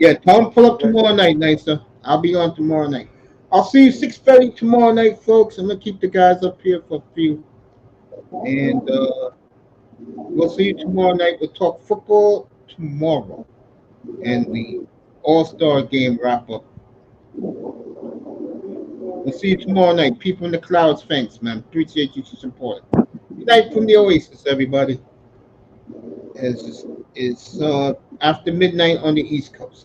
Yeah, tell him pull up tomorrow night, Nicer. I'll be on tomorrow night. I'll see you 6:30 tomorrow night, folks. I'm gonna keep the guys up here for a few, and we'll see you tomorrow night. We'll talk football tomorrow, and the All-Star game wrap up. We'll see you tomorrow night. People in the clouds, thanks, man. Appreciate you for support. Good night from the Oasis, everybody. It's after midnight on the East Coast.